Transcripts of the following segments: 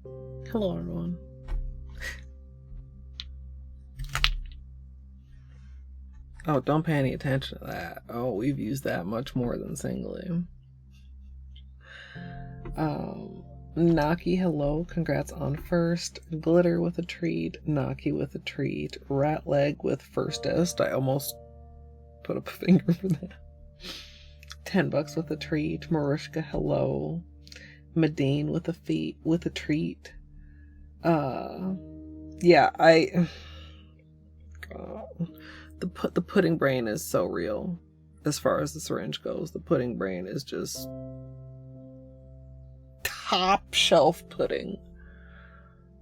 Hello, everyone. Oh, don't pay any attention to that. Oh, we've used that much more than singly. Naki, hello. Congrats on first. Glitter with a treat. Naki with a treat. Rat leg with firstest. I almost put up a finger for that. $10 with a treat. Marushka, hello. Medine with a treat. Yeah, the pudding brain is so real. As far as the syringe goes, the pudding brain is just top shelf pudding.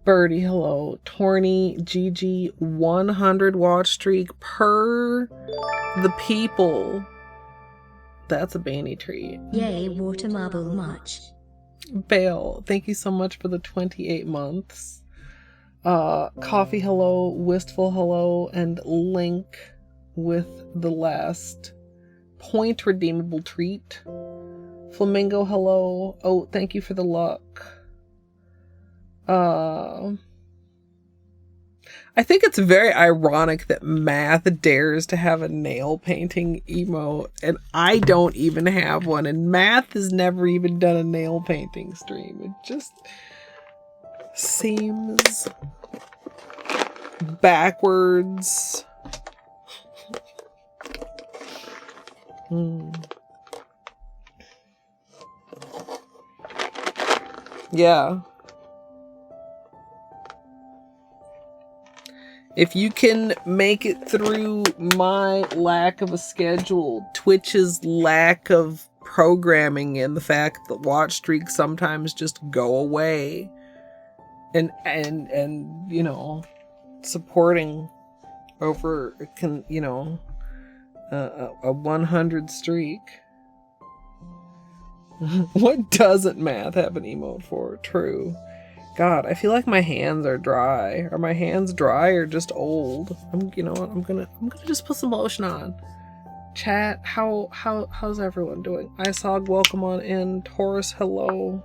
Birdie, hello. Torny, Gigi, 100 watch streak per the people. That's a Banny treat. Yay, water marble much. Bale, thank you so much for the 28 months. Coffee, hello. Wistful, hello. And Link with the last point redeemable treat. Flamingo, hello. Oh, thank you for the luck. I think it's very ironic that Math dares to have a nail painting emote and I don't even have one, and Math has never even done a nail painting stream. It just seems backwards. Yeah. If you can make it through my lack of a schedule, Twitch's lack of programming, and the fact that watch streaks sometimes just go away, and you know, supporting over a 100 streak. What doesn't Math have an emote for? True. God, I feel like my hands are dry. Are my hands dry or just old? You know what? I'm gonna just put some lotion on. Chat, how's everyone doing? Isog, welcome on in. Taurus, hello.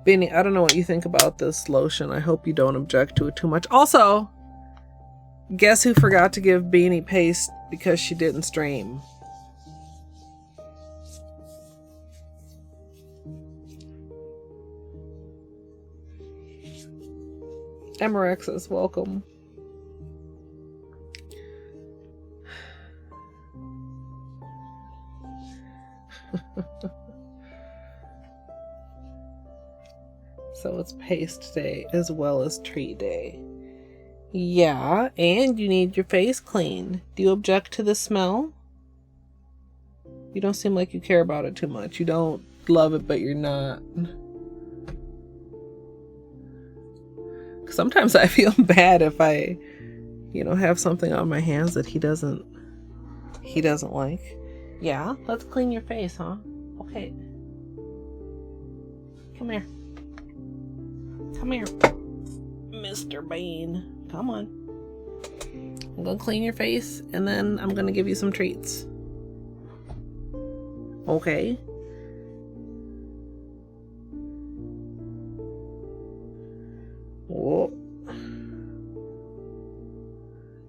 Benny, I don't know what you think about this lotion. I hope you don't object to it too much. Also, guess who forgot to give Beanie paste because she didn't stream? Emerexis, welcome. So it's paste day as well as treat day. Yeah, and you need your face cleaned. Do you object to the smell? You don't seem like you care about it too much. You don't love it, but you're not. Sometimes I feel bad if I, have something on my hands that he doesn't like. Yeah, let's clean your face, huh? Okay. Come here. Come here, Mr. Bean. Come on. I'm gonna clean your face and then I'm gonna give you some treats. Okay. Whoa.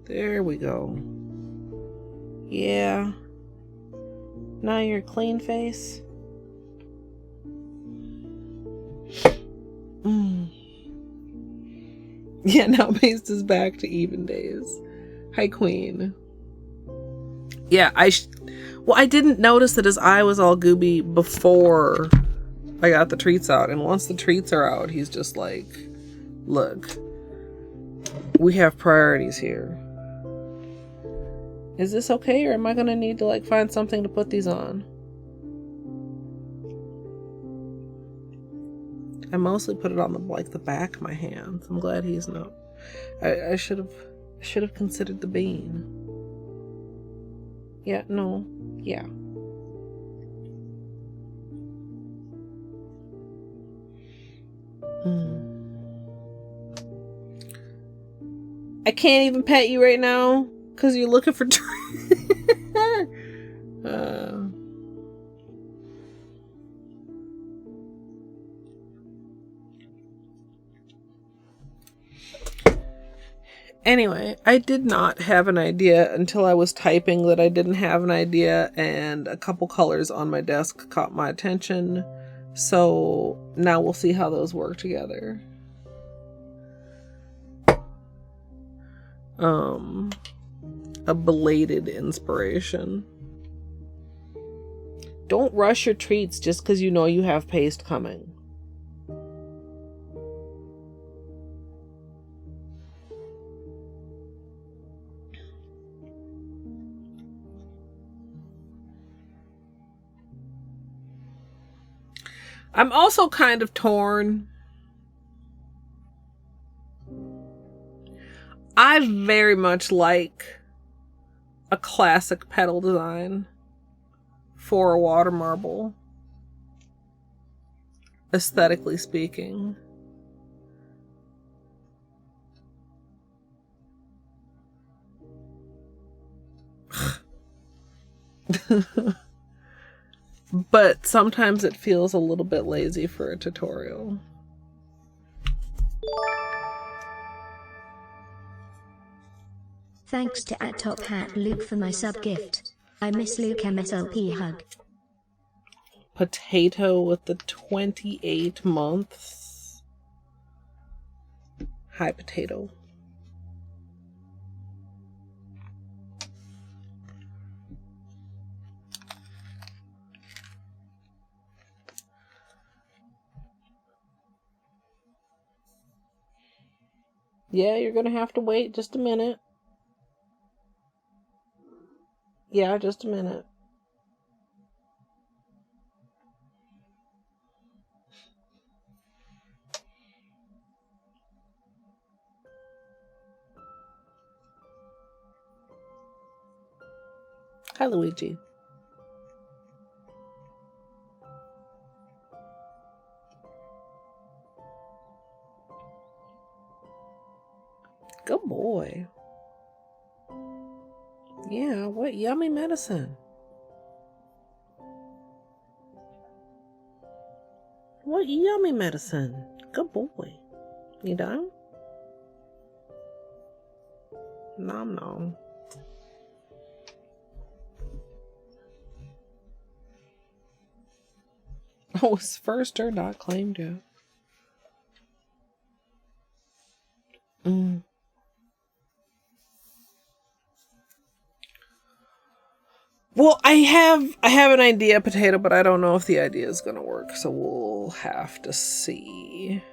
There we go. Yeah. Now you're clean face. Yeah, now paste is back to even days. Hi, Queen. Yeah, I didn't notice that his eye was all gooby before I got the treats out. And once the treats are out, he's just like, look, we have priorities here. Is this okay, or am I gonna need to find something to put these on? I mostly put it on the back of my hands. I'm glad he's not. I should have considered the bean. Yeah, no, yeah. I can't even pet you right now because you're looking for Anyway, I did not have an idea until I was typing that I didn't have an idea, and a couple colors on my desk caught my attention. So now we'll see how those work together. A belated inspiration. Don't rush your treats just because you know you have paste coming. I'm also kind of torn. I very much like a classic petal design for a water marble, aesthetically speaking. But sometimes it feels a little bit lazy for a tutorial. Thanks to @TopHatLuke for my sub gift. I miss Luke, MSLP hug. Potato with the 28 months. Hi, Potato. Yeah, you're gonna have to wait just a minute. Yeah, just a minute. Hi, Luigi. Good boy. Yeah, what yummy medicine. What yummy medicine. Good boy. You done? Nom nom. Oh, it's first or not claimed yet. Well, I have an idea, Potato, but I don't know if the idea is gonna work, so we'll have to see.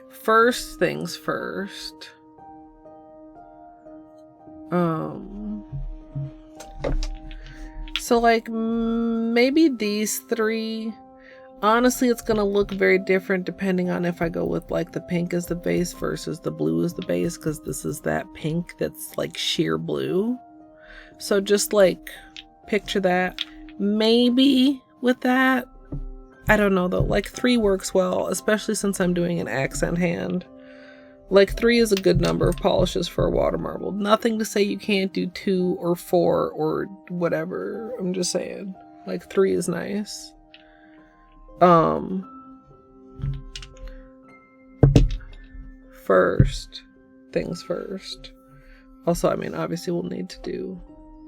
First things first. So like maybe these three. Honestly, it's gonna look very different depending on if I go with like the pink as the base versus the blue as the base, because this is that pink that's like sheer blue. So just like picture that. Maybe with that, I don't know though, like 3 works well, especially since I'm doing an accent hand. Like 3 is a good number of polishes for a water marble. Nothing to say you can't do 2 or 4 or whatever. I'm just saying, like 3 is nice. First things first. Also, I mean, obviously we'll need to do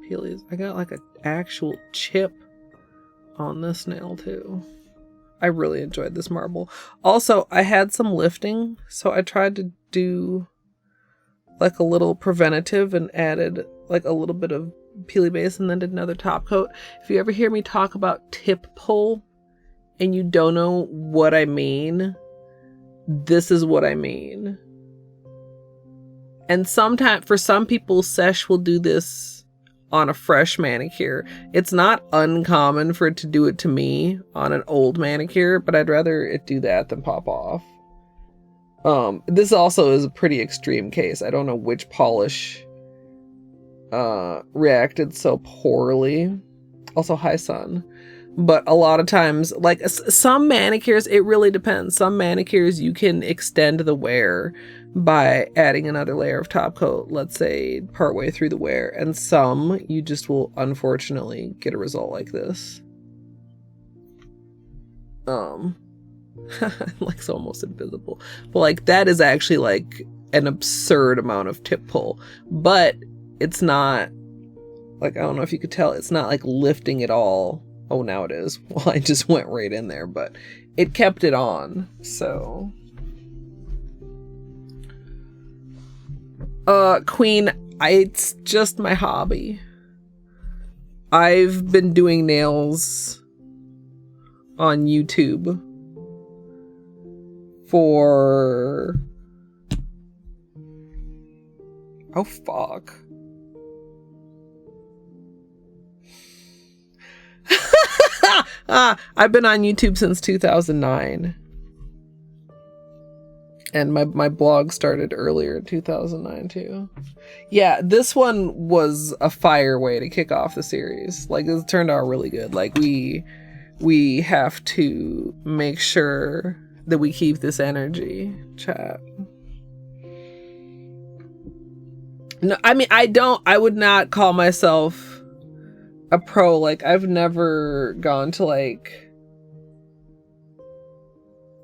peelies. I got like an actual chip on this nail too. I really enjoyed this marble. Also, I had some lifting, so I tried to do like a little preventative and added like a little bit of peely base and then did another top coat. If you ever hear me talk about tip pull and you don't know what I mean, this is what I mean. And sometimes for some people, Sesh will do this on a fresh manicure. It's not uncommon for it to do it to me on an old manicure, but I'd rather it do that than pop off. This also is a pretty extreme case. I don't know which polish reacted so poorly. Also, hi, sun. But a lot of times, like some manicures, it really depends. Some manicures you can extend the wear by adding another layer of top coat, let's say partway through the wear, and some you just will unfortunately get a result like this. Like it's almost invisible, but like that is actually like an absurd amount of tip pull, but it's not like, I don't know if you could tell, it's not like lifting it all. Oh, now it is. Well, I just went right in there, but it kept it on. So Queen, it's just my hobby. I've been doing nails on YouTube for, oh fuck. I've been on YouTube since 2009. And my blog started earlier in 2009 too. Yeah, this one was a fire way to kick off the series. Like, it turned out really good. Like, we have to make sure that we keep this energy, chat. No, I mean, I would not call myself a pro. Like, I've never gone to like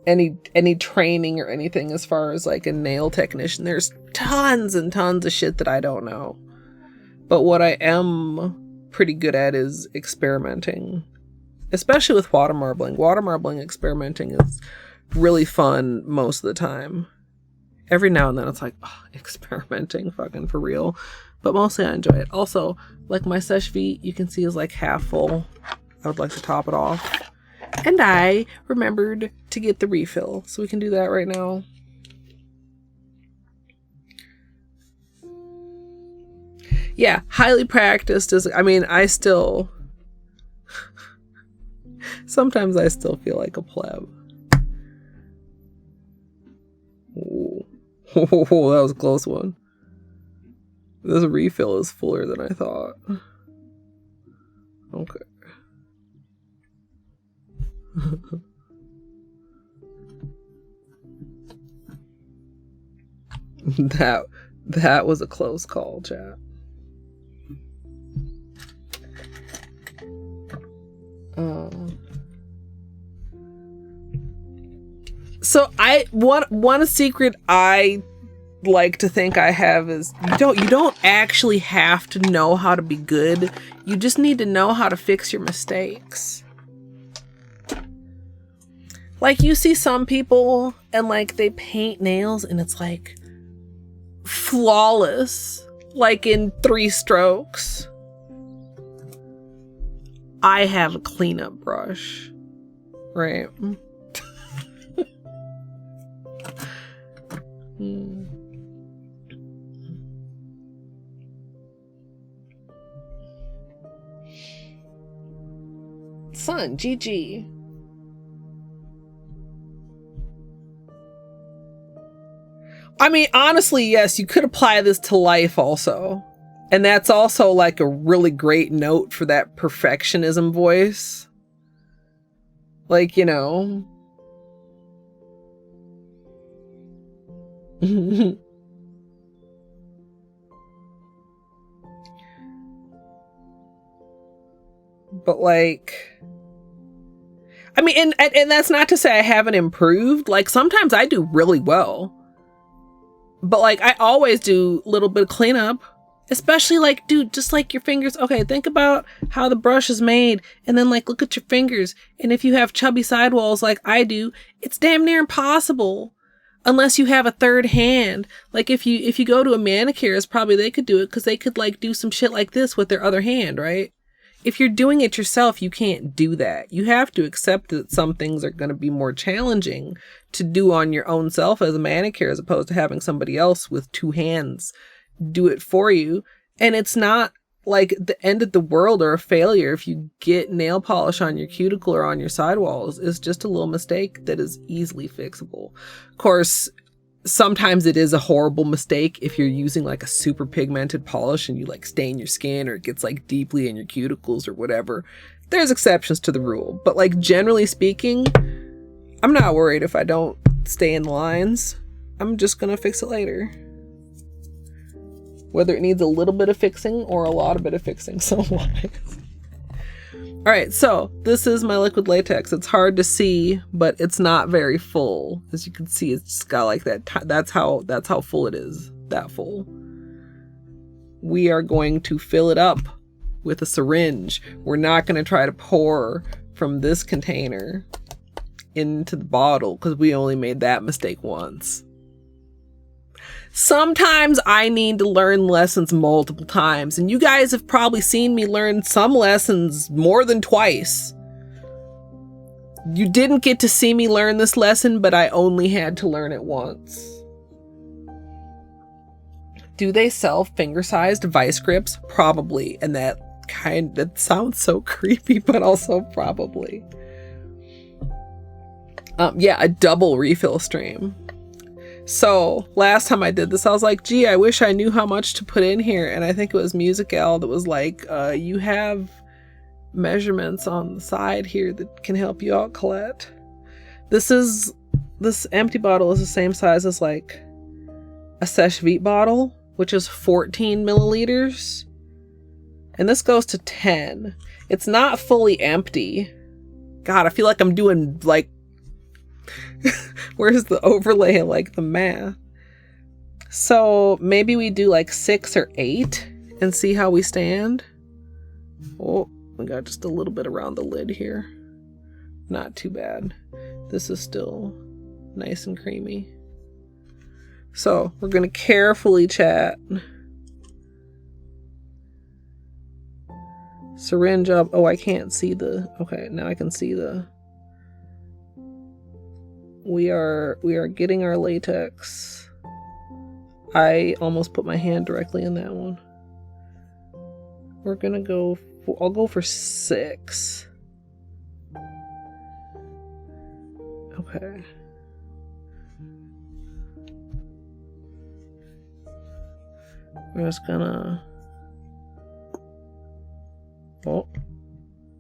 any training or anything as far as like a nail technician. There's tons and tons of shit that I don't know. But what I am pretty good at is experimenting, especially with water marbling. Water marbling experimenting is really fun most of the time. Every now and then it's like, oh, experimenting, fucking for real. But mostly I enjoy it. Also, like, my sesh V, you can see, is like half full. I would like to top it off. And I remembered to get the refill, so we can do that right now. Yeah, highly practiced is, I mean, I still, sometimes I still feel like a pleb. Ooh. Oh, that was a close one. This refill is fuller than I thought. Okay. That was a close call, chat. So one secret I like to think I have is you don't actually have to know how to be good. You just need to know how to fix your mistakes. Like, you see some people and like they paint nails and it's like flawless, like in 3 strokes. I have a cleanup brush, right? Son, GG. I mean, honestly, yes, you could apply this to life also. And that's also like a really great note for that perfectionism voice. Like, you know. But like, I mean, and that's not to say I haven't improved. Like, sometimes I do really well. But like, I always do a little bit of cleanup. Especially like, dude, just like your fingers. Okay, think about how the brush is made. And then like, look at your fingers. And if you have chubby sidewalls like I do, it's damn near impossible. Unless you have a third hand. Like, if you go to a manicurist, probably they could do it because they could like do some shit like this with their other hand, right? If you're doing it yourself, you can't do that. You have to accept that some things are going to be more challenging to do on your own self as a manicure, as opposed to having somebody else with 2 hands do it for you. And it's not like the end of the world or a failure if you get nail polish on your cuticle or on your sidewalls. It's just a little mistake that is easily fixable. Of course, sometimes it is a horrible mistake if you're using like a super pigmented polish and you like stain your skin or it gets like deeply in your cuticles or whatever. There's exceptions to the rule, but like, generally speaking, I'm not worried if I don't stay in the lines. I'm just gonna fix it later. Whether it needs a little bit of fixing or a lot of bit of fixing. So like, All right, so this is my liquid latex. It's hard to see, but it's not very full. As you can see, it's just got like that. That's how full it is. That full. We are going to fill it up with a syringe. We're not going to try to pour from this container into the bottle because we only made that mistake once. Sometimes I need to learn lessons multiple times, and you guys have probably seen me learn some lessons more than twice. You didn't get to see me learn this lesson, but I only had to learn it once. Do they sell finger-sized vice grips? Probably, and that sounds so creepy, but also probably. Yeah, a double refill stream. So last time I did this, I was like, gee, I wish I knew how much to put in here. And I think it was Musical that was like, you have measurements on the side here that can help you out, Colette. This empty bottle is the same size as like a Seche Vite bottle, which is 14 milliliters. And this goes to 10. It's not fully empty. God, I feel like I'm doing like, where's the overlay and like the math? So maybe we do like 6 or 8 and see how we stand. Oh, we got just a little bit around the lid here. Not too bad. This is still nice and creamy. So we're gonna carefully chat. Syringe up. Oh, I can't see the, okay, now I can see the, we are getting our latex. I almost put my hand directly in that one. We're gonna go for, I'll go for 6. Okay. We're just gonna, oh,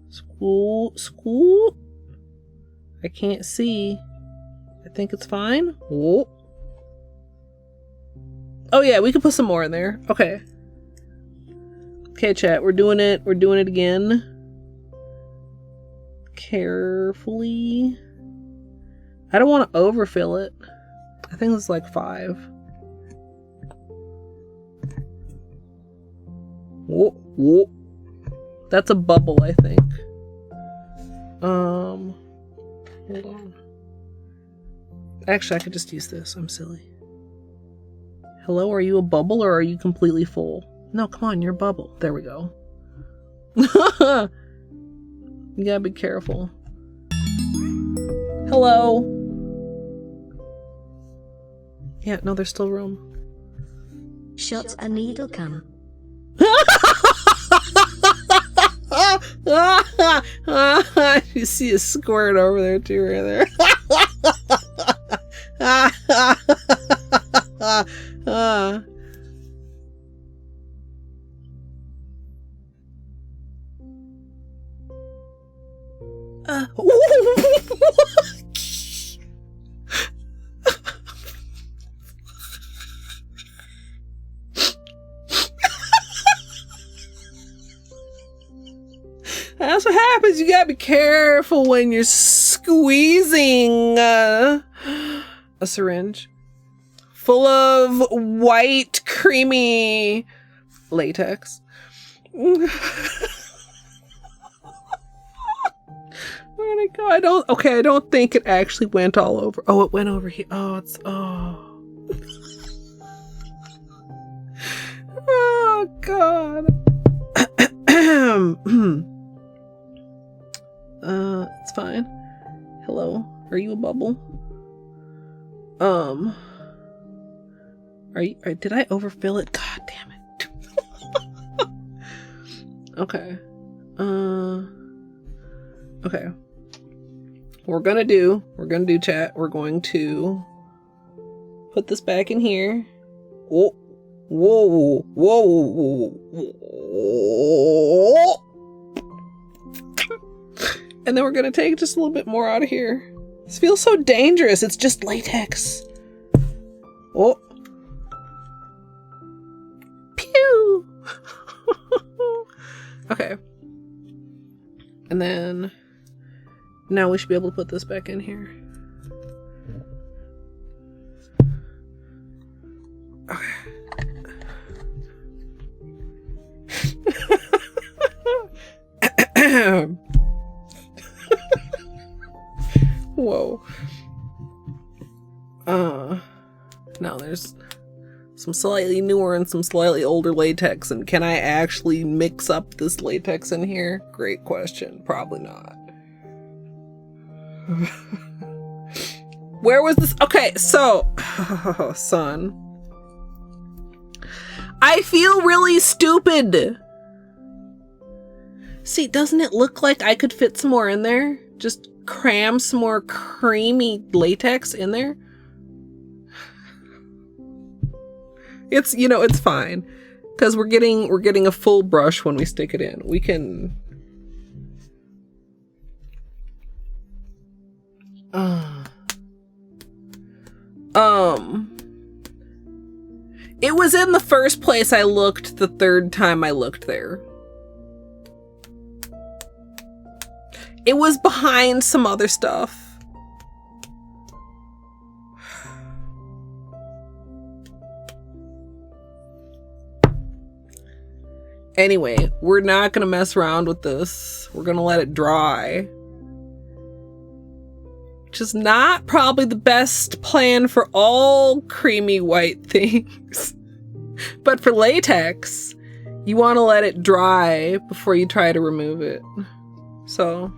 school. I can't see. I think it's fine. Whoa. Oh yeah, we can put some more in there. Okay. Okay, chat, we're doing it. We're doing it again. Carefully. I don't want to overfill it. I think it's like 5. Whoa, whoa. That's a bubble, I think. Hold on. Actually, I could just use this. I'm silly. Hello, are you a bubble or are you completely full? No, come on, you're a bubble. There we go. You gotta be careful. Hello. Yeah, no, there's still room. Shot a needle come. You see a squirt over there too, right there. That's what happens. You gotta be careful when you're squeezing a syringe full of white, creamy latex. Where'd it go? I don't think it actually went all over. Oh, it went over here. Oh, it's, oh. Oh, God. It's fine. Hello, are you a bubble? Did I overfill it? God damn it. Okay. Okay. We're gonna do chat. We're going to put this back in here. Whoa. Whoa. Whoa. Whoa. And then we're gonna take just a little bit more out of here. This feels so dangerous. It's just latex. Oh. Pew. Okay. And then now we should be able to put this back in here. Okay. Whoa. Now there's some slightly newer and some slightly older latex, and can I actually mix up this latex in here? Great question. Probably not. Where was this? Okay, so oh, son, I feel really stupid. See, doesn't it look like I could fit some more in there? Just cram some more creamy latex in there. It's, you know, it's fine because we're getting a full brush when we stick it in. We can it was in the first place I looked the third time I looked there. It was behind some other stuff. Anyway, we're not gonna mess around with this. We're gonna let it dry. Which is not probably the best plan for all creamy white things. But for latex, you want to let it dry before you try to remove it. So...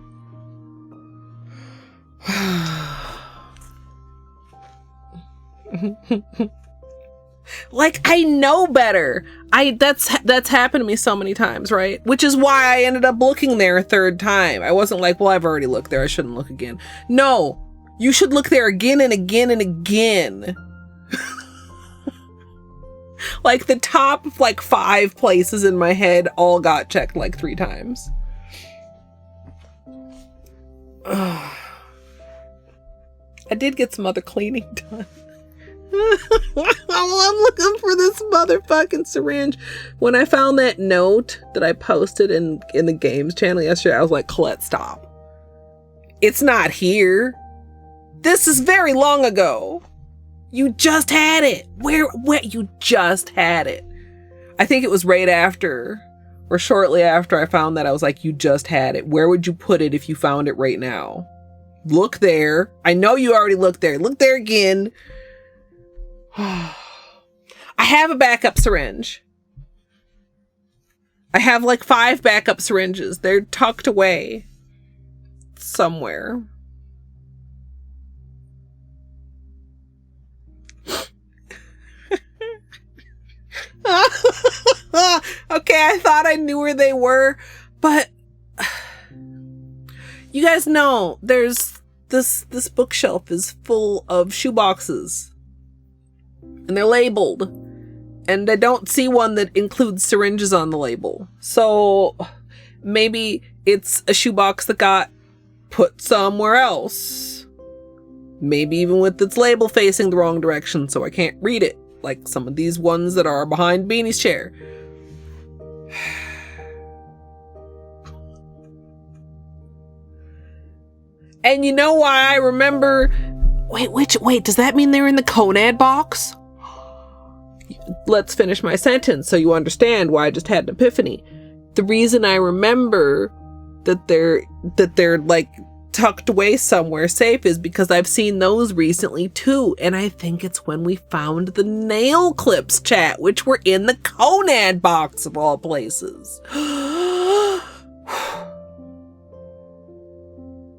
like, I know better. That's happened to me so many times, right? Which is why I ended up looking there a third time. I wasn't like, well, I've already looked there, I shouldn't look again. No, you should look there again and again and again. Like, the top, like, 5 places in my head all got checked like 3 times. I did get some other cleaning done. I'm looking for this motherfucking syringe. When I found that note that I posted in the games channel yesterday, I was like, Colette, stop. It's not here. This is very long ago. You just had it. Where you just had it. I think it was right after or shortly after I found that. I was like, you just had it. Where would you put it if you found it right now? Look there. I know you already looked there. Look there again. I have a backup syringe. I have like 5 backup syringes. They're tucked away somewhere. Okay, I thought I knew where they were, but you guys know there's this bookshelf is full of shoe boxes. And they're labeled. And I don't see one that includes syringes on the label. So maybe it's a shoebox that got put somewhere else. Maybe even with its label facing the wrong direction so I can't read it. Like some of these ones that are behind Beanie's chair. And you know why I remember... Wait, does that mean they're in the Conad box? Let's finish my sentence so you understand why I just had an epiphany. The reason I remember that they're like tucked away somewhere safe is because I've seen those recently too, and I think it's when we found the nail clips, chat, which were in the Conad box of all places.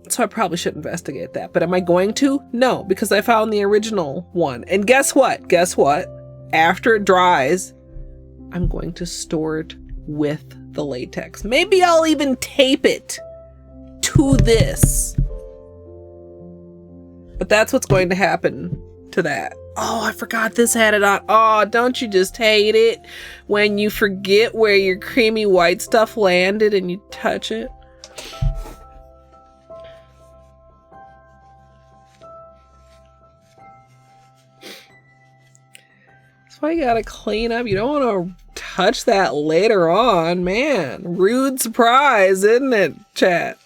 So I probably should investigate that, but am I going to? No, because I found the original one. And guess what? After it dries, I'm going to store it with the latex. Maybe I'll even tape it to this. But that's what's going to happen to that. Oh, I forgot this had it on. Oh, don't you just hate it when you forget where your creamy white stuff landed and you touch it? That's why you gotta clean up. You don't want to touch that later on. Man, rude surprise, isn't it, chat?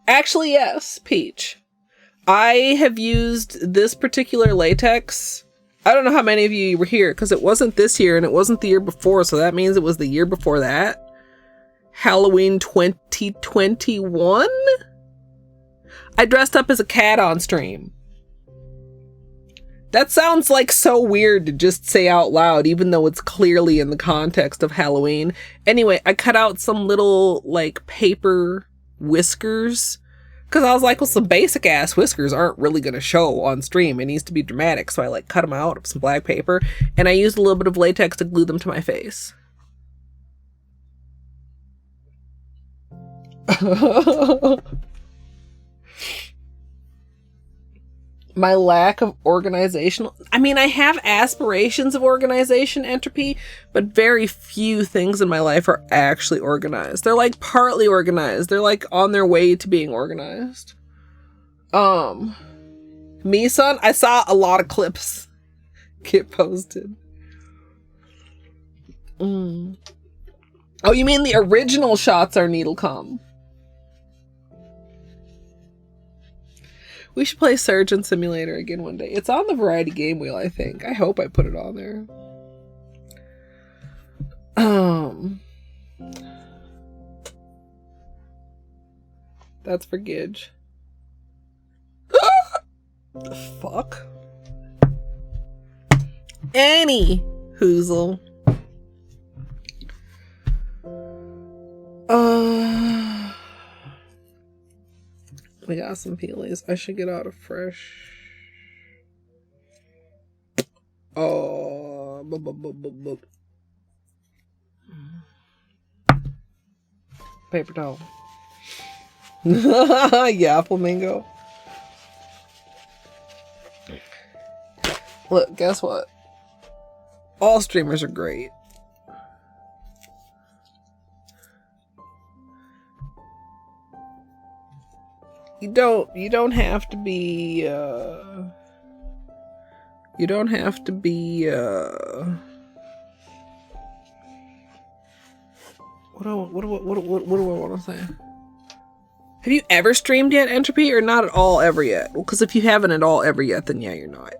Actually, yes, Peach. I have used this particular latex. I don't know how many of you were here because it wasn't this year and it wasn't the year before, so that means it was the year before that. Halloween 2021? I dressed up as a cat on stream. That sounds like so weird to just say out loud, even though it's clearly in the context of Halloween. Anyway, I cut out some little, like, paper whiskers. Because I was like, well, some basic ass whiskers aren't really going to show on stream. It needs to be dramatic. So I, like, cut them out of some black paper. And I used a little bit of latex to glue them to my face. My lack of organizational... I mean, I have aspirations of organization, Entropy, but very few things in my life are actually organized. They're, like, partly organized. They're, like, on their way to being organized. Me, son, I saw a lot of clips get posted. Oh, you mean the original shots are Needlecom? We should play Surgeon Simulator again one day. It's on the Variety Game Wheel, I think. I hope I put it on there. That's for Gidge. Fuck. Any Hoozle. We got some peelies. I should get out a fresh. Oh, paper towel. Yeah, flamingo. Look, guess what? All streamers are great. You don't have to be you don't have to be what do I want to say? Have you ever streamed yet, Entropy, or not at all ever yet? Well, because if you haven't at all ever yet, then yeah, you're not.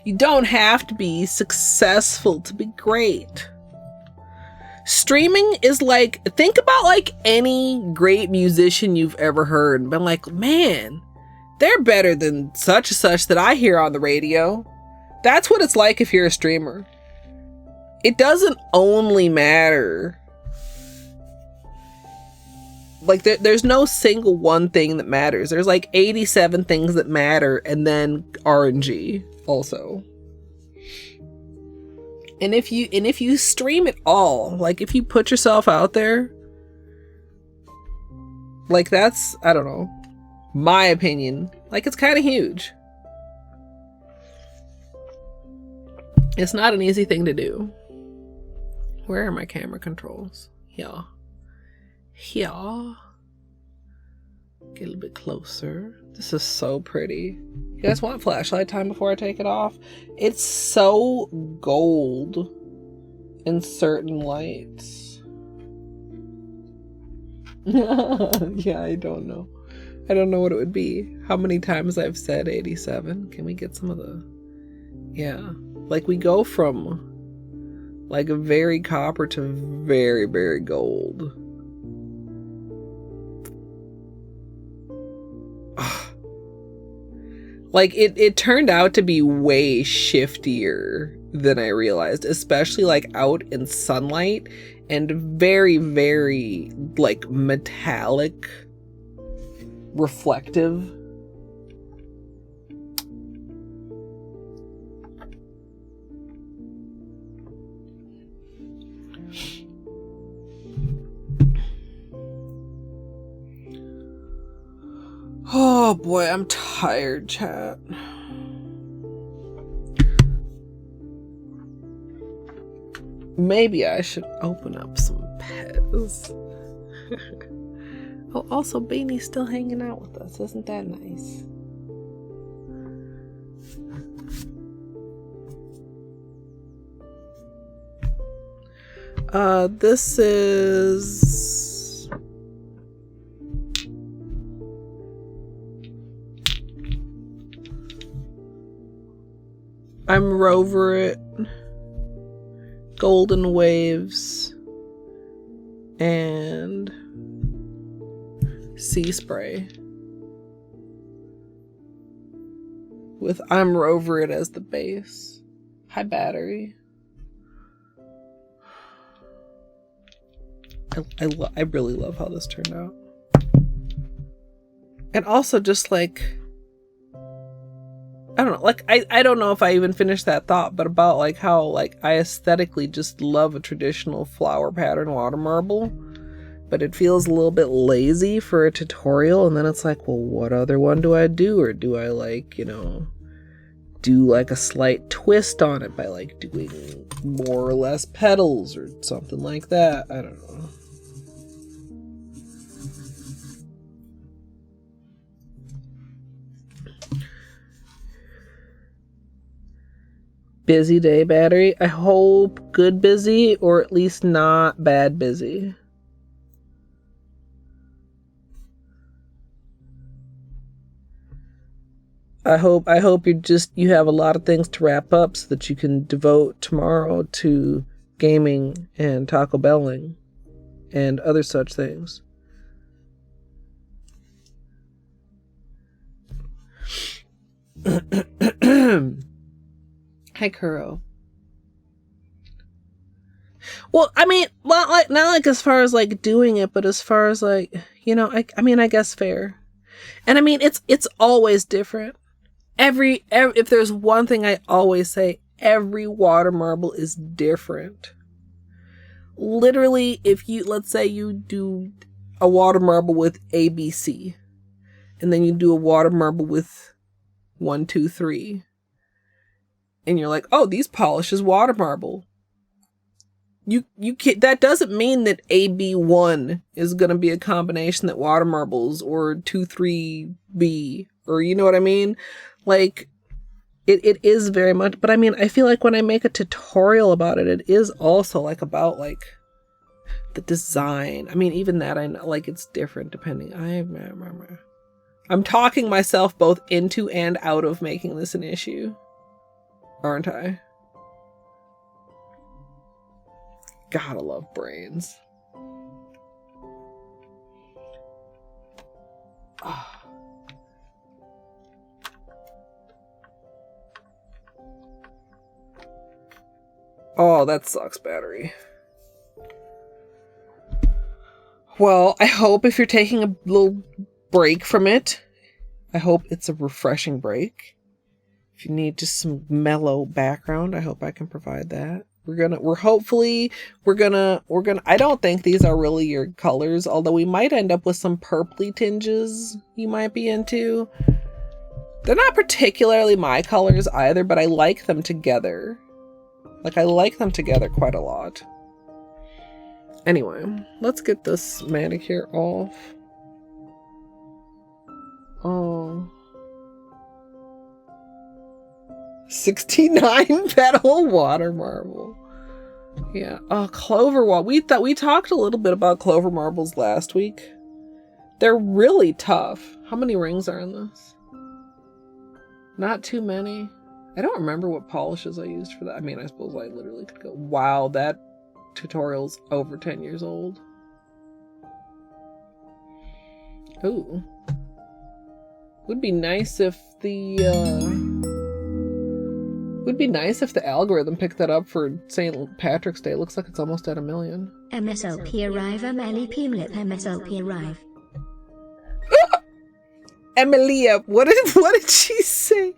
You don't have to be successful to be great. Streaming is like, think about like any great musician you've ever heard and been like, man, they're better than such and such that I hear on the radio. That's what it's like if you're a streamer. It doesn't only matter. Like, there's no single one thing that matters. There's like 87 things that matter, and then RNG also. And if you stream it all, like if you put yourself out there, like that's, I don't know, my opinion, like it's kind of huge. It's not an easy thing to do. Where are my camera controls? Yeah. Yeah. Get a little bit closer. This is so pretty. You guys want flashlight time before I take it off? It's so gold in certain lights. Yeah, I don't know. I don't know what it would be. How many times I've said 87? Can we get some of the... Yeah. Like we go from like a very copper to very, very gold. Like it turned out to be way shiftier than I realized, especially like out in sunlight and very, very like metallic, reflective. Oh boy, I'm tired, chat. Maybe I should open up some Pez. Oh, also Beanie's still hanging out with us. Isn't that nice? This is I'm Rover It, Golden Waves, and Sea Spray. With I'm Rover It as the base. High battery. I really love how this turned out. And also just like, I don't know, like I don't know if I even finished that thought, but about like how like I aesthetically just love a traditional flower pattern water marble, but it feels a little bit lazy for a tutorial. And then it's like, well, what other one do I do? Or do I like, you know, do like a slight twist on it by like doing more or less petals or something like that? I don't know. Busy day battery. I hope good busy, or at least not bad busy. I hope you have a lot of things to wrap up so that you can devote tomorrow to gaming and Taco Belling and other such things. Hi, Kuro. Well, I mean, not like as far as like doing it, but as far as like, you know, I mean, I guess fair. And I mean, it's always different. Every if there's one thing I always say, every water marble is different. Literally, if you, let's say you do a water marble with ABC, and then you do a water marble with 1, 2, 3. And you're like, oh, these polish is water marble. You can't, that doesn't mean that AB1 is going to be a combination that water marbles, or 2, 3B, or you know what I mean? Like, it is very much, but I mean, I feel like when I make a tutorial about it, it is also like about like the design. I mean, even that, I know, like, it's different depending. I'm talking myself both into and out of making this an issue. Aren't I? Gotta love brains. Oh, that sucks, battery. Well, I hope if you're taking a little break from it, I hope it's a refreshing break. If you need just some mellow background, I hope I can provide that. We're gonna, I don't think these are really your colors, although we might end up with some purpley tinges you might be into. They're not particularly my colors either, but I like them together. Like, I like them together quite a lot. Anyway, let's get this manicure off. Oh. 69 petal water marble. Yeah. Oh, clover wall. We talked a little bit about clover marbles last week. They're really tough. How many rings are in this? Not too many. I don't remember what polishes I used for that. I mean, I suppose I literally could go, wow, that tutorial's over 10 years old. Ooh. Would be nice if the algorithm picked that up for St. Patrick's Day. It looks like it's almost at 1 million. MSLP arrive, MLP MLIP, MSLP arrive. Emilia, what did she say?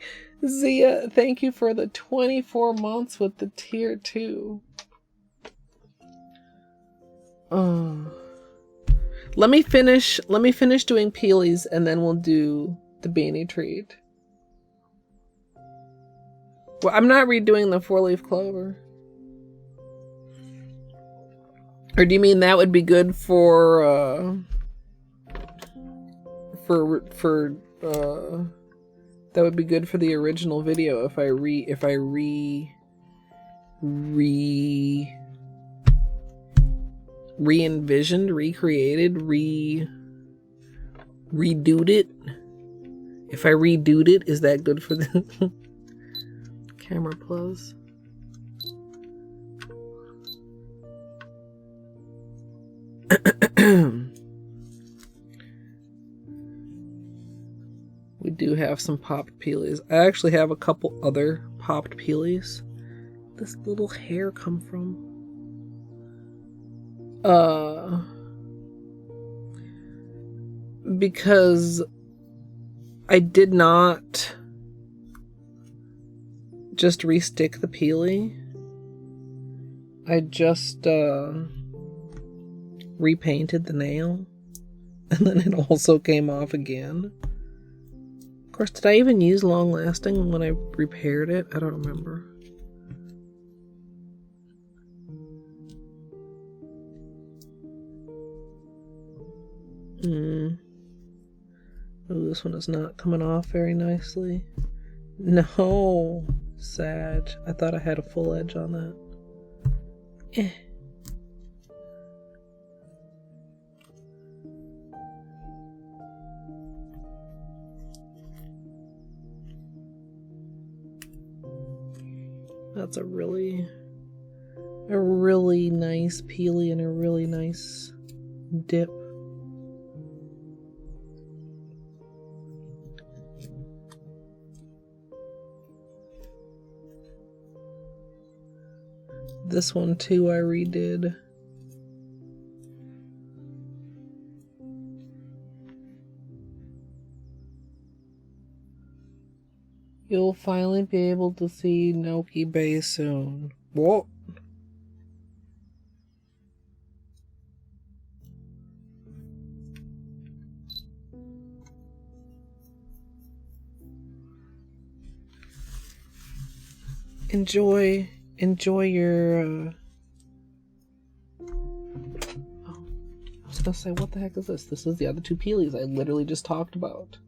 Zia, thank you for the 24 months with the tier 2. Oh. Let me finish doing peelies and then we'll do the beanie treat. Well, I'm not redoing the 4-leaf clover. Or do you mean that would be good for that would be good for the original video if I re-envisioned, recreated, redoed it? If I redoed it, is that good for the camera plus? We do have some popped peelies. I actually have a couple other popped peelies. This little hair come from? Because I did not just restick the peely. I just repainted the nail, and then it also came off again. Of course, did I even use long lasting when I repaired it? I don't remember. Oh, this one is not coming off very nicely. No, Sag. I thought I had a full edge on that. Eh. That's a really nice peely and a really nice dip. This one too I redid. You'll finally be able to see Noki Bay soon. What? Enjoy your oh, I was gonna say, what the heck is this? This is the other two peelies I literally just talked about.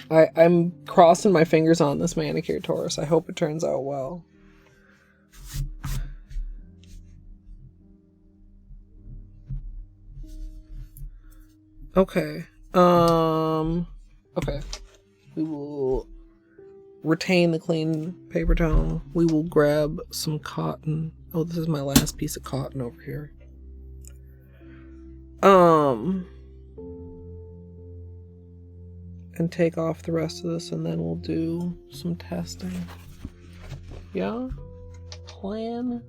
I'm crossing my fingers on this manicure Taurus. I hope it turns out well. Okay. Okay. We will retain the clean paper towel. We will grab some cotton. Oh, this is my last piece of cotton over here. And take off the rest of this, and then we'll do some testing. Yeah? Plan?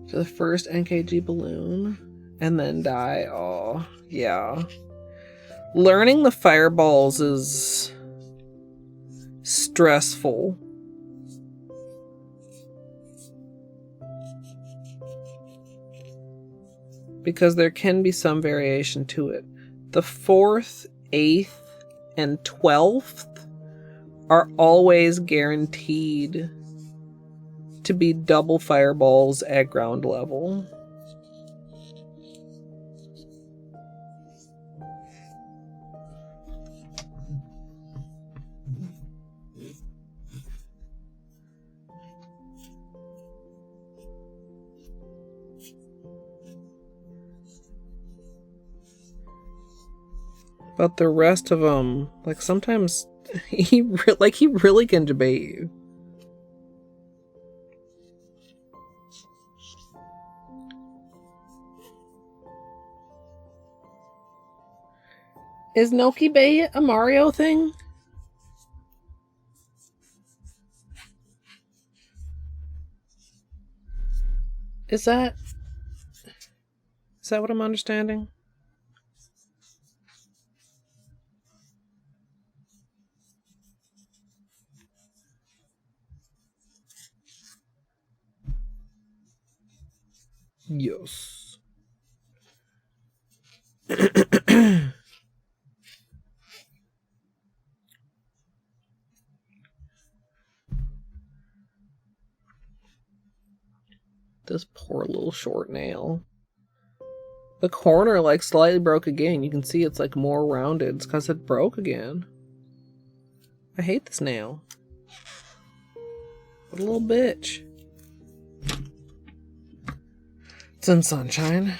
So the first NKG balloon, and then dye. Oh, yeah. Learning the fireballs is stressful. Because there can be some variation to it. The 4th, 8th, and 12th are always guaranteed to be double fireballs at ground level. But the rest of them, like, sometimes he really can debate you. Is Noki Bay a Mario thing? Is that what I'm understanding? Yes. This poor little short nail. The corner like slightly broke again. You can see it's like more rounded. It's because it broke again. I hate this nail. What a little bitch. It's in sunshine.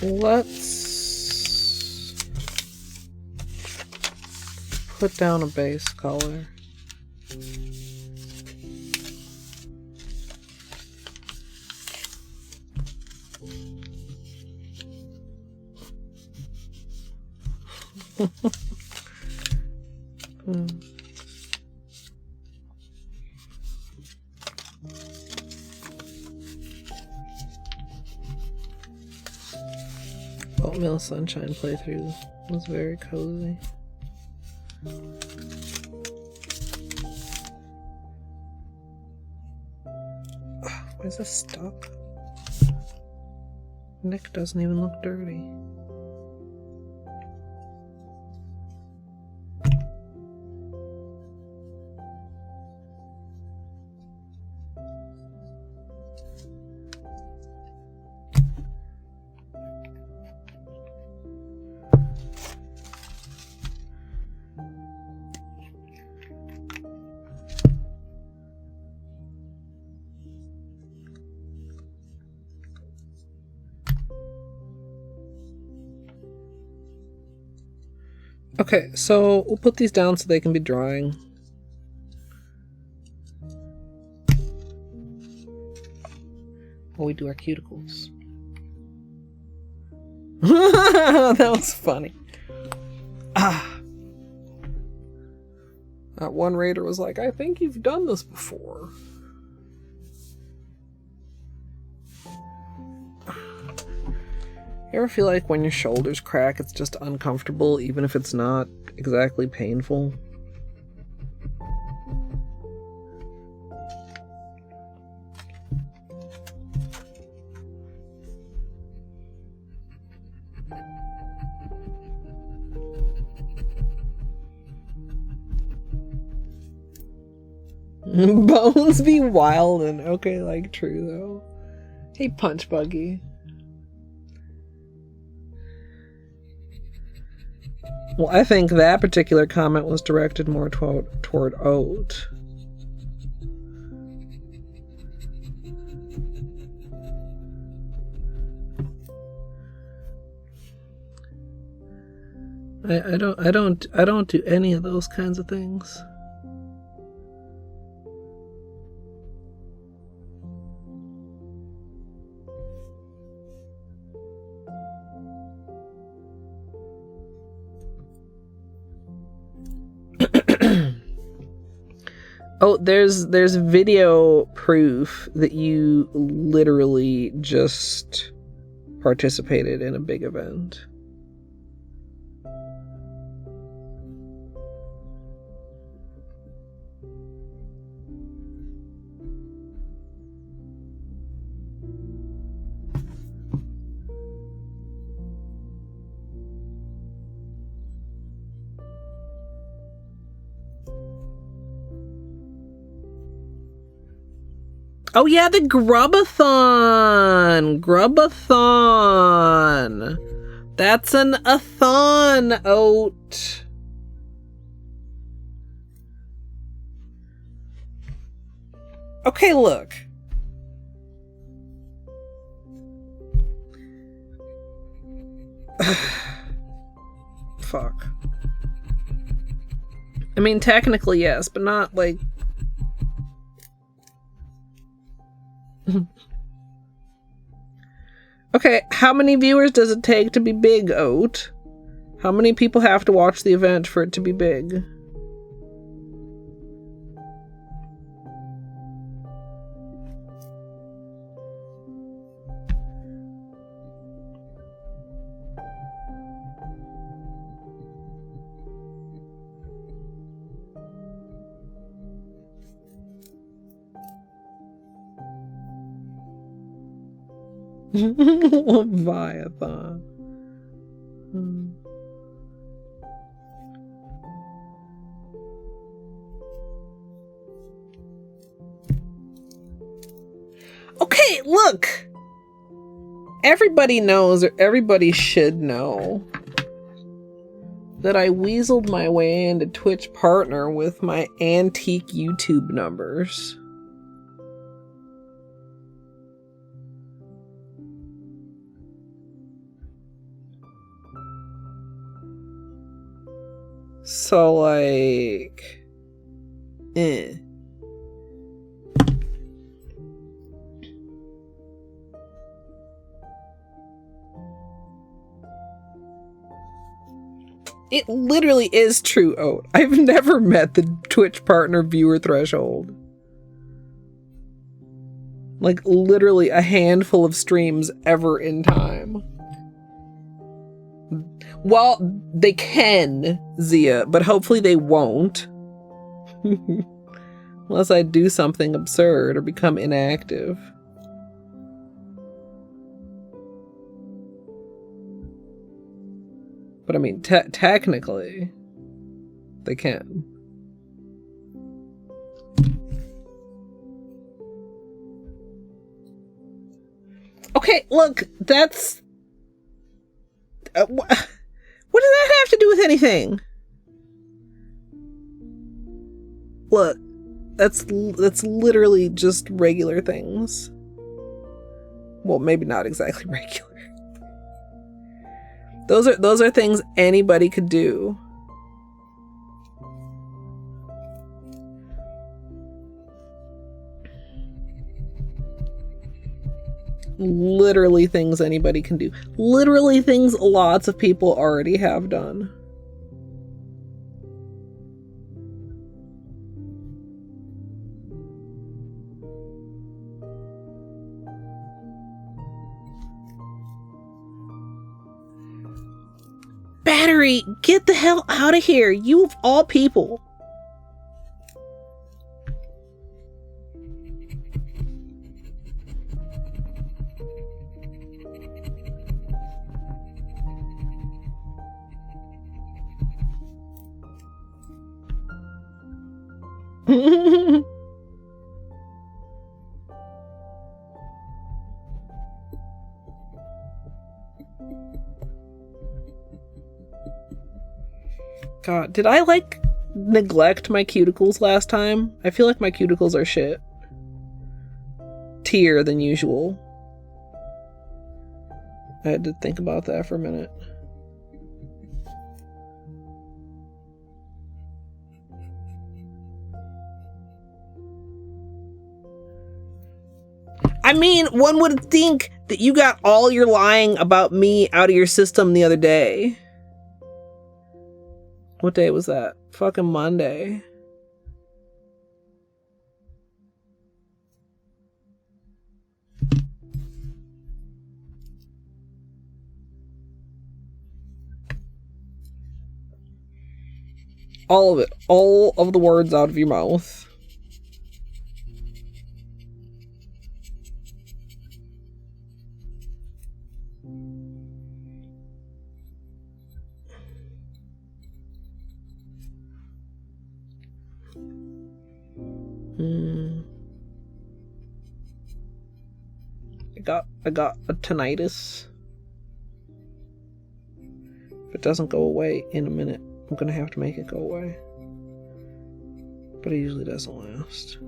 Let's put down a base color. Oatmeal Sunshine playthrough was very cozy. Why is this stuck? Nick doesn't even look dirty. Okay, so we'll put these down so they can be drying. While we do our cuticles. That was funny. That one raider was like, I think you've done this before. You ever feel like when your shoulders crack, it's just uncomfortable, even if it's not exactly painful? Bones be wildin'. Okay, like, true, though. Hey, Punch Buggy. Well, I think that particular comment was directed more toward Oat. I don't do any of those kinds of things. Oh, there's video proof that you literally just participated in a big event. Oh yeah, the Grubathon! Grubathon! That's an a-thon, Oat. Okay, look. Fuck. I mean, technically yes, but not like... Okay, how many viewers does it take to be big, Oat? How many people have to watch the event for it to be big? Leviathan. Okay, look. Everybody knows, or everybody should know, that I weaseled my way into Twitch partner with my antique YouTube numbers. So, like, It literally is true, Oat. I've never met the Twitch partner viewer threshold. Like, literally a handful of streams ever in time. Well, they can, Zia, but hopefully they won't. Unless I do something absurd or become inactive. But I mean, technically, they can. Okay, look, that's... what does that have to do with anything? Look, that's literally just regular things. Well, maybe not exactly regular. Those are things anybody could do. Literally things anybody can do. Literally things lots of people already have done. Battery, get the hell out of here, you of all people. God, did I like neglect my cuticles last time? I feel like my cuticles are shit. Tier than usual. I had to think about that for a minute. I mean, one would think that you got all your lying about me out of your system the other day. What day was that? Fucking Monday. All of it. All of the words out of your mouth. I got a tinnitus. If it doesn't go away in a minute, I'm gonna have to make it go away. But it usually doesn't last.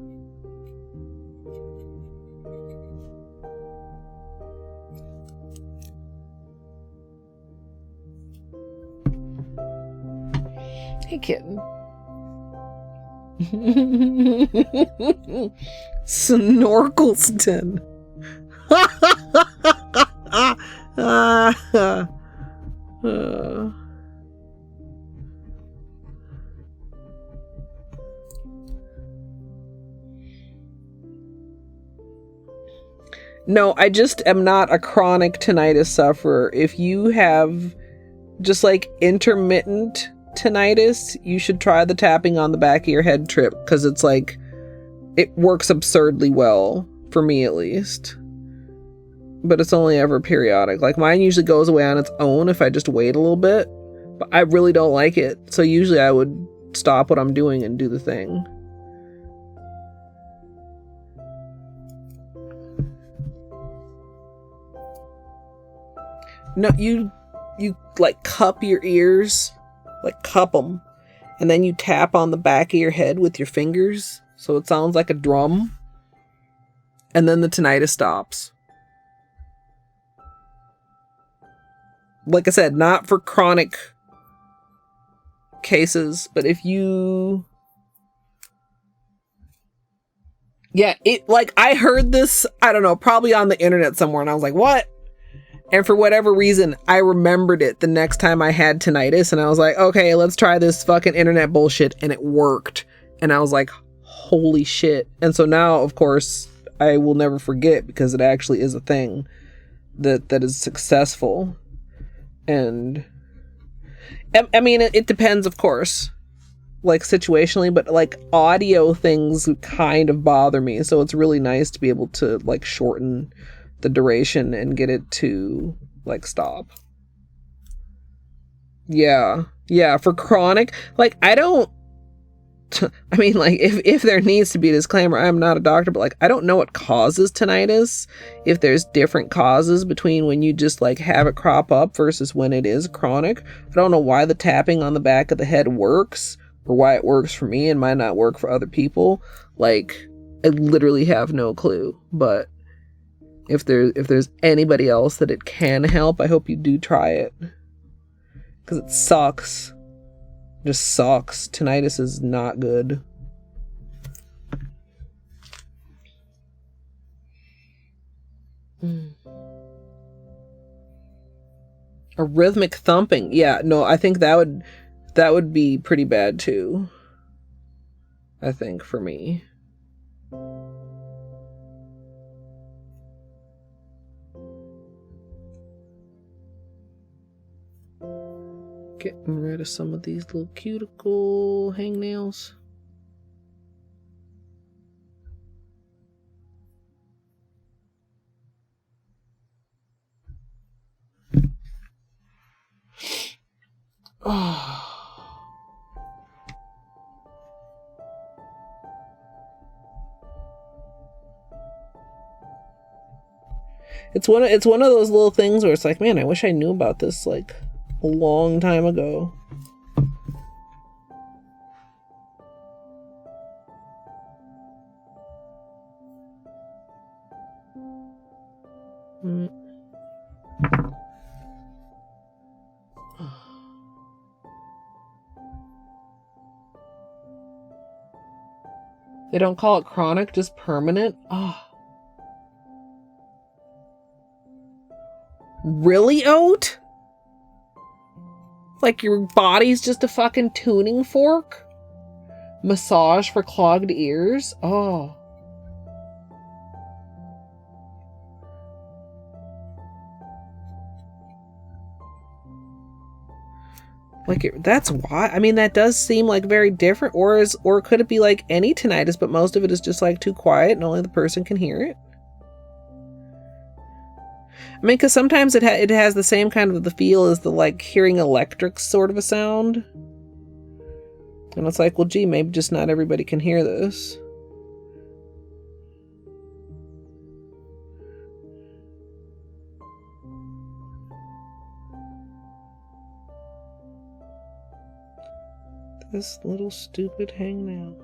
Hey, kitten. Snorkelston. No, I just am not a chronic tinnitus sufferer. If you have just like intermittent tinnitus, you should try the tapping on the back of your head trip, because it's like, it works absurdly well, for me at least. but it's only ever periodic. Like mine usually goes away on its own if I just wait a little bit, but I really don't like it. So usually I would stop what I'm doing and do the thing. No, you like cup your ears, like cup them, and then you tap on the back of your head with your fingers so it sounds like a drum, and then the tinnitus stops. Like I said, not for chronic cases, but if you... Yeah, it, like, I heard this, I don't know, probably on the internet somewhere, and I was like, what? And for whatever reason, I remembered it the next time I had tinnitus, and I was like, okay, let's try this fucking internet bullshit, and it worked. And I was like, holy shit. And so now, of course, I will never forget, because it actually is a thing that is successful. And I mean, it depends, of course, like situationally, but like audio things kind of bother me. So it's really nice to be able to like shorten the duration and get it to like stop. Yeah, for chronic, like I don't, I mean, like if there needs to be a disclaimer, I'm not a doctor, but like I don't know what causes tinnitus, if there's different causes between when you just like have it crop up versus when it is chronic. I don't know why the tapping on the back of the head works, or why it works for me and might not work for other people. Like I literally have no clue. But if there's anybody else that it can help, I hope you do try it, because it sucks. Just sucks. Tinnitus is not good. A rhythmic thumping. Yeah, no, I think that would be pretty bad too. I think for me. Getting rid of some of these little cuticle hangnails. Oh. It's one of those little things where it's like, man, I wish I knew about this like a long time ago. They don't call it chronic, just permanent. Oh. Really, Oat? Like your body's just a fucking tuning fork? Massage for clogged ears? Oh. Like that's why. I mean, that does seem like very different. Or could it be like any tinnitus, but most of it is just like too quiet and only the person can hear it? I mean, because sometimes it has the same kind of the feel as the like hearing electric sort of a sound. And it's like, well, gee, maybe just not everybody can hear this. This little stupid hangnail.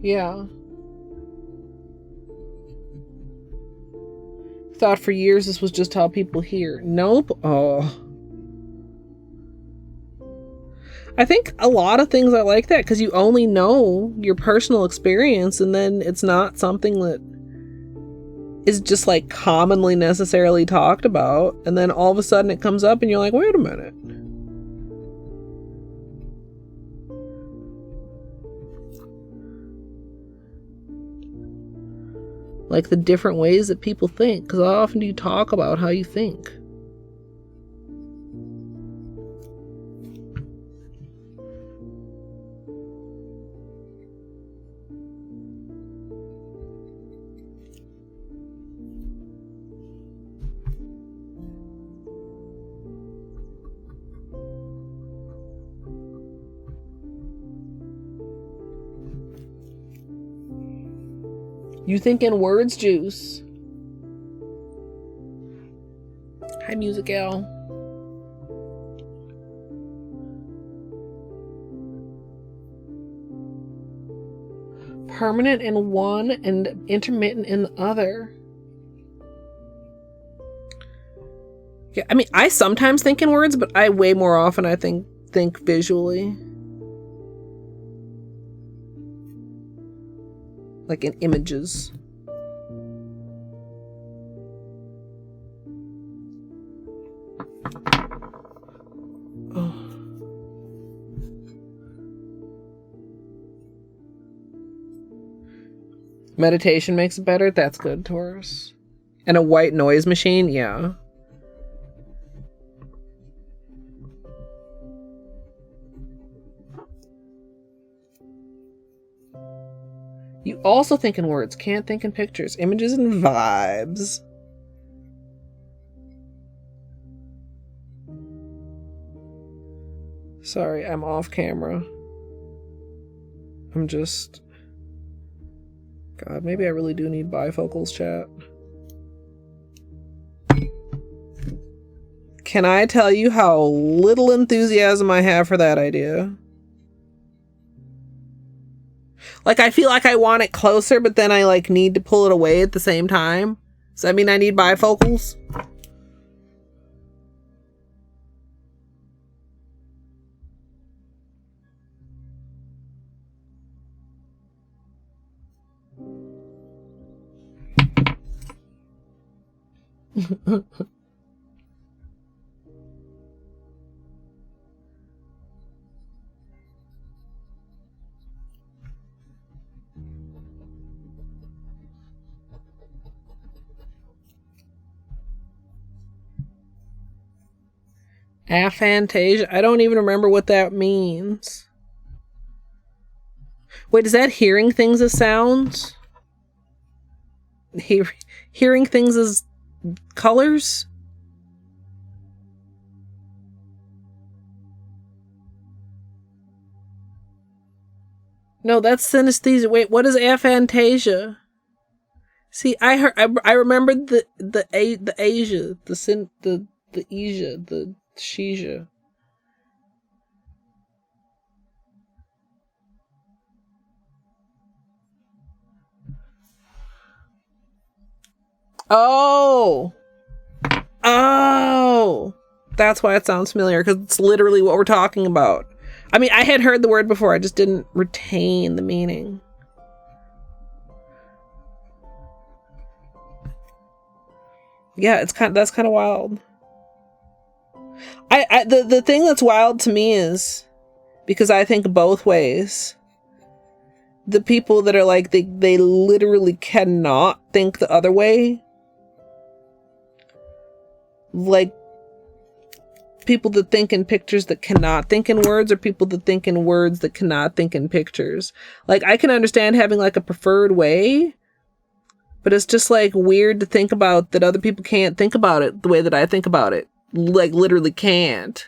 Yeah. Thought for years this was just how people hear. Nope. Oh. I think a lot of things are like that because you only know your personal experience, and then it's not something that is just like commonly necessarily talked about, and then all of a sudden it comes up and you're like, wait a minute. Like the different ways that people think, because how often do you talk about how you think? You think in words, Juice. Hi, Music Gal. Permanent in one and intermittent in the other. Yeah, I mean, I sometimes think in words, but I way more often I think visually. Like in images. Oh. Meditation makes it better? That's good, Taurus. And a white noise machine? Yeah. You also think in words, can't think in pictures, images, and vibes. Sorry, I'm off camera. I'm just... God, maybe I really do need bifocals, chat. Can I tell you how little enthusiasm I have for that idea? Like, I feel like I want it closer, but then I, like, need to pull it away at the same time. Does that mean I need bifocals? Aphantasia? I don't even remember what that means. Wait, is that hearing things as sounds? Hearing things as colors? No, that's synesthesia. Wait, what is aphantasia? See, I remembered the Asia, the Asia, the Shija. Oh, that's why it sounds familiar, because it's literally what we're talking about. I mean, I had heard the word before, I just didn't retain the meaning. Yeah, that's kind of wild. The thing that's wild to me is, because I think both ways, the people that are like, they literally cannot think the other way. Like, people that think in pictures that cannot think in words, or people that think in words that cannot think in pictures. Like, I can understand having like a preferred way, but it's just like weird to think about that other people can't think about it the way that I think about it. Like, literally can't.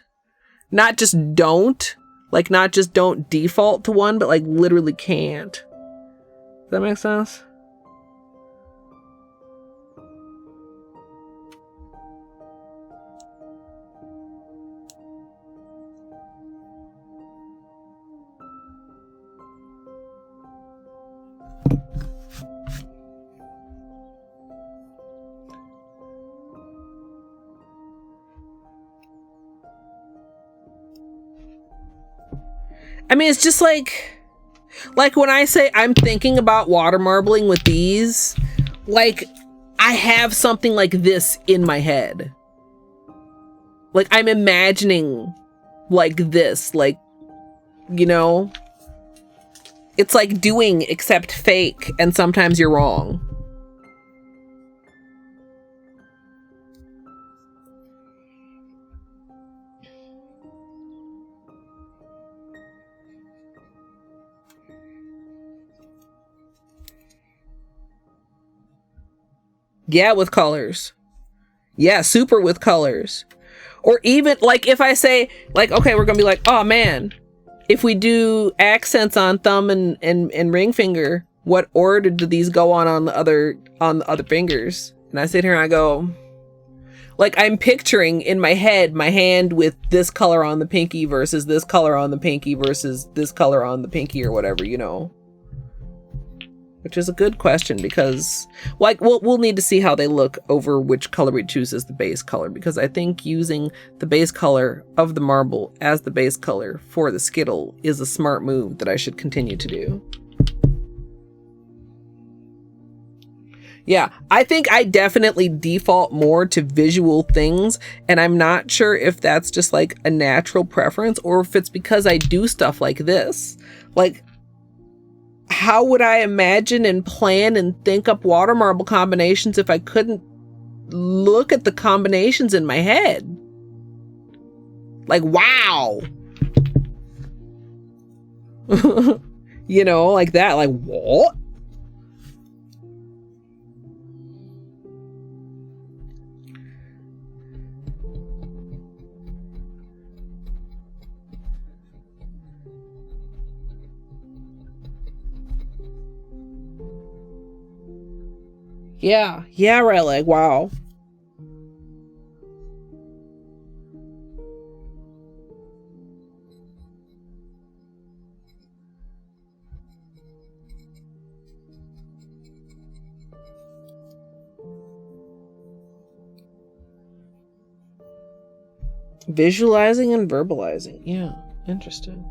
Not just don't. Like, not just don't default to one, but like literally can't. Does that make sense? I mean, it's just like when I say I'm thinking about water marbling with these, like, I have something like this in my head. Like, I'm imagining like this, like, you know, it's like doing except fake, and sometimes you're wrong. Yeah, with colors. Yeah, super with colors. Or even, like, if I say, like, okay, we're gonna be like, oh man, if we do accents on thumb and ring finger, what order do these go on the other fingers? And I sit here and I go, like, I'm picturing in my head my hand with this color on the pinky versus this color on the pinky versus this color on the pinky or whatever, you know. Which is a good question because, like, we'll need to see how they look over which color we choose as the base color, because I think using the base color of the marble as the base color for the Skittle is a smart move that I should continue to do. Yeah, I think I definitely default more to visual things, and I'm not sure if that's just like a natural preference or if it's because I do stuff like this. Like, how would I imagine and plan and think up water marble combinations if I couldn't look at the combinations in my head? Like, wow. You know, like that. Like, what? Yeah, right, like, wow. Visualizing and verbalizing. Yeah, interesting.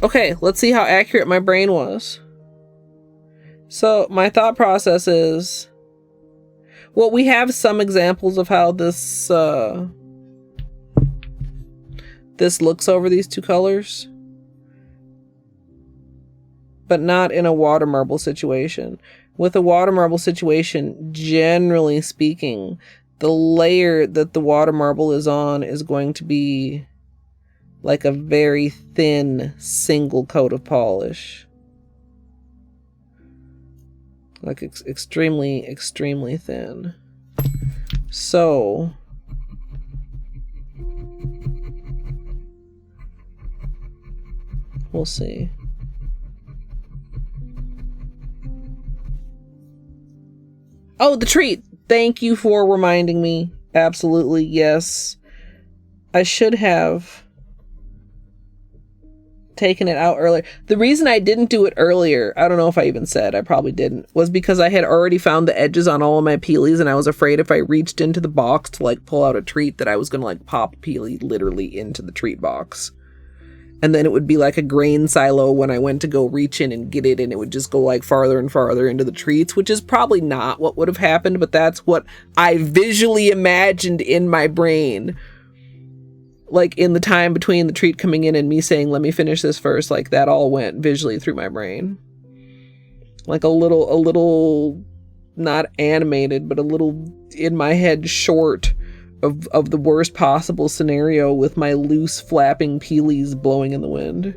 Okay, let's see how accurate my brain was. So my thought process is, well, we have some examples of how this this looks over these two colors, but not in a water marble situation. With a water marble situation, generally speaking, the layer that the water marble is on is going to be like a very thin single coat of polish. Like extremely, extremely thin. So we'll see. Oh, the treat. Thank you for reminding me. Absolutely, yes. I should have taken it out earlier. The reason I didn't do it earlier, I don't know if I even said, I probably didn't, was because I had already found the edges on all of my peelies, and I was afraid if I reached into the box to like pull out a treat that I was gonna like pop a peelie literally into the treat box. And then it would be like a grain silo when I went to go reach in and get it, and it would just go like farther and farther into the treats, which is probably not what would have happened, but that's what I visually imagined in my brain. Like in the time between the treat coming in and me saying, let me finish this first, like that all went visually through my brain. Like a little, not animated, but a little in my head short of the worst possible scenario with my loose flapping peelies blowing in the wind.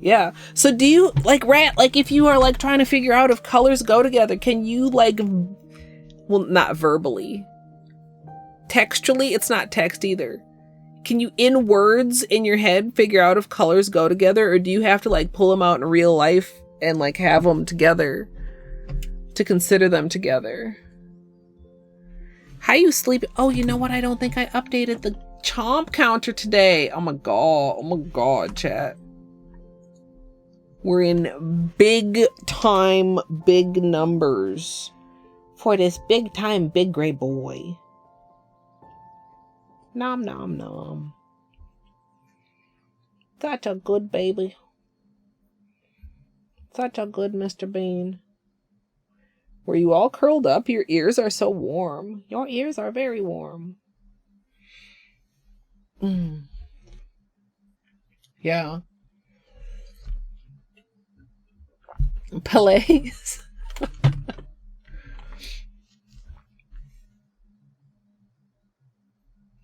Yeah. So do you, like, Rat, like, if you are, like, trying to figure out if colors go together, can you, like, well, not verbally. Textually, it's not text either. Can you, in words in your head, figure out if colors go together, or do you have to, like, pull them out in real life and, like, have them together to consider them together? How you sleep? Oh, you know what? I don't think I updated the chomp counter today. Oh my god, chat. We're in big time, big numbers for this big time, big gray boy. Nom nom nom. Such a good baby. Such a good Mr. Bean. Were you all curled up? Your ears are so warm. Your ears are very warm. Yeah. Pele's.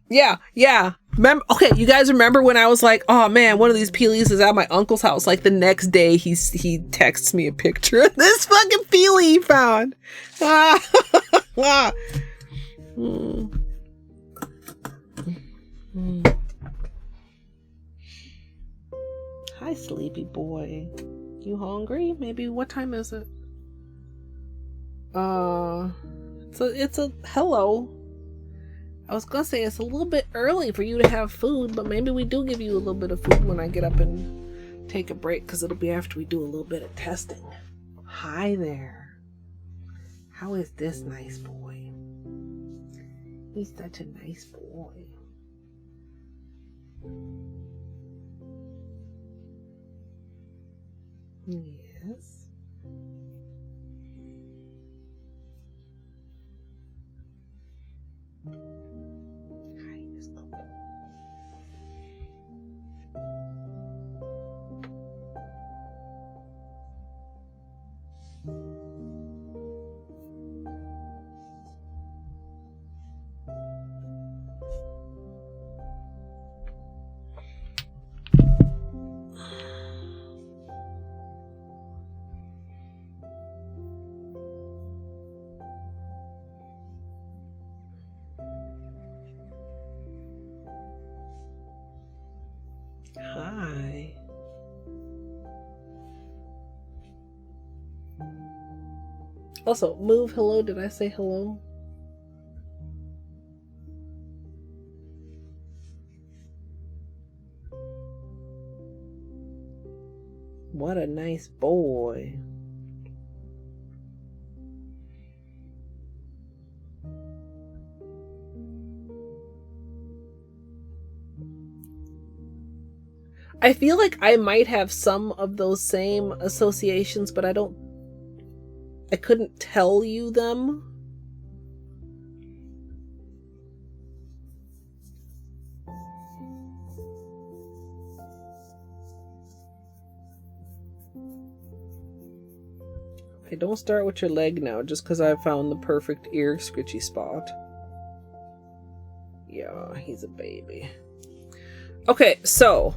Yeah. Remember, okay, you guys remember when I was like, oh man, one of these peelies is at my uncle's house. Like the next day he texts me a picture of this fucking peelie he found. Hi, sleepy boy. You hungry? Maybe. What time is it? It's a hello. I was gonna say it's a little bit early for you to have food, but maybe we do give you a little bit of food when I get up and take a break, because it'll be after we do a little bit of testing. Hi there. How is this nice boy? He's such a nice boy. Yes. Hi. Also, move hello. Did I say hello? What a nice boy. I feel like I might have some of those same associations, but I couldn't tell you them. Okay, don't start with your leg now, just because I found the perfect ear scritchy spot. Yeah, he's a baby. Okay, so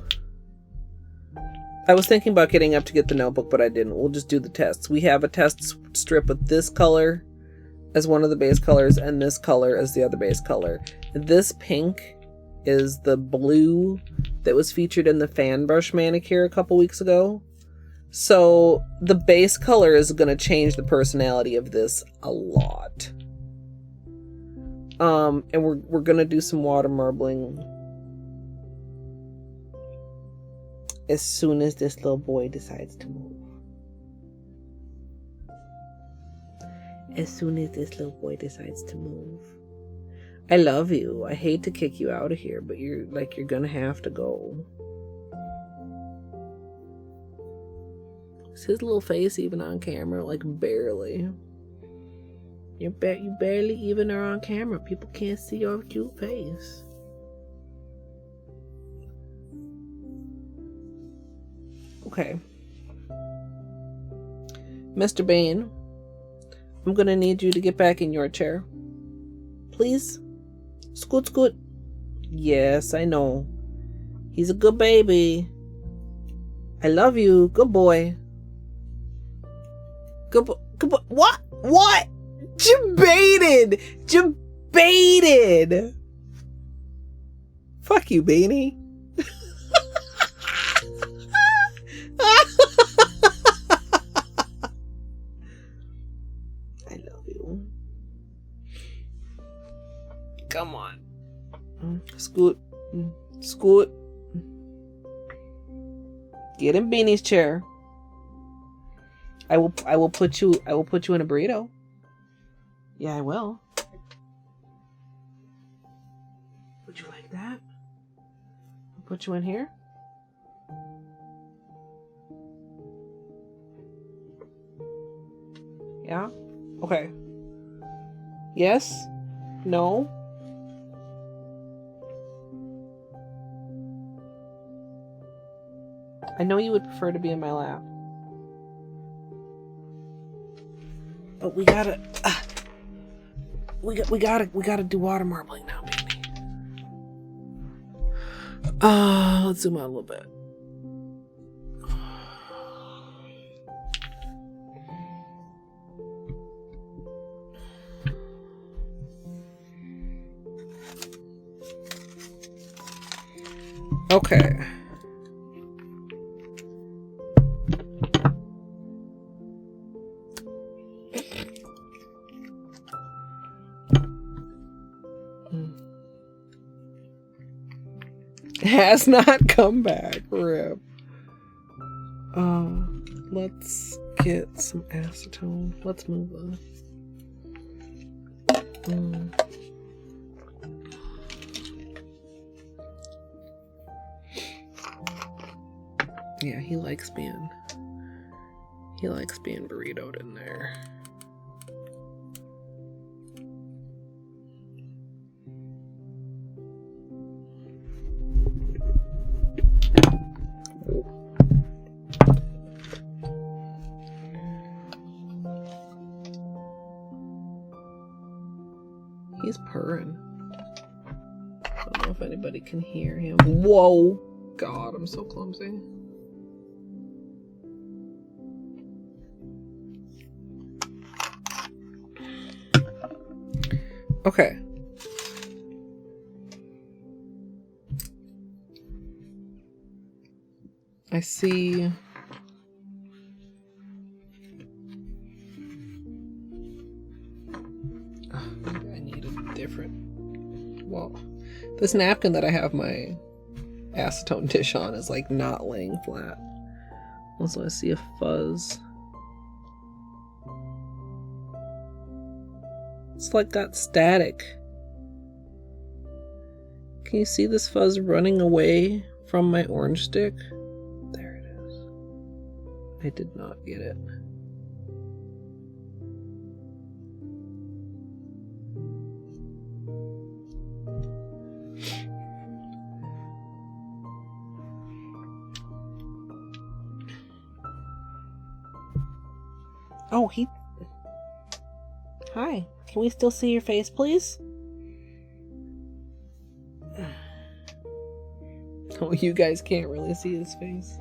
I was thinking about getting up to get the notebook, but I didn't. We'll just do the tests. We have a test strip with this color as one of the base colors and this color as the other base color. This pink is the blue that was featured in the fan brush manicure a couple weeks ago. So the base color is going to change the personality of this a lot. And we're going to do some water marbling as soon as this little boy decides to move. As soon as this little boy decides to move. I love you. I hate to kick you out of here, but you're gonna have to go. Is his little face even on camera? Like, barely. You barely even are on camera. People can't see your cute face. Okay. Mr. Bain, I'm gonna need you to get back in your chair. Please? Scoot, scoot. Yes, I know. He's a good baby. I love you. Good boy. Good boy. Good boy. What? What? Jebaited. Jebaited. Fuck you, Beanie. I love you. Come on. Scoot. Scoot. Get in Beanie's chair. I will put you in a burrito. Yeah, I will. Would you like that? I'll put you in here. Yeah? Okay. Yes? No? I know you would prefer to be in my lap. But we gotta we gotta do water marbling now, baby. Let's zoom out a little bit. Okay. Has not come back. Rip. Let's get some acetone. Let's move on. Yeah, he likes being burritoed in there. He's purring. I don't know if anybody can hear him. Whoa! God, I'm so clumsy. Okay. I see. I need a different. Well, this napkin that I have my acetone dish on is like not laying flat. Also, I see a fuzz. It's like got static. Can you see this fuzz running away from my orange stick? There it is. I did not get it. Oh, Hi. Can we still see your face, please? Oh, you guys can't really see his face.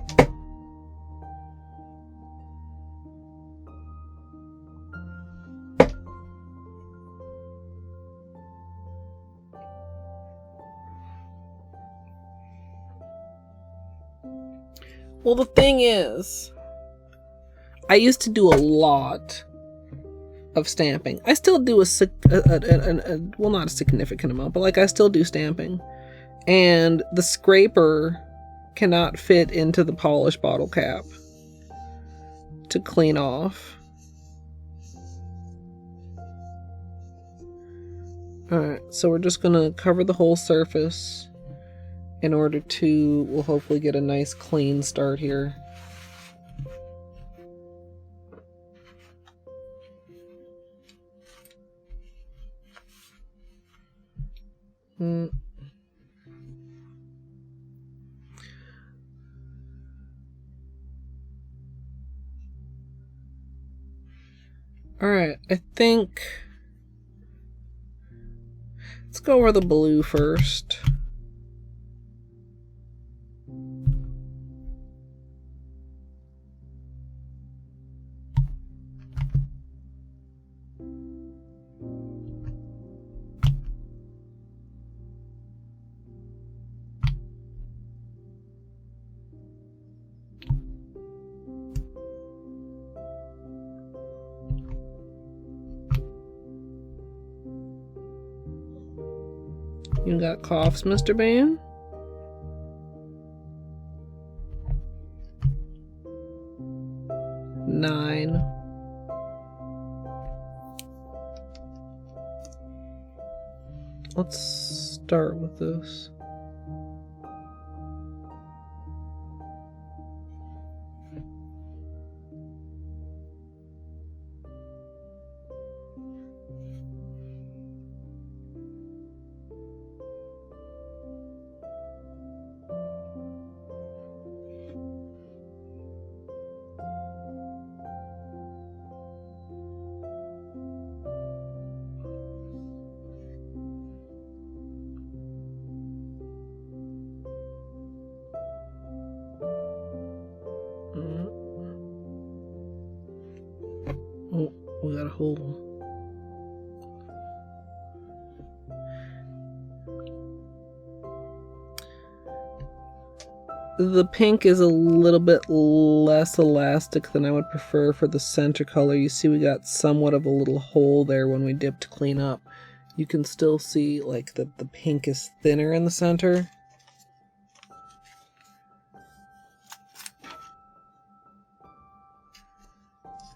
Well, the thing is, I used to do a lot of stamping. I still do well, not a significant amount, but like I still do stamping. And the scraper cannot fit into the polish bottle cap to clean off. Alright, so we're just gonna cover the whole surface in order to, we'll hopefully get a nice clean start here. Alright, I think let's go over the blue first. You got coughs, Mr. Ban? Nine. Let's start with this. cool. The pink is a little bit less elastic than I would prefer for the center color. You see we got somewhat of a little hole there when we dip to clean up. You can still see like that the pink is thinner in the center.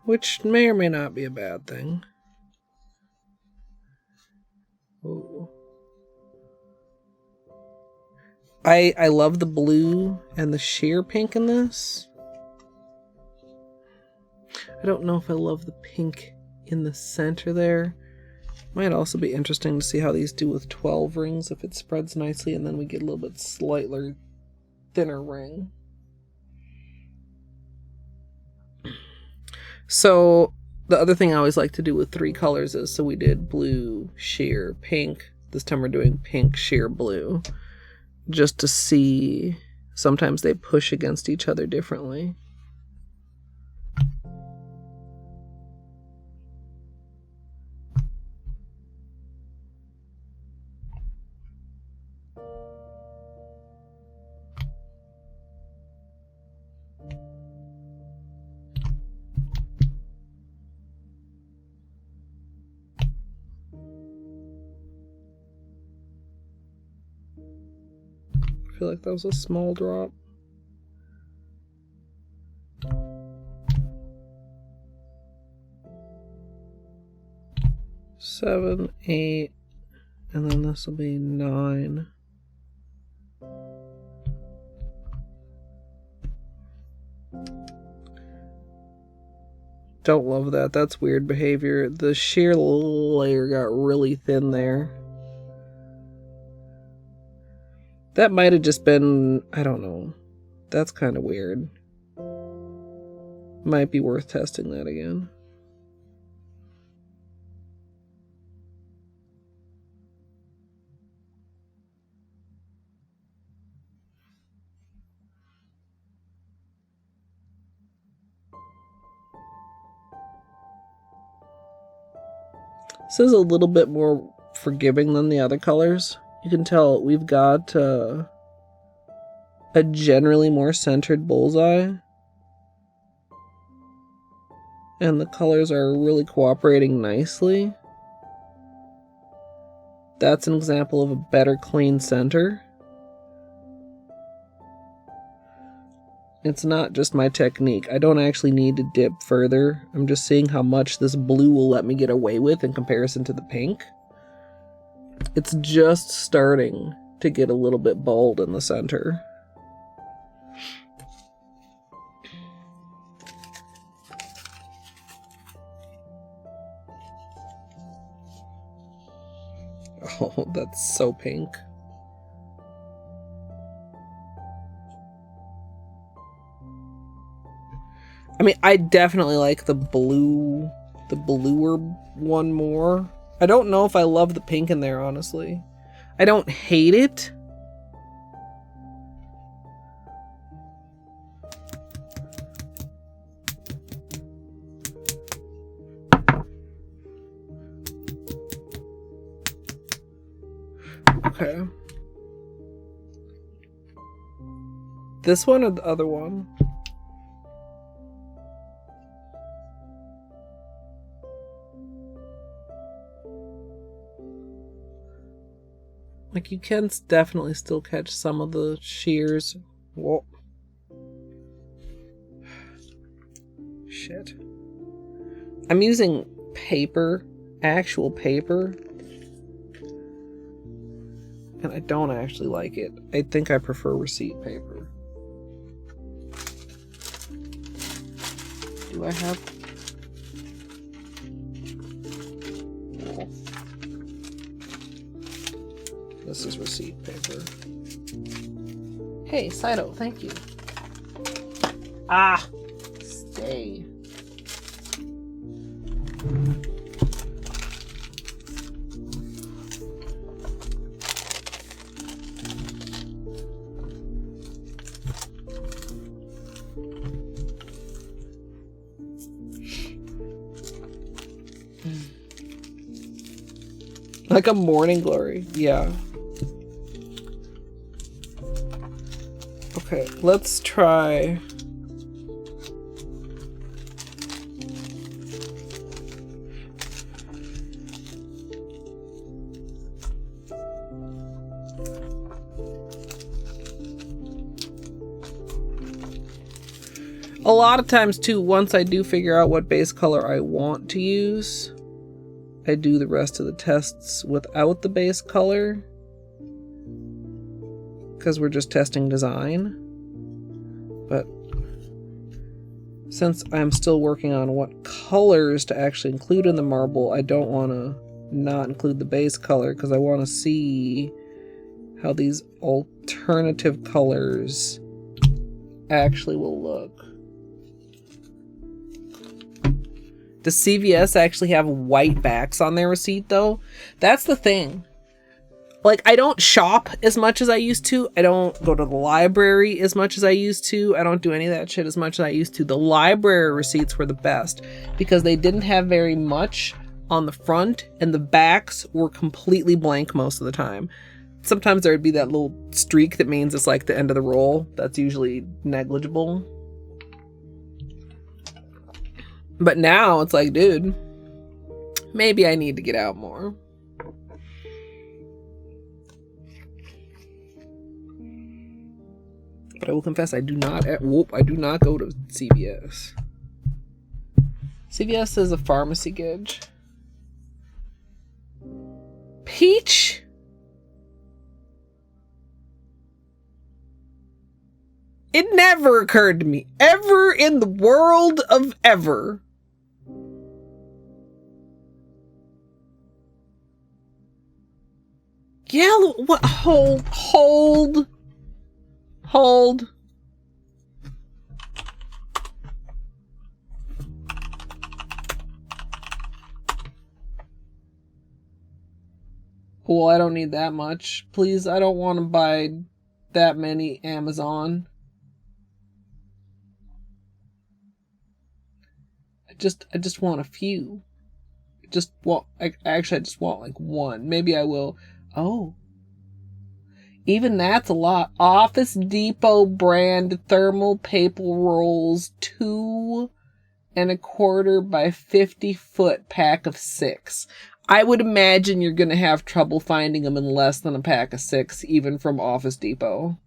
Which may or may not be a bad thing. Ooh. I love the blue and the sheer pink in this. I don't know if I love the pink in the center there. Might also be interesting to see how these do with 12 rings, if it spreads nicely and then we get a little bit slightly thinner ring. So the other thing I always like to do with 3 colors is, so we did blue, sheer, pink. This time we're doing pink, sheer, blue. Just to see, sometimes they push against each other differently. I feel like that was a small drop. Seven, 8, and then this will be 9. Don't love that. That's weird behavior. The sheer layer got really thin there. That might have just been, I don't know. That's kind of weird. Might be worth testing that again. This is a little bit more forgiving than the other colors. You can tell we've got a generally more centered bullseye. And the colors are really cooperating nicely. That's an example of a better clean center. It's not just my technique. I don't actually need to dip further. I'm just seeing how much this blue will let me get away with in comparison to the pink. It's just starting to get a little bit bold in the center. Oh, that's so pink. I mean, I definitely like the bluer one more. I don't know if I love the pink in there, honestly. I don't hate it. Okay. This one or the other one? Like, you can definitely still catch some of the shears. Whoa. Shit. I'm using paper, actual paper. And I don't actually like it. I think I prefer receipt paper. Do I have... Oh. This is receipt paper. Hey, Saito, thank you. Ah! Stay. Like a morning glory. Yeah. Okay, let's try. A lot of times too, once I do figure out what base color I want to use, I do the rest of the tests without the base color, because we're just testing design. But since I'm still working on what colors to actually include in the marble, I don't want to not include the base color, because I want to see how these alternative colors actually will look. Does CVS actually have white backs on their receipt though? That's the thing. Like, I don't shop as much as I used to. I don't go to the library as much as I used to. I don't do any of that shit as much as I used to. The library receipts were the best because they didn't have very much on the front and the backs were completely blank most of the time. Sometimes there would be that little streak that means it's like the end of the roll. That's usually negligible. But now it's like, dude, maybe I need to get out more. But I will confess, I do not go to CVS. CVS is a pharmacy gauge. Peach? It never occurred to me, ever in the world of ever. Yellow, what? Hold. Well, I don't need that much. Please, I don't want to buy that many Amazon. I just want a few. I just want like one. Maybe I will. Oh. Even that's a lot. Office Depot brand thermal paper rolls, 2 1/4 by 50 foot pack of 6. I would imagine you're going to have trouble finding them in less than a pack of 6, even from Office Depot.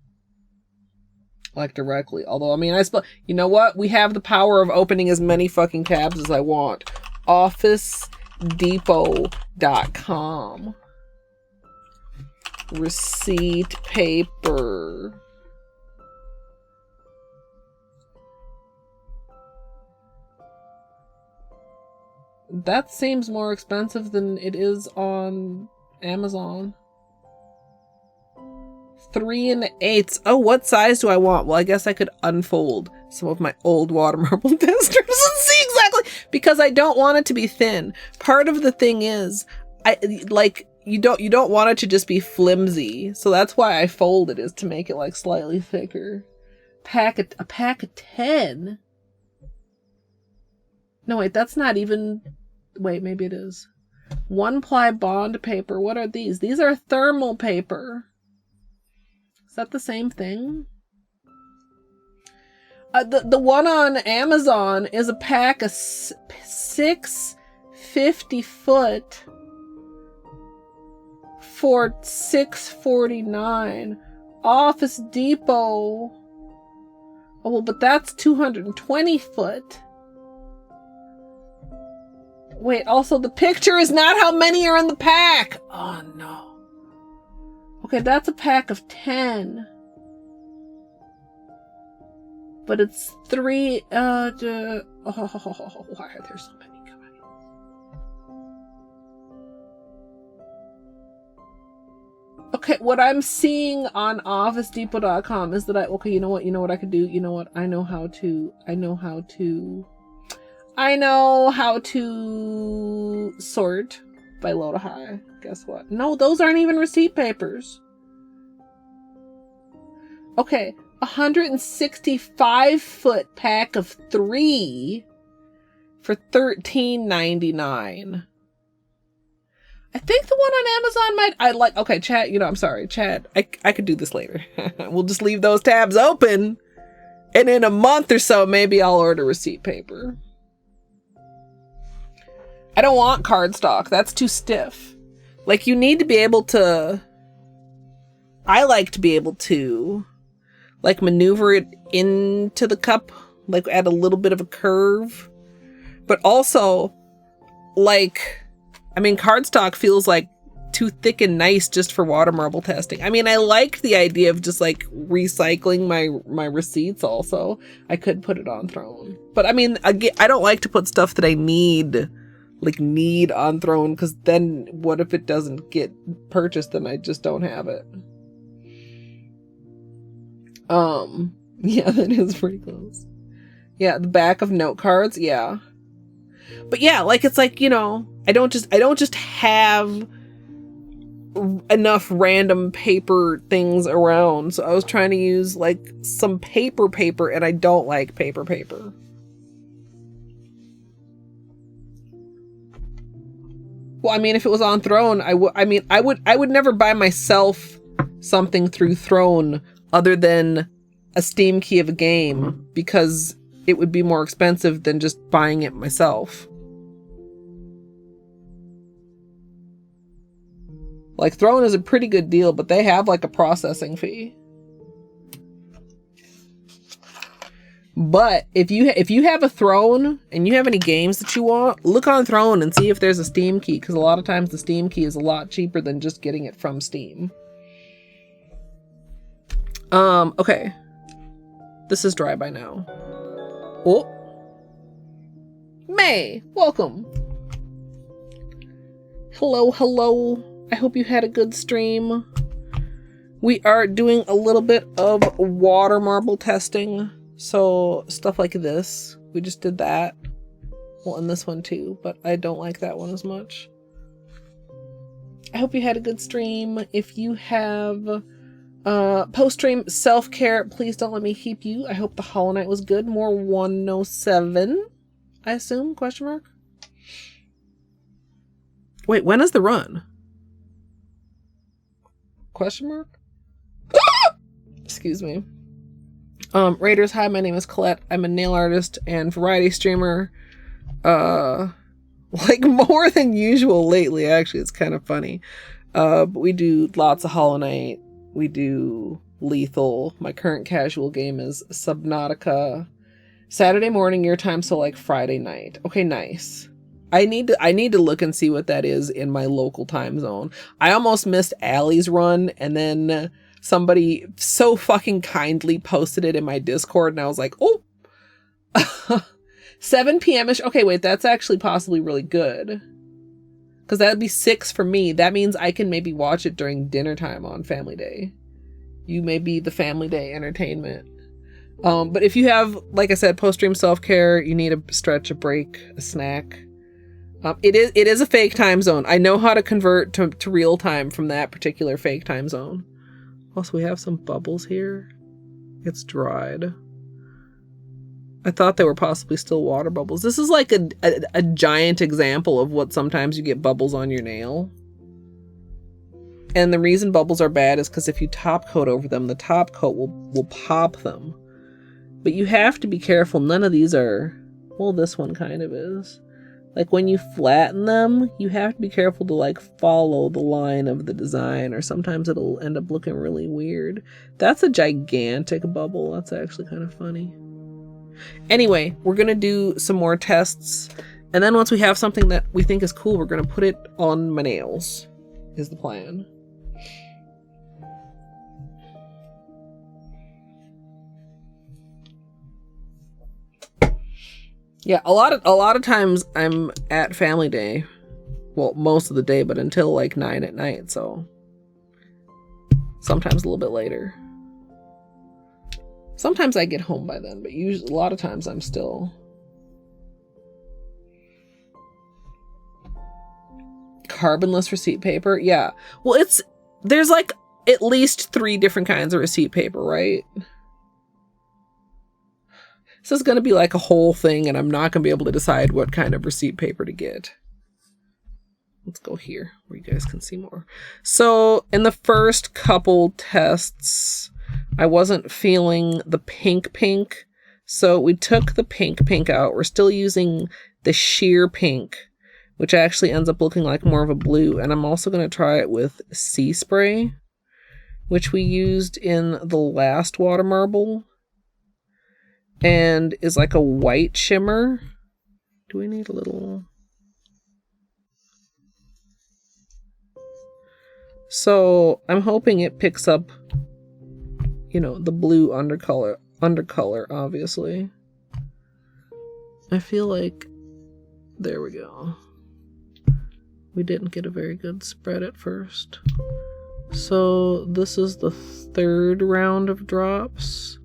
Like directly. Although, I mean, I suppose, you know what? We have the power of opening as many fucking tabs as I want. OfficeDepot.com. Receipt paper. That seems more expensive than it is on Amazon. 3 1/8. Oh, what size do I want? Well, I guess I could unfold some of my old water marble testers and see exactly, because I don't want it to be thin. Part of the thing is, you don't want it to just be flimsy. So that's why I fold it, is to make it like slightly thicker. A pack of 10. No, wait, that's not even, wait, maybe it is. 1-ply bond paper. What are these? These are thermal paper. Is that the same thing? The one on Amazon is a pack of 6 50-foot for $6.49. Office Depot. Oh, well, but that's 220 foot. Wait, also the picture is not how many are in the pack. Oh, no. Okay, that's a pack of 10. But it's 3, why are there so many? Okay, what I'm seeing on OfficeDepot.com is that you know what I could do? You know what? I know how to sort by low to high. Guess what? No, those aren't even receipt papers. Okay, 165-foot pack of 3 for $13.99. I think the one on Amazon might, I like, okay, chat, I'm sorry, chat. I could do this later. We'll just leave those tabs open. And in a month or so, maybe I'll order receipt paper. I don't want cardstock. That's too stiff. Like, you need to be able to, I like to be able to, like, maneuver it into the cup, like, at a little bit of a curve. But also, like, I mean, cardstock feels like too thick and nice just for water marble testing. I mean, I liked the idea of just like recycling my receipts also. I could put it on Throne. But I mean, again, I don't like to put stuff that I need on Throne, because then what if it doesn't get purchased and I just don't have it? Yeah, that is pretty close. Yeah, the back of note cards, yeah. But yeah, like, it's like, I don't just have enough random paper things around. So I was trying to use like some paper, and I don't like paper. Well, I mean, if it was on Throne, I would never buy myself something through Throne other than a Steam key of a game, because it would be more expensive than just buying it myself. Like, Throne is a pretty good deal, but they have like a processing fee. But if you have a Throne and you have any games that you want, look on Throne and see if there's a Steam key, because a lot of times the Steam key is a lot cheaper than just getting it from Steam. Okay. This is dry by now. Oh. May, welcome. Hello. I hope you had a good stream. We are doing a little bit of water marble testing. So stuff like this. We just did that. Well, and this one too, but I don't like that one as much. I hope you had a good stream. If you have post-stream self-care, please don't let me keep you. I hope the Hollow Knight was good. More 107, I assume, question mark? Wait, when is the run? Question mark? Excuse me. Raiders, hi, my name is Colette. I'm a nail artist and variety streamer. Like, more than usual lately, actually. It's kind of funny. But we do lots of Hollow Knight. We do Lethal. My current casual game is Subnautica. Saturday morning your time, so like Friday night. Okay, nice. I need to look and see what that is in my local time zone. I almost missed Allie's run, and then somebody so fucking kindly posted it in my Discord, and I was like, oh, 7 p.m.-ish. Okay, wait, that's actually possibly really good. Because that would be 6 for me. That means I can maybe watch it during dinner time on Family Day. You may be the Family Day entertainment. But if you have, like I said, post-stream self-care, you need a stretch, a break, a snack. It is a fake time zone. I know how to convert to real time from that particular fake time zone. Also, we have some bubbles here. It's dried. I thought they were possibly still water bubbles. This is like a giant example of what sometimes you get bubbles on your nail. And the reason bubbles are bad is because if you top coat over them, the top coat will pop them. But you have to be careful. None of these are... Well, this one kind of is. Like, when you flatten them, you have to be careful to, like, follow the line of the design, or sometimes it'll end up looking really weird. That's a gigantic bubble. That's actually kind of funny. Anyway, we're going to do some more tests, and then once we have something that we think is cool, we're going to put it on my nails, is the plan. Yeah, a lot of times I'm at Family Day. Well, most of the day, but until like 9 at night, so sometimes a little bit later. Sometimes I get home by then, but usually a lot of times I'm still. Carbonless receipt paper? Yeah. Well, there's like at least 3 different kinds of receipt paper, right? This is going to be like a whole thing, and I'm not going to be able to decide what kind of receipt paper to get. let's go here where you guys can see more. So in the first couple tests, I wasn't feeling the pink. So we took the pink out. We're still using the sheer pink, which actually ends up looking like more of a blue. And I'm also going to try it with sea spray, which we used in the last water marble, and is like a white shimmer. Do we need a little... So I'm hoping it picks up, you know, the blue undercolor, obviously. I feel like, there we go. We didn't get a very good spread at first. So this is the third round of drops,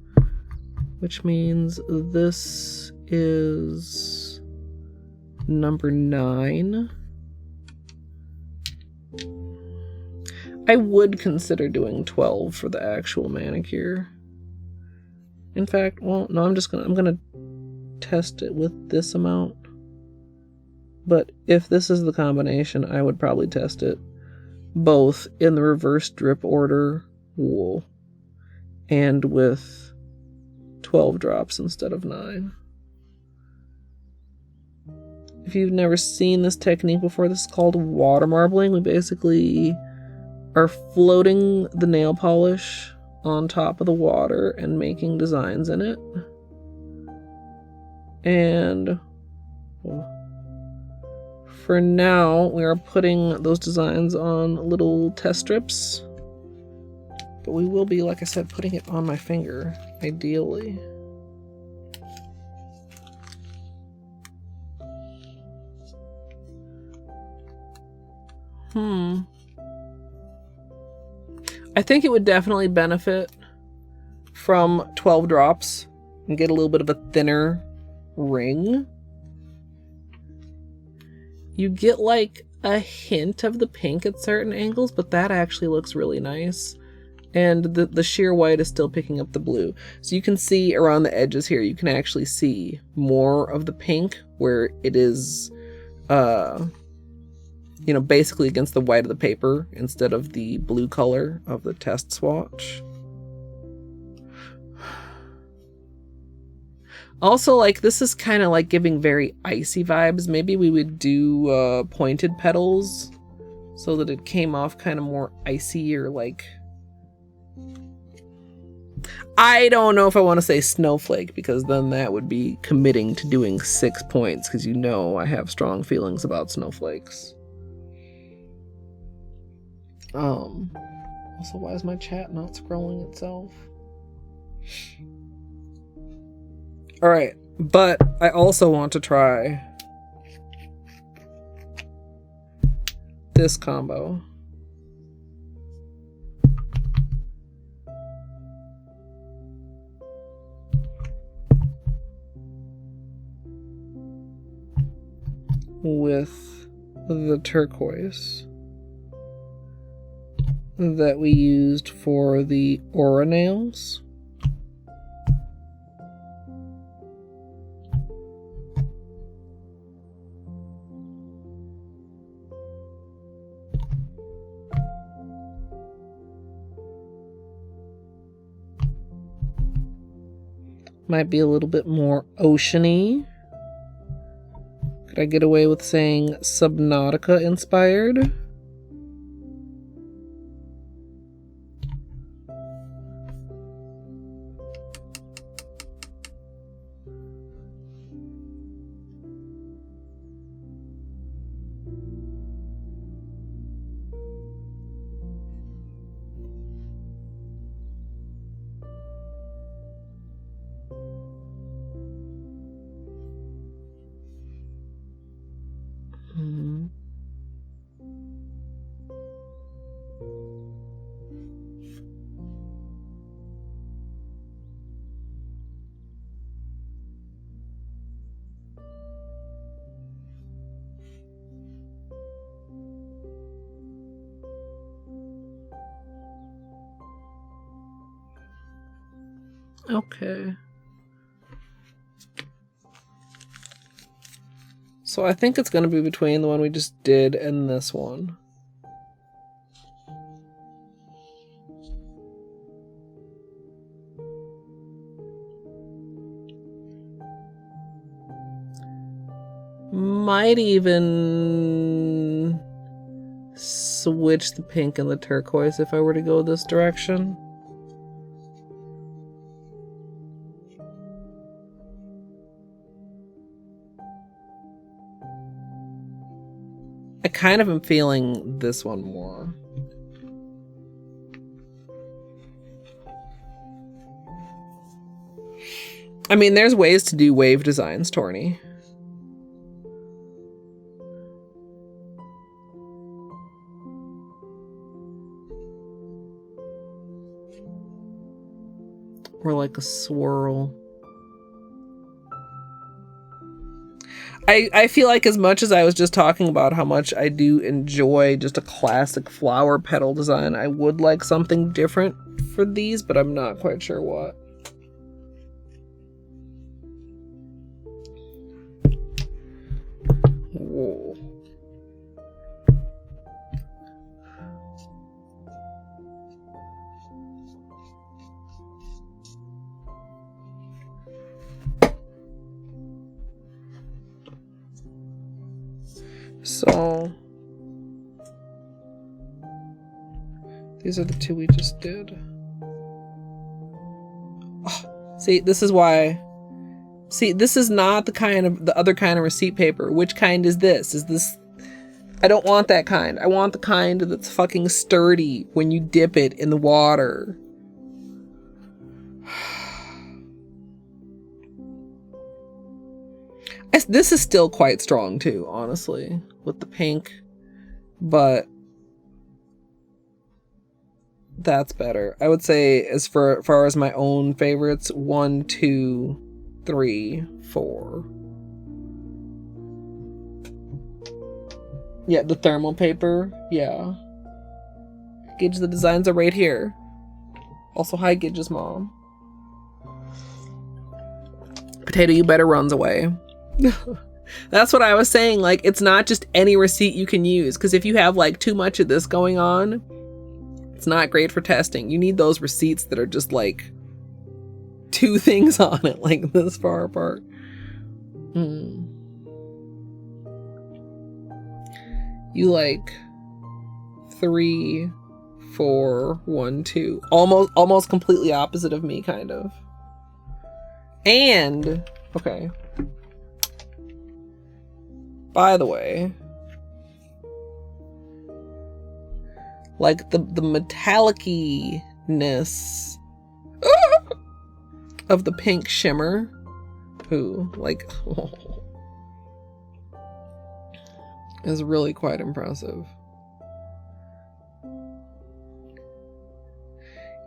which means this is number 9. I would consider doing 12 for the actual manicure. In fact, well, no, I'm gonna test it with this amount. But if this is the combination, I would probably test it both in the reverse drip order wool and with 12 drops instead of 9. If you've never seen this technique before, this is called water marbling. We basically are floating the nail polish on top of the water and making designs in it. And for now, we are putting those designs on little test strips. But we will be, like I said, putting it on my finger, ideally. I think it would definitely benefit from 12 drops and get a little bit of a thinner ring. You get like a hint of the pink at certain angles, but that actually looks really nice. And the sheer white is still picking up the blue. So you can see around the edges here, you can actually see more of the pink where it is, you know, basically against the white of the paper instead of the blue color of the test swatch. Also, like, this is kind of like giving very icy vibes. Maybe we would do pointed petals so that it came off kind of more icy, or like, I don't know if I want to say snowflake, because then that would be committing to doing 6 points, because you know I have strong feelings about snowflakes. Also, why is my chat not scrolling itself? Alright, but I also want to try this combo. With the turquoise that we used for the aura nails. Might be a little bit more oceany. Could I get away with saying Subnautica inspired? Okay. So I think it's going to be between the one we just did and this one. Might even switch the pink and the turquoise if I were to go this direction. I kind of am feeling this one more. I mean, there's ways to do wave designs, Torny. Or like a swirl. I feel like as much as I was just talking about how much I do enjoy just a classic flower petal design, I would like something different for these, but I'm not quite sure what. Whoa. So these are the two we just did. Oh, see, this is why. See, this is not the other kind of receipt paper. Which kind is this? Is this? I don't want that kind. I want the kind that's fucking sturdy when you dip it in the water. This is still quite strong too, honestly, with the pink, but that's better. I would say as far as my own favorites, 1, 2, 3, 4. Yeah, the thermal paper, yeah. Gidge, the designs are right here. Also, hi Gidge's mom. Potato, you better runs away. That's what I was saying. Like, it's not just any receipt you can use, because if you have like too much of this going on, it's not great for testing. You need those receipts that are just like 2 things on it, like this far apart. You like 3, 4, 1, 2, almost completely opposite of me, kind of. And okay, by the way, like the metallic-ness of the pink shimmer, is really quite impressive.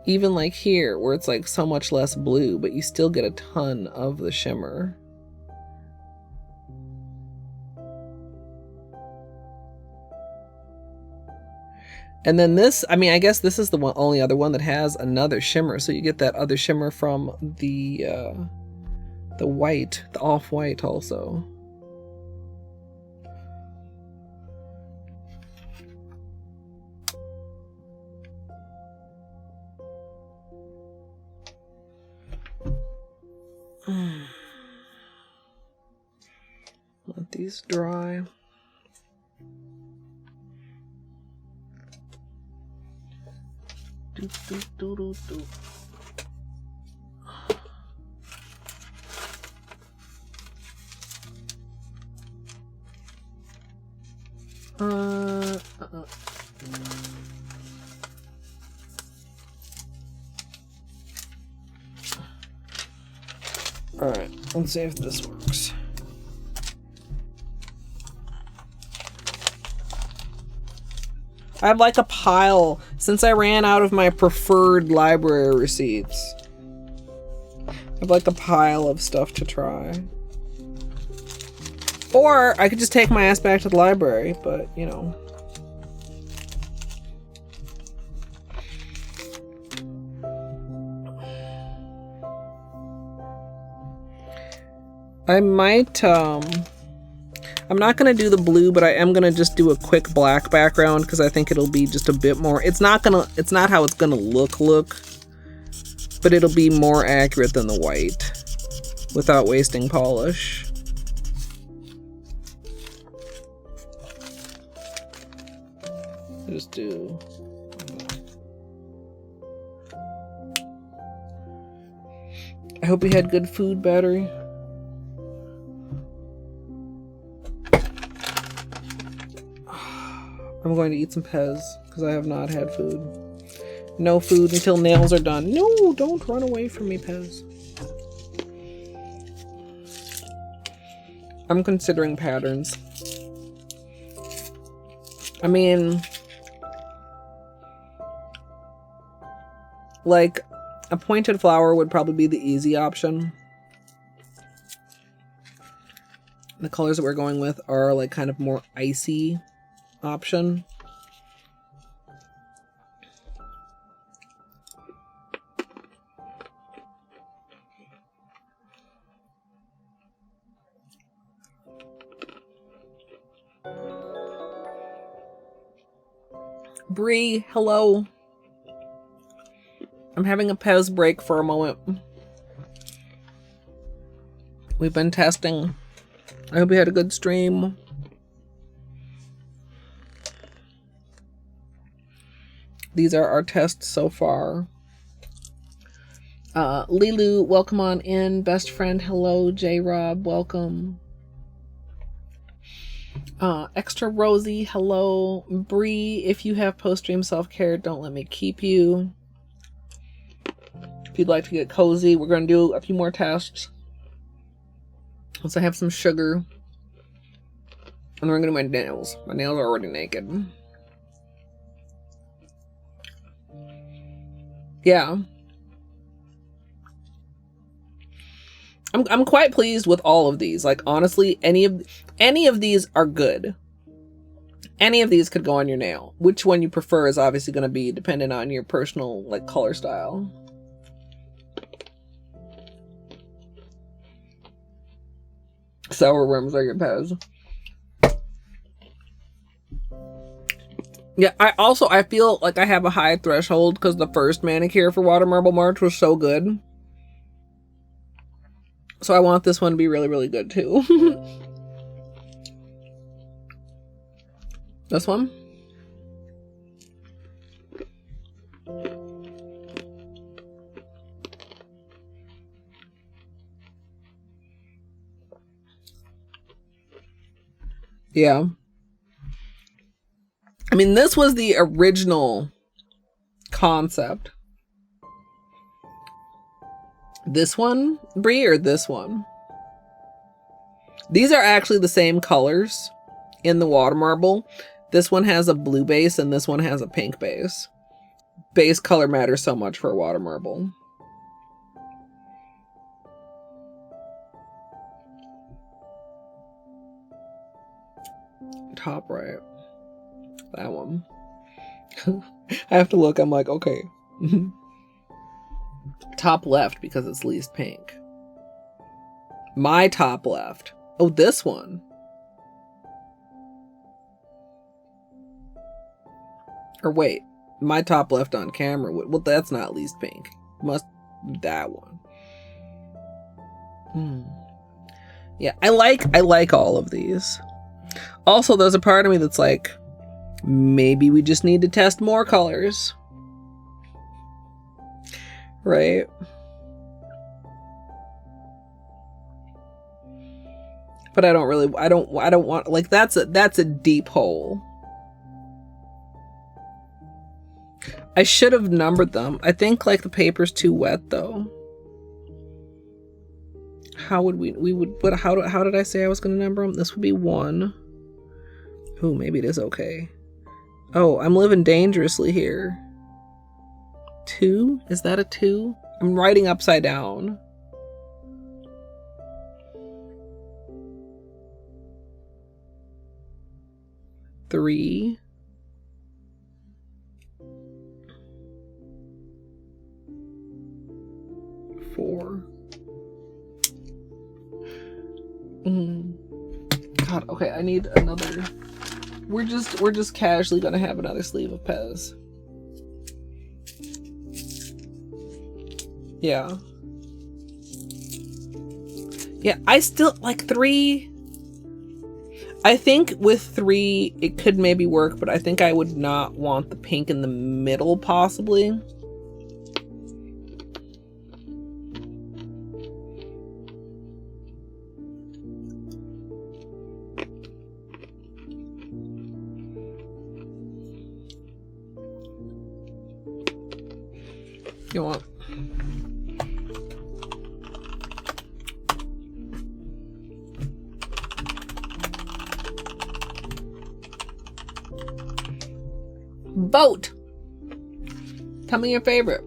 Even like here, where it's like so much less blue, but you still get a ton of the shimmer. And then this, I mean, I guess this is the only other one that has another shimmer, so you get that other shimmer from the white, the off-white also. Let these dry. Do. Alright, let's see if this works. I have like a pile, since I ran out of my preferred library receipts. I have like a pile of stuff to try. Or I could just take my ass back to the library, but you know. I I'm not going to do the blue, but I am going to just do a quick black background because I think it'll be just a bit more. It's not how it's going to look, but it'll be more accurate than the white without wasting polish. Just do. I hope you had good food, Battery. I'm going to eat some Pez because I have not had food. No food until nails are done. No, don't run away from me, Pez. I'm considering patterns. I mean, like, a pointed flower would probably be the easy option. The colors that we're going with are like kind of more icy option. Bree, hello. I'm having a Pez break for a moment. We've been testing. I hope you had a good stream. These are our tests so far. Lilu, welcome on in. Best friend, hello. J-Rob, welcome. Extra Rosie, hello. Bree, if you have post-stream self-care, don't let me keep you. If you'd like to get cozy, we're going to do a few more tests. Once I have some sugar. And then we're going to do my nails. My nails are already naked. Yeah. I'm quite pleased with all of these. Like, honestly, any of these are good. Any of these could go on your nail. Which one you prefer is obviously going to be dependent on your personal, like, color style. Sour worms are your Pez. Yeah, I feel like I have a high threshold because the first manicure for Water Marble March was so good. So I want this one to be really, really good too. This one? Yeah. I mean, this was the original concept. This one, Brie, or this one? These are actually the same colors in the water marble. This one has a blue base and this one has a pink base. Base color matters so much for a water marble. Top right. That one. I have to look. I'm like, okay. Top left because it's least pink. My top left. Oh, this one. Or wait, my top left on camera. Well, that's not least pink. Must be that one. Yeah, I like all of these. Also, there's a part of me that's like, maybe we just need to test more colors. Right? But I don't want, like, that's a deep hole. I should have numbered them. I think, like, the paper's too wet though. How would how did I say I was going to number them? This would be 1. Oh, maybe it is okay. Oh, I'm living dangerously here. 2? Is that a 2? I'm writing upside down. Three. 4. God, okay, I need another. We're just casually gonna have another sleeve of Pez. Yeah. Yeah, I still like 3. I think with 3 it could maybe work, but I think I would not want the pink in the middle possibly. You want? Vote! Tell me your favorite.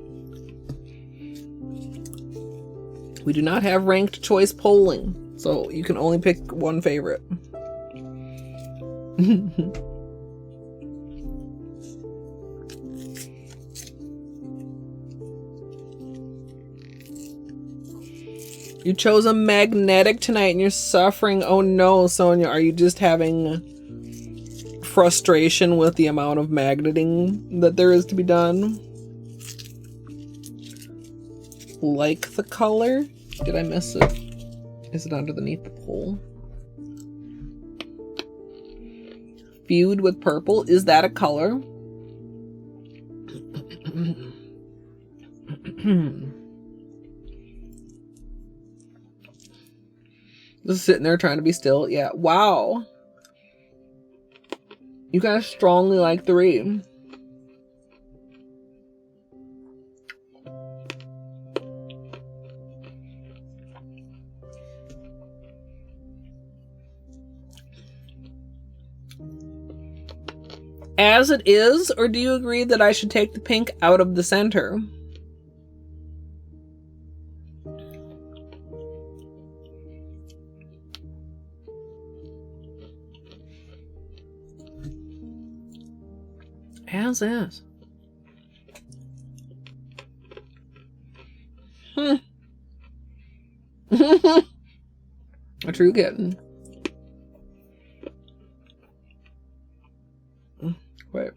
We do not have ranked choice polling, so you can only pick one favorite. You chose a magnetic tonight and you're suffering. Oh no, Sonia, are you just having frustration with the amount of magneting that there is to be done? Like the color? Did I miss it? Is it underneath the pole? Feud with purple? Is that a color? Just sitting there trying to be still. Yeah. Wow. You guys strongly like 3. As it is, or do you agree that I should take the pink out of the center? As is. A true kitten. Wait.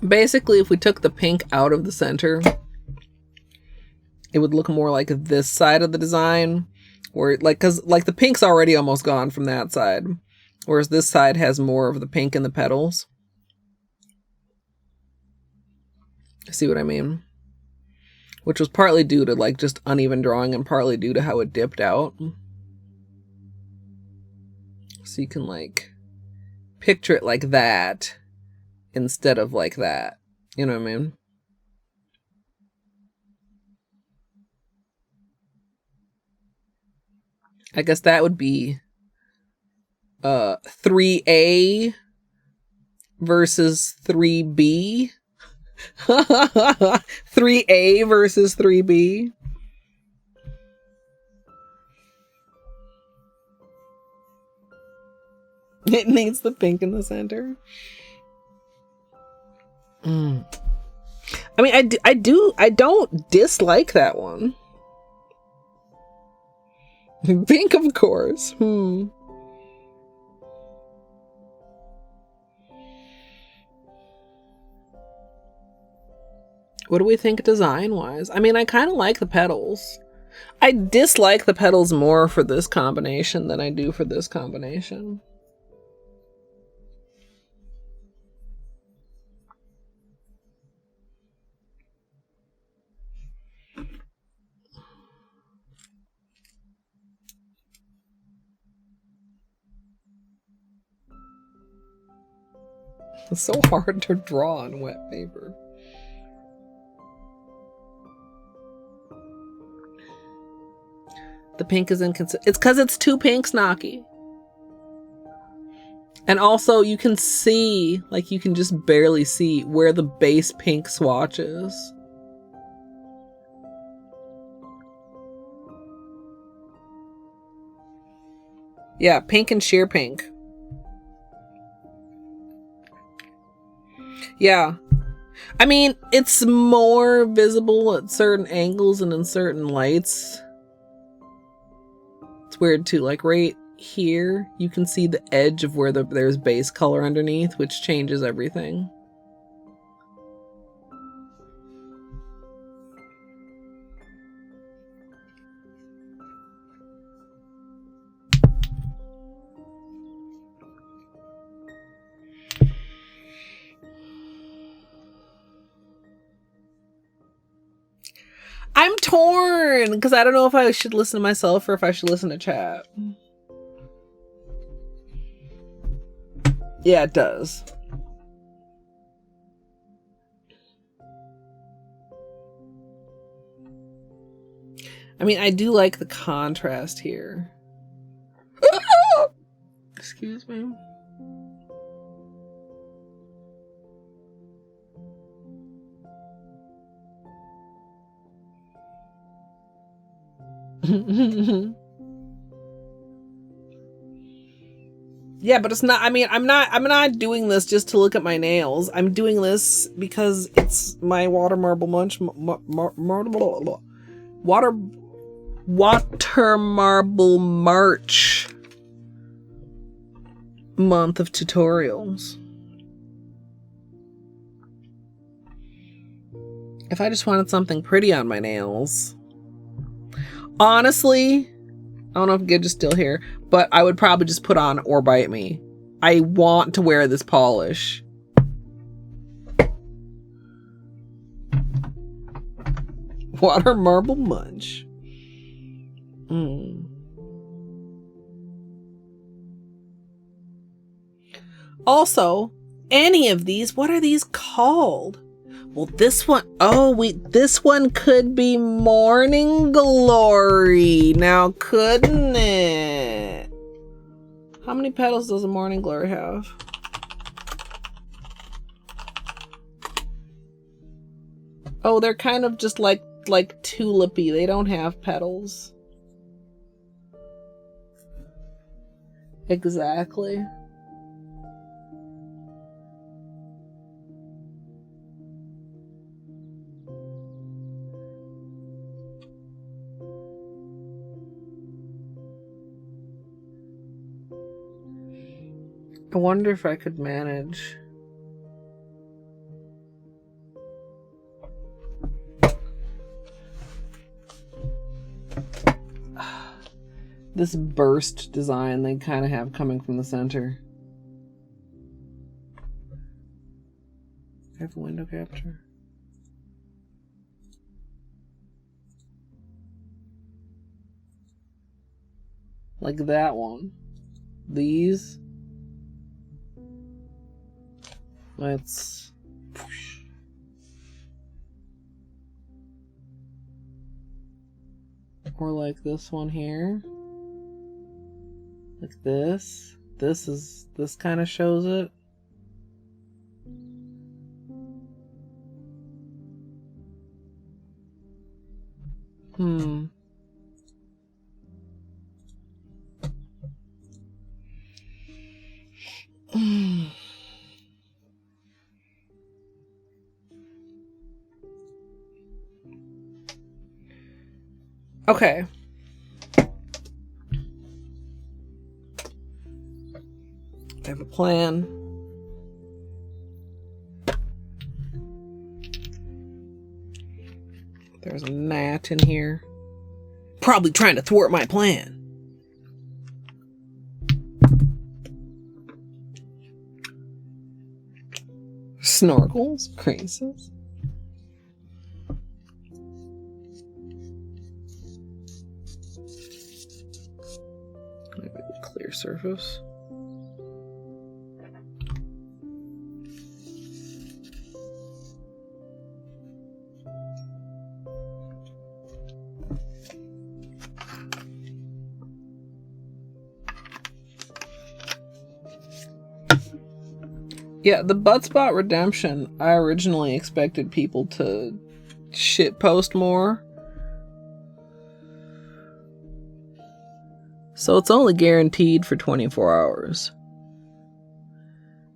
Basically, if we took the pink out of the center, it would look more like this side of the design, where because the pink's already almost gone from that side, whereas this side has more of the pink in the petals. See what I mean? Which was partly due to like just uneven drawing and partly due to how it dipped out. So you can like picture it like that instead of like that. You know what I mean? I guess that would be 3A versus 3B. 3A versus 3B. It needs the pink in the center. I mean, I don't dislike that one. Pink, of course. What do we think design-wise? I mean, I kind of like the petals. I dislike the petals more for this combination than I do for this combination. It's so hard to draw on wet paper. The pink is inconsistent. It's because it's two pinks, Naki. And also you can see, like you can just barely see where the base pink swatch is. Yeah, pink and sheer pink. Yeah. I mean, it's more visible at certain angles and in certain lights. It's weird too. Like right here, you can see the edge of where there's base color underneath, which changes everything. I'm torn because I don't know if I should listen to myself or if I should listen to chat. Yeah, it does. I mean, I do like the contrast here. Excuse me. Yeah, but it's not, I mean, I'm not doing this just to look at my nails. I'm doing this because it's my water marble march month of tutorials. If I just wanted something pretty on my nails, honestly, I don't know if Gidge is still here, but I would probably just put on Or Bite Me. I want to wear this polish. Water Marble Munch. Also, any of these, what are these called? Well, this one, this one could be Morning Glory. Now, couldn't it? How many petals does a Morning Glory have? Oh, they're kind of just like tulipy. They don't have petals. Exactly. I wonder if I could manage. This burst design they kind of have coming from the center. I have a window capture. Like that one. These. Let's. Or like this one here. Like this. This kind of shows it. Okay. I have a plan. There's a gnat in here. Probably trying to thwart my plan. Snorkels, creases. Maybe a clear surface. Yeah, the butt spot redemption, I originally expected people to shit post more. So it's only guaranteed for 24 hours.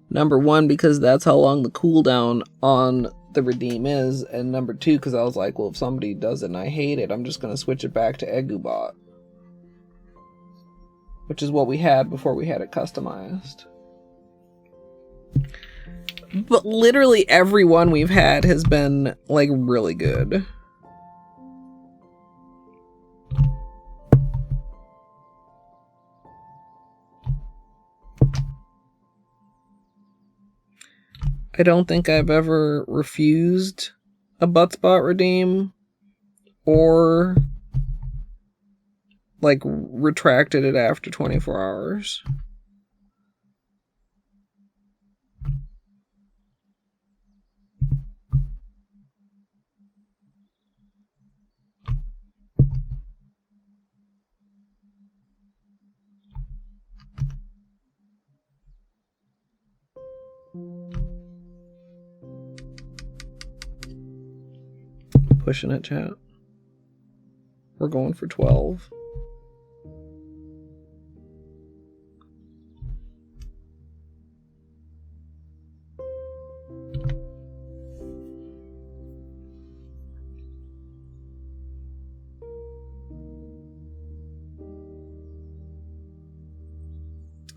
Number one, because that's how long the cooldown on the redeem is. And number two, because I was like, well, if somebody does it and I hate it, I'm just going to switch it back to Egubot. Which is what we had before we had it customized. But literally every one we've had has been, like, really good. I don't think I've ever refused a butt spot redeem or like retracted it after 24 hours. Pushing it, chat. We're going for 12.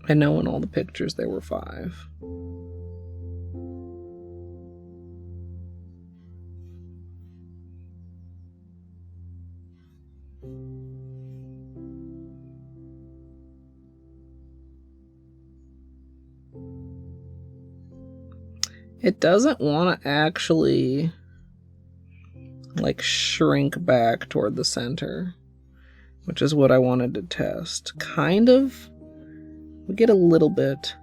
I know in all the pictures there were 5. It doesn't want to actually like shrink back toward the center, which is what I wanted to test. Kind of. We get a little bit.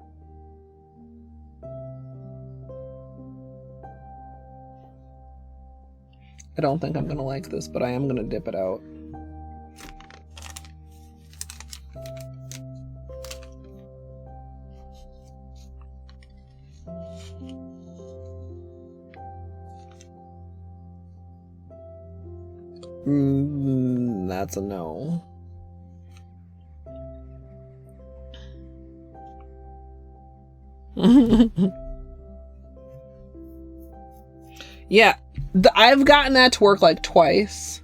I don't think I'm gonna like this, but I am gonna dip it out. That's a no. Yeah, I've gotten that to work like twice.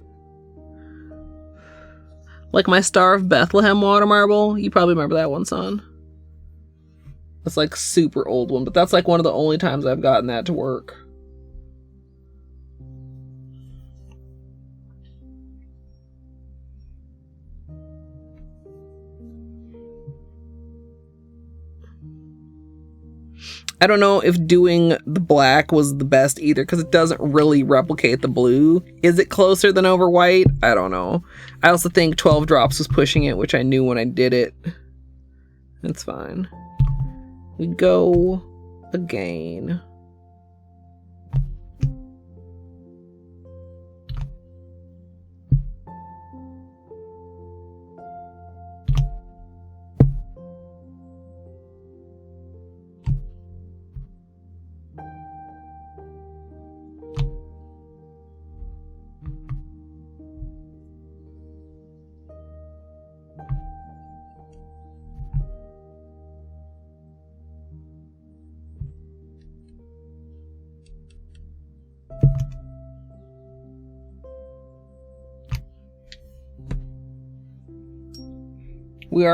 Like my Star of Bethlehem water marble. You probably remember that one, son. That's like super old one, but that's like one of the only times I've gotten that to work. I don't know if doing the black was the best either, because it doesn't really replicate the blue. Is it closer than over white? I don't know. I also think 12 drops was pushing it, which I knew when I did it. It's fine. We go again.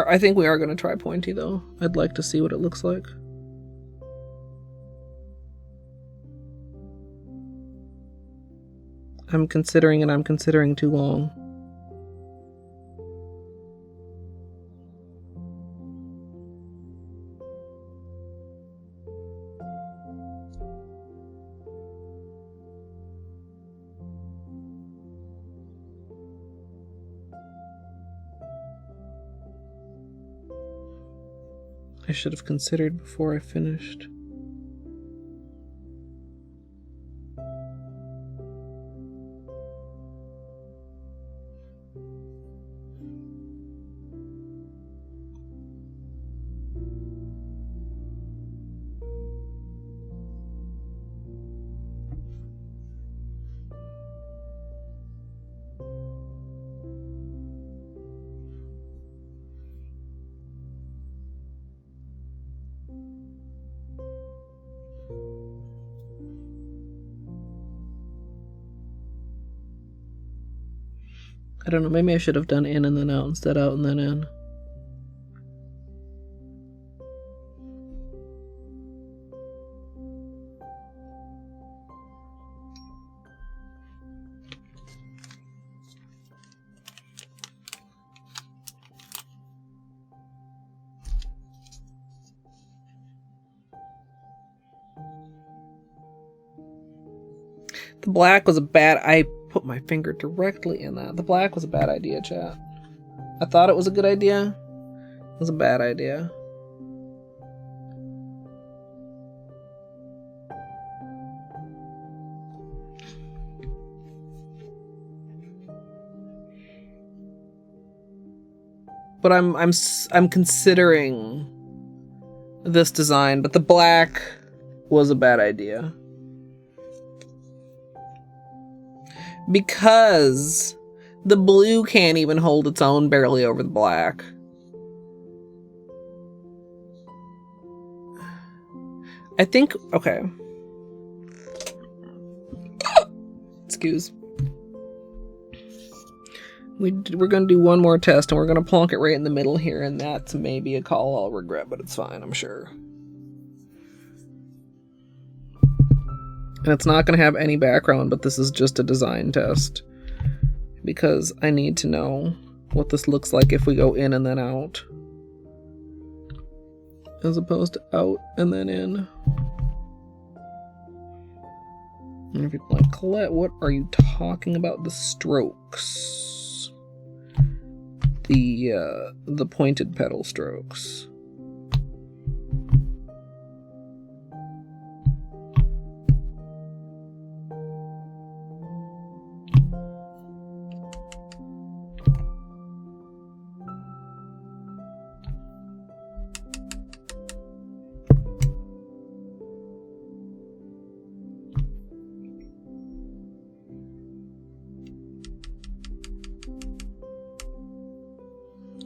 I think we are going to try pointy though. I'd like to see what it looks like. I'm considering it. I'm considering too long. I should have considered before I finished. I don't know, maybe I should have done in and then out instead out and then in. The black was a bad... I put my finger directly in that. The black was a bad idea, chat. I thought it was a good idea. It was a bad idea. But I'm considering this design, but the black was a bad idea. Because the blue can't even hold its own barely over the black. I think, okay. Excuse. We're going to do one more test and we're going to plonk it right in the middle here, and that's maybe a call I'll regret, but it's fine, I'm sure. And it's not going to have any background, but this is just a design test. Because I need to know what this looks like if we go in and then out. As opposed to out and then in. And if you're like, Colette, what are you talking about? The strokes. The pointed pedal strokes.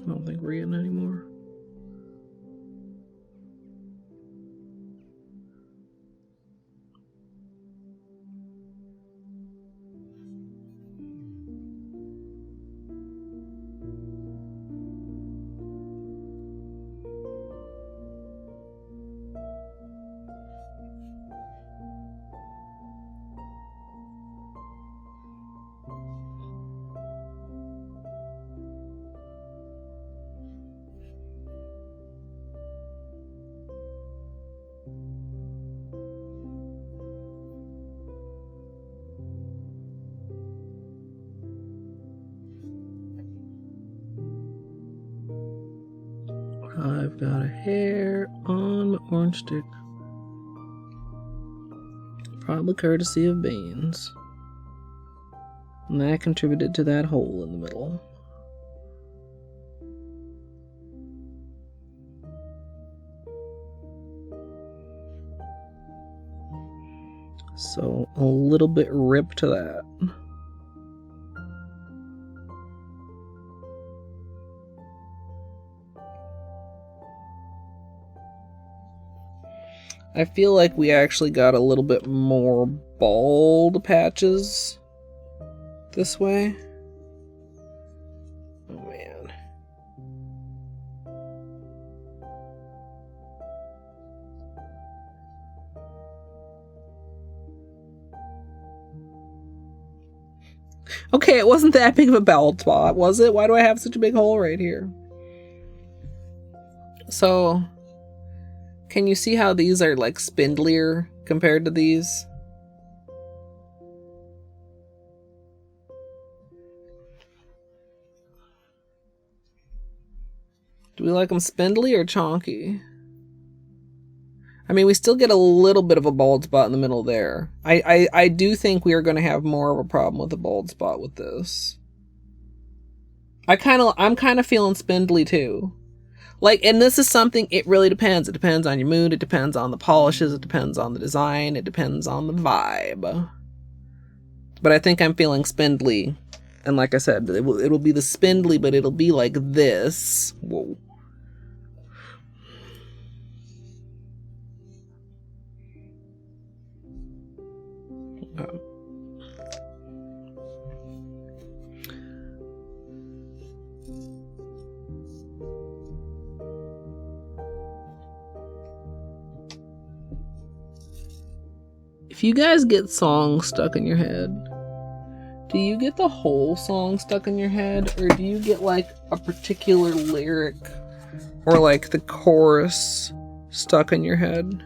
I don't think we're getting any more. I've got a hair on my orange stick. Probably courtesy of beans. And that contributed to that hole in the middle. So a little bit rip to that. I feel like we actually got a little bit more bald patches this way. Oh man. Okay, it wasn't that big of a bald spot, was it? Why do I have such a big hole right here? So... can you see how these are like spindlier compared to these? Do we like them spindly or chonky? I mean, we still get a little bit of a bald spot in the middle there. I do think we are going to have more of a problem with the bald spot with this. I'm kind of feeling spindly too. Like, and this is something, it really depends. It depends on your mood. It depends on the polishes. It depends on the design. It depends on the vibe. But I think I'm feeling spindly. And like I said, it'll be the spindly, but it'll be like this. Whoa. If you guys get songs stuck in your head, do you get the whole song stuck in your head, or do you get like a particular lyric or like the chorus stuck in your head?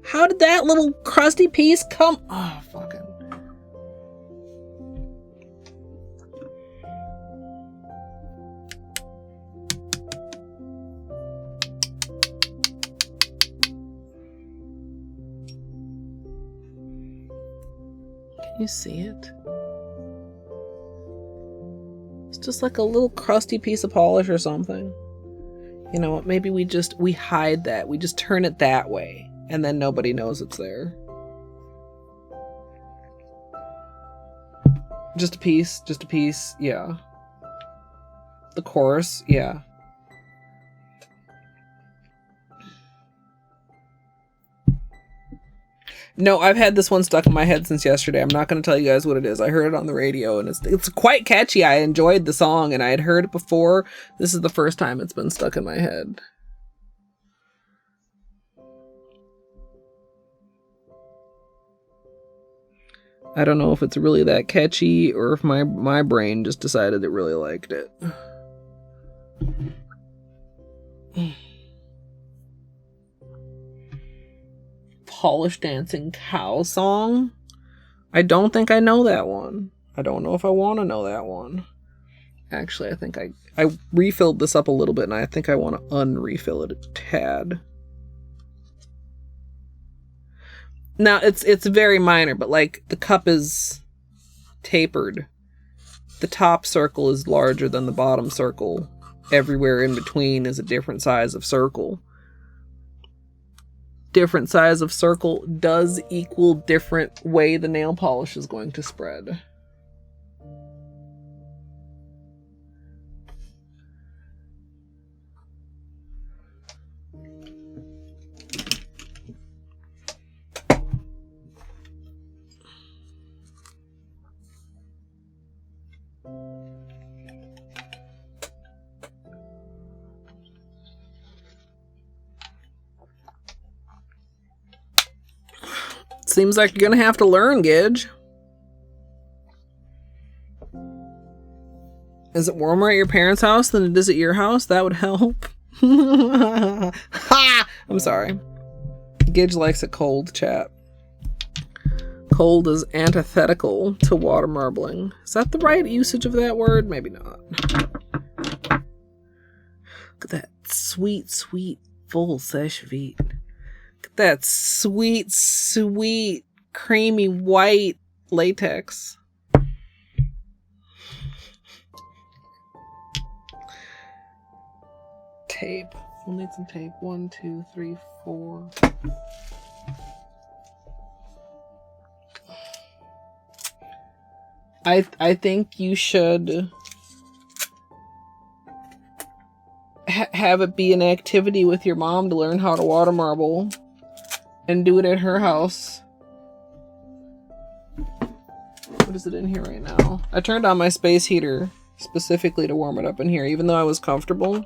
How did that little crusty piece come? Oh, fucking. Can you see it? It's just like a little crusty piece of polish or something. You know what? Maybe we hide that. We just turn it that way. And then nobody knows it's there. Just a piece, yeah. The chorus, yeah. No, I've had this one stuck in my head since yesterday. I'm not going to tell you guys what it is. I heard it on the radio, and it's quite catchy. I enjoyed the song, and I had heard it before. This is the first time it's been stuck in my head. I don't know if it's really that catchy or if my brain just decided it really liked it. Polish Dancing Cow song? I don't think I know that one. I don't know if I want to know that one. Actually, I think I refilled this up a little bit, and I think I want to unrefill it a tad. Now, it's very minor, but like the cup is tapered. The top circle is larger than the bottom circle. Everywhere in between is a different size of circle. Different size of circle does equal different way the nail polish is going to spread. Seems like you're gonna have to learn, Gidge. Is it warmer at your parents' house than it is at your house? That would help. Ha! I'm sorry. Gidge likes it cold, chat. Cold is antithetical to water marbling. Is that the right usage of that word? Maybe not. Look at that sweet, sweet, full sèche-vite. That sweet, sweet, creamy white latex. Tape. We'll need some tape. 1, 2, 3, 4. I think you should have it be an activity with your mom to learn how to water marble. And do it at her house. What is it in here right now? I turned on my space heater specifically to warm it up in here, even though I was comfortable.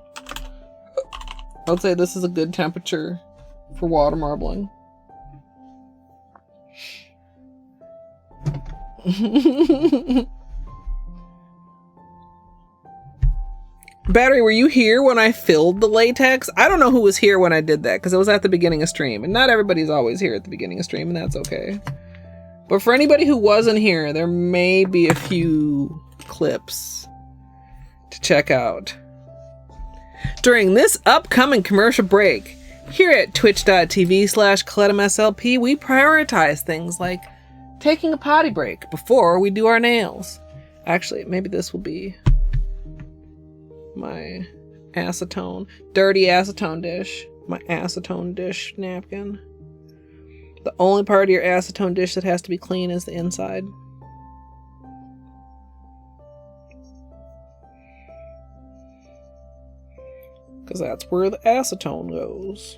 I'd say this is a good temperature for water marbling. Battery, were you here when I filled the latex? I don't know who was here when I did that, because it was at the beginning of stream. And not everybody's always here at the beginning of stream, and that's okay. But for anybody who wasn't here, there may be a few clips to check out. During this upcoming commercial break, here at twitch.tv/ColetteMSLP, we prioritize things like taking a potty break before we do our nails. Actually, maybe this will be my dirty acetone dish. My acetone dish napkin. The only part of your acetone dish that has to be clean is the inside. Because that's where the acetone goes.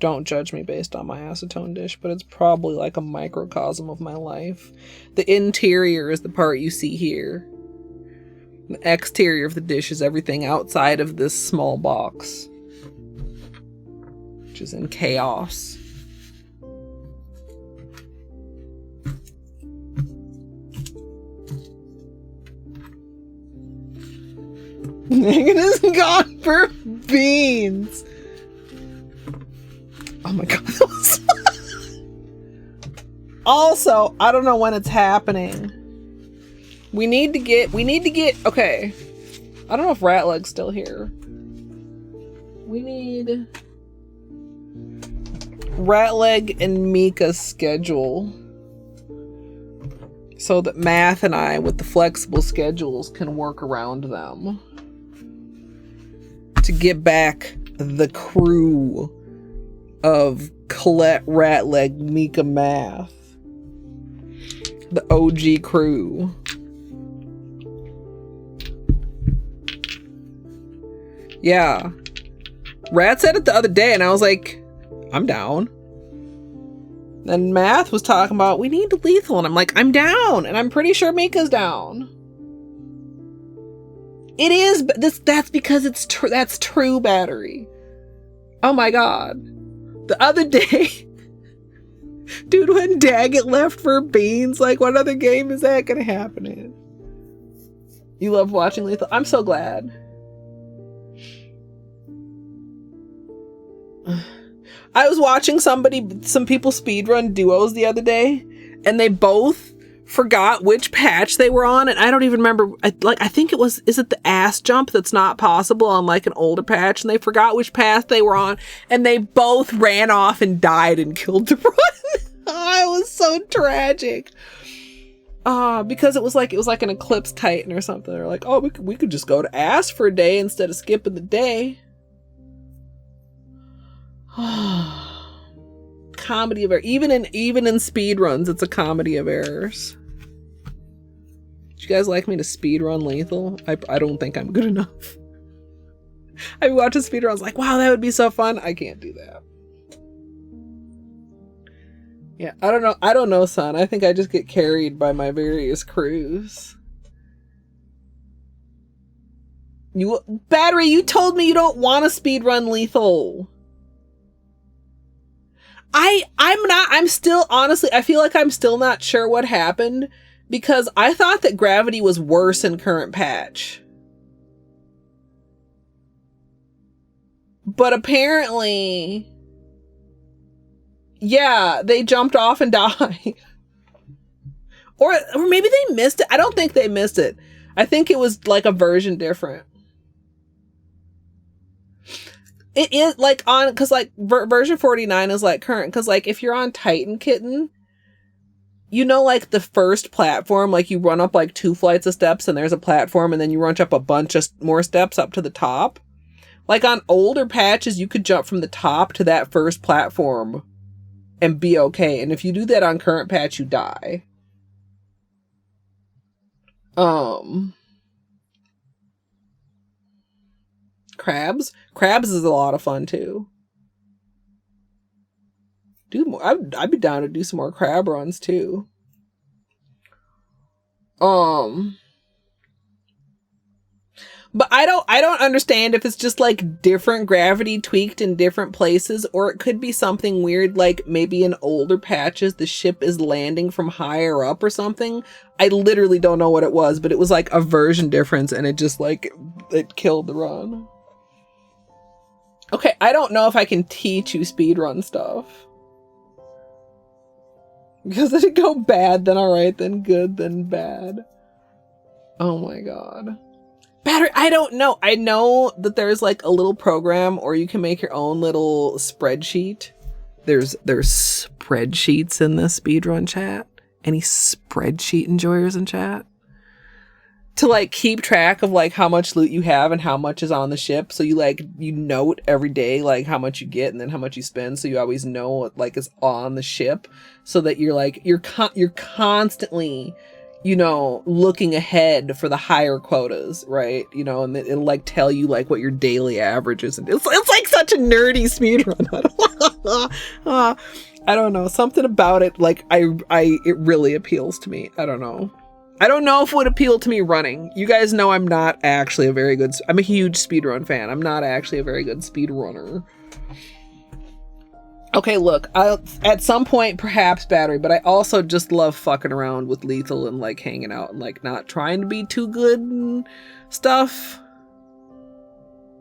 Don't judge me based on my acetone dish, but it's probably like a microcosm of my life. The interior is the part you see here. The exterior of the dish is everything outside of this small box, which is in chaos. Megan is gone for beans. Oh my god. Also, I don't know when it's happening. We need to get, okay. I don't know if Ratleg's still here. We need Ratleg and Mika's schedule so that Math and I, with the flexible schedules, can work around them to get back the crew of Colette, Ratleg, Mika, Math. The OG crew. Yeah. Rat said it the other day and I was like, I'm down. And Math was talking about, we need lethal, and I'm like, I'm down, and I'm pretty sure Mika's down. It is, but that's because that's true battery. Oh my god. The other day, dude, when Daggett left for beans, like, what other game is that gonna happen in? You love watching Lethal. I'm so glad. I was watching some people speedrun duos the other day, and they both forgot which patch they were on, and I don't even remember. I think it was, is it the ass jump that's not possible on like an older patch, and they forgot which path they were on, and they both ran off and died and killed the run. Oh, it was so tragic. Because it was like an Eclipse Titan or something. They're like, oh, we could just go to ass for a day instead of skipping the day. Comedy of errors. Even in speed runs, it's a comedy of errors. Would you guys like me to speed run Lethal? I don't think I'm good enough. I watch a speed run, I was like, wow, that would be so fun. I can't do that. Yeah, I don't know, son. I think I just get carried by my various crews. Battery, you told me you don't want to speed run Lethal. I'm still, honestly, I feel like I'm still not sure what happened, because I thought that gravity was worse in current patch. But apparently, yeah, they jumped off and died. Or maybe they missed it. I don't think they missed it. I think it was like a version different. It is like on, because like version 49 is like current, because like if you're on Titan Kitten, you know, like the first platform, like you run up like 2 flights of steps and there's a platform, and then you run up a bunch of more steps up to the top. Like on older patches, you could jump from the top to that first platform and be okay. And if you do that on current patch, you die. Crabs is a lot of fun too. Do more. I'd be down to do some more crab runs too. But I don't understand if it's just like different gravity tweaked in different places, or it could be something weird, like maybe in older patches the ship is landing from higher up or something. I literally don't know what it was, but it was like a version difference, and it just like it killed the run. Okay, I don't know if I can teach you speedrun stuff. Because if it go bad, then alright, then good, then bad. Oh my god. Battery, I don't know. I know that there's like a little program, or you can make your own little spreadsheet. There's spreadsheets in the speedrun chat. Any spreadsheet enjoyers in chat? To like keep track of like how much loot you have and how much is on the ship. So you like, you note every day like how much you get and then how much you spend, so you always know what like is on the ship, so that you're like you're constantly you know, looking ahead for the higher quotas, right? You know, and it'll like tell you like what your daily average is. And it's like such a nerdy speed run. I don't know. Something about it, like it really appeals to me. I don't know. I don't know if it would appeal to me running. You guys know I'm not actually I'm a huge speedrun fan. I'm not actually a very good speedrunner. Okay, look, I'll at some point perhaps battery, but I also just love fucking around with lethal and like hanging out and like not trying to be too good and stuff.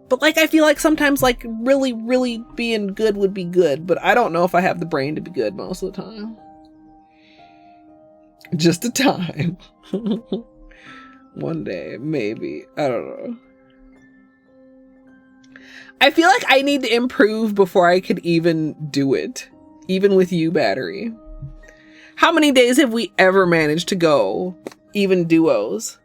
But like I feel like sometimes like really, really being good would be good, but I don't know if I have the brain to be good most of the time. Just a time. One day, maybe. I don't know. I feel like I need to improve before I could even do it. Even with you, battery. How many days have we ever managed to go? Even duos.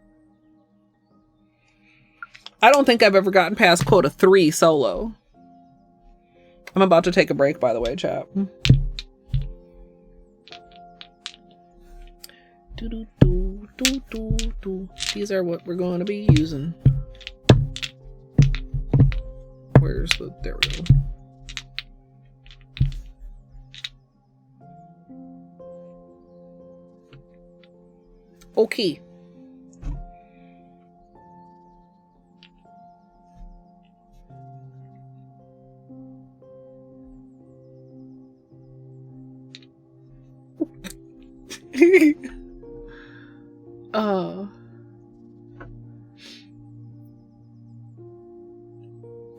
I don't think I've ever gotten past quota 3 solo. I'm about to take a break, by the way, chat. These are what we're going to be using. Where's the... There we go. Okay.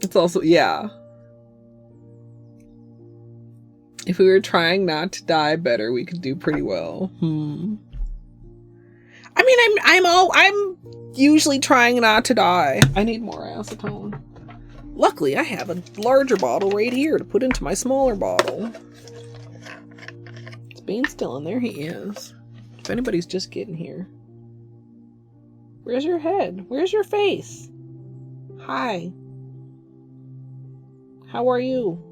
It's also, yeah. If we were trying not to die better, we could do pretty well. I mean, I'm usually trying not to die. I need more acetone. Luckily, I have a larger bottle right here to put into my smaller bottle. Is Bane still in there? He is. If anybody's just getting here. Where's your head? Where's your face? Hi. How are you?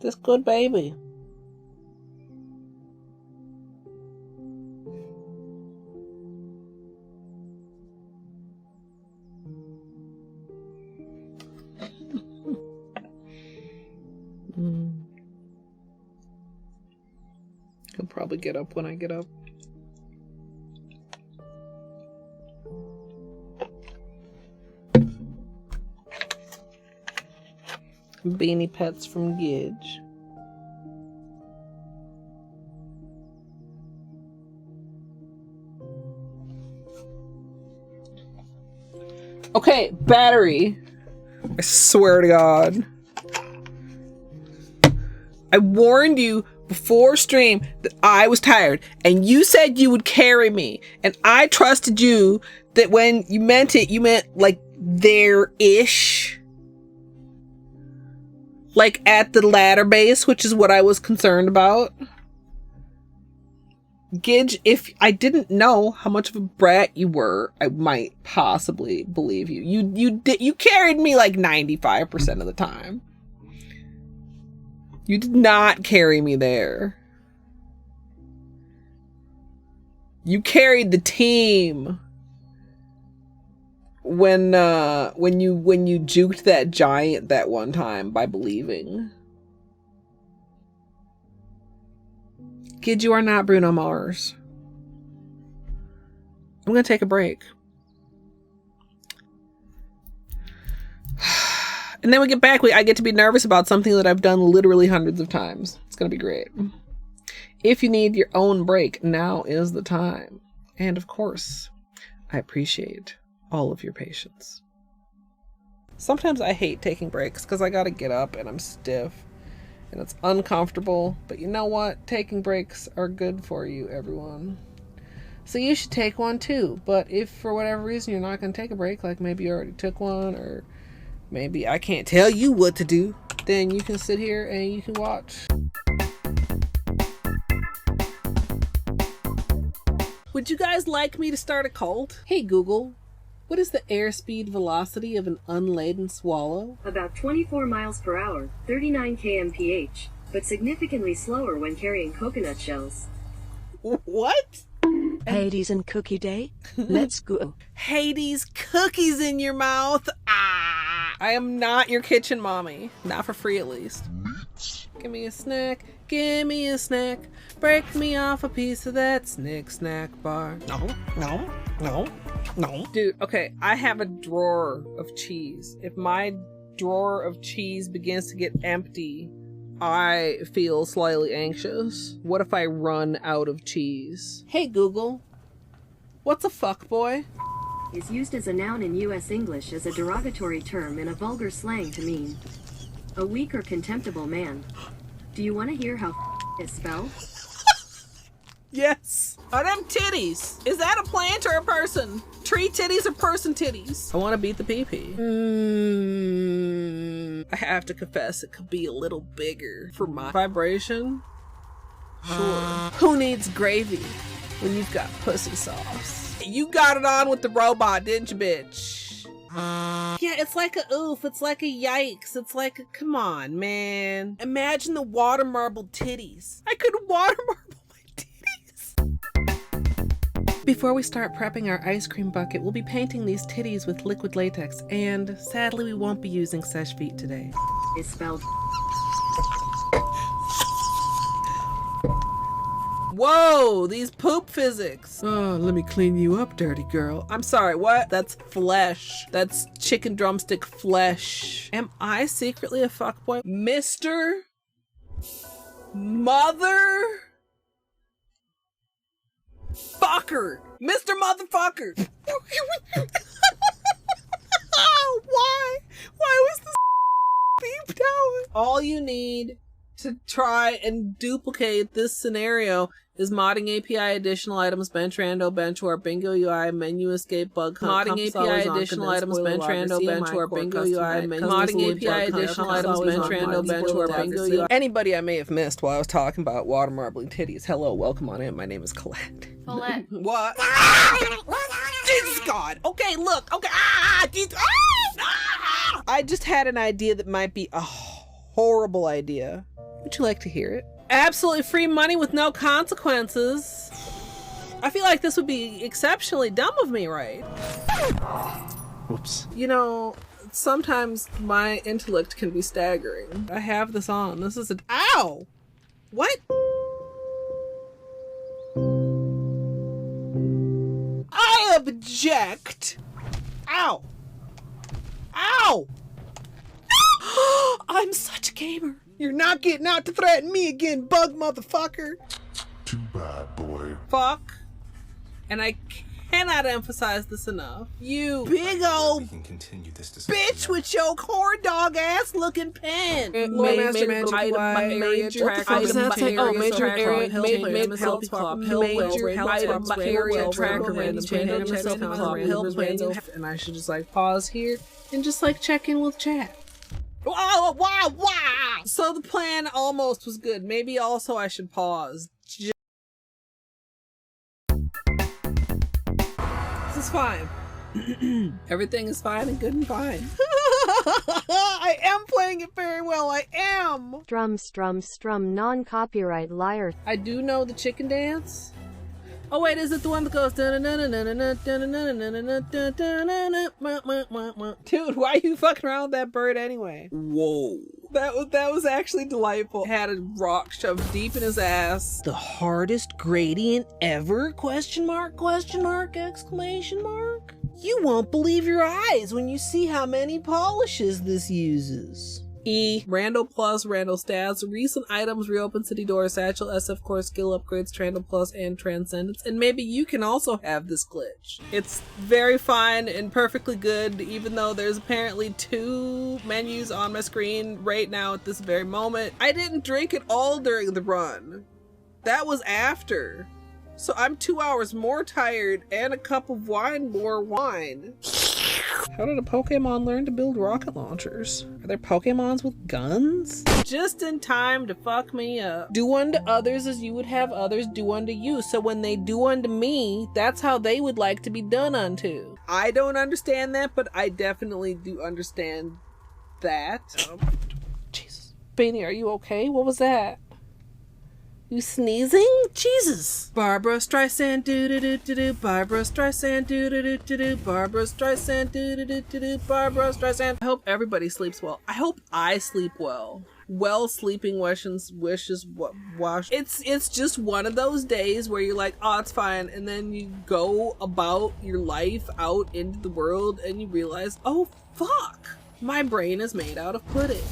This good baby. He'll probably get up when I get up. Beanie pets from Gidge. Okay, battery. I swear to God. I warned you before stream that I was tired, and you said you would carry me, and I trusted you that when you meant it, you meant like there-ish. Like at the ladder base, which is what I was concerned about. Gidge, if I didn't know how much of a brat you were, I might possibly believe you. You carried me like 95% of the time. You did not carry me there. You carried the team when you juked that giant that one time by believing. Kid, you are not Bruno Mars. I'm gonna take a break. And then we get back, I get to be nervous about something that I've done literally hundreds of times. It's gonna be great. If you need your own break, now is the time. And of course, I appreciate all of your patience. Sometimes I hate taking breaks because I gotta get up and I'm stiff and it's uncomfortable. But you know what? Taking breaks are good for you, everyone. So you should take one too. But if for whatever reason you're not gonna take a break, like maybe you already took one, or maybe I can't tell you what to do, then you can sit here and you can watch. Would you guys like me to start a cult? Hey Google, what is the airspeed velocity of an unladen swallow? About 24 miles per hour, 39 kmph, but significantly slower when carrying coconut shells. What? Hades and Cookie Day? Let's go. Hades cookies in your mouth. Ah! I am not your kitchen mommy. Not for free, at least. Give me a snack. Give me a snack. Break me off a piece of that snack bar. No. Dude, okay, I have a drawer of cheese. If my drawer of cheese begins to get empty, I feel slightly anxious. What if I run out of cheese? Hey Google, what's a fuckboy? Is used as a noun in U.S. English as a derogatory term in a vulgar slang to mean a weak or contemptible man. Do you want to hear how is spelled? Yes. Are them titties? Is that a plant or a person? Tree titties or person titties? I want to beat the pee-pee. I have to confess, it could be a little bigger for my vibration. Sure. Who needs gravy when you've got pussy sauce? You got it on with the robot, didn't you, bitch? Yeah, it's like a oof, it's like a yikes, it's like a, come on, man. Imagine the water marble titties. I could water marble my titties. Before we start prepping our ice cream bucket, we'll be painting these titties with liquid latex, and sadly we won't be using sesh feet today. Is spelled. Whoa, these poop physics. Oh, let me clean you up, dirty girl. I'm sorry, what? That's flesh. That's chicken drumstick flesh. Am I secretly a fuckboy? Mr. Mother Fucker. Mr. Motherfucker. Why? Why was this beeped out? All you need to try and duplicate this scenario is modding API additional items, bench rando, bench warp, bingo UI, menu escape, bug hunt, modding API additional items, bench rando, bench warp, bingo UI, modding API additional items, bench rando, bench warp, bingo UI. Anybody I may have missed while I was talking about water marbling titties, hello, welcome on in. My name is Colette. Colette. What? Jesus God. Okay, look. Okay. I just had an idea that might be a horrible idea. Would you like to hear it? Absolutely free money with no consequences. I feel like this would be exceptionally dumb of me, right? Whoops. You know, sometimes my intellect can be staggering. I have this on. This is a... Ow! What? I object! Ow! Ow! I'm such a gamer. You're not getting out to threaten me again, bug motherfucker. Too bad, boy. Fuck. And I cannot emphasize this enough. You big old We can continue this discussion bitch with your corn dog ass looking pen. Master Magic item area track. Oh, major area major health swap. Major health swap area track. And I should just like pause here and just like check in with chat. Wow. So the plan almost was good. Maybe also I should pause. This is fine. Everything is fine and good and fine. I am playing it very well. I am. Strum, non-copyright liar. I do know the chicken dance. Oh wait, is it the one that goes? Dude, why are you fucking around with that bird anyway? Whoa. That was actually delightful. Had a rock shoved deep in his ass. The hardest gradient ever? Question mark, exclamation mark. You won't believe your eyes when you see how many polishes this uses. E. Rando Plus, Rando Stats, recent items, reopen city doors, satchel, SF core, skill upgrades, Trando Plus, and Transcendence. And maybe you can also have this glitch. It's very fine and perfectly good, even though there's apparently 2 menus on my screen right now at this very moment. I didn't drink it all during the run. That was after. So I'm 2 hours more tired and a cup of wine more wine. How did a Pokemon learn to build rocket launchers? Are there Pokemons with guns? Just in time to fuck me up. Do unto others as you would have others do unto you. So when they do unto me, that's how they would like to be done unto. I don't understand that, but I definitely do understand that. Jesus. Beanie, are you okay? What was that? You sneezing? Jesus. Barbara Streisand, do-do-do-do-do. Barbara Streisand, do-do-do-do-do. Barbara Streisand, do-do-do-do-do. Barbara Streisand. I hope everybody sleeps well. I hope I sleep well. Well, sleeping wishes wash. It's just one of those days where you're like, oh, it's fine, and then you go about your life out into the world and you realize, oh fuck, my brain is made out of pudding.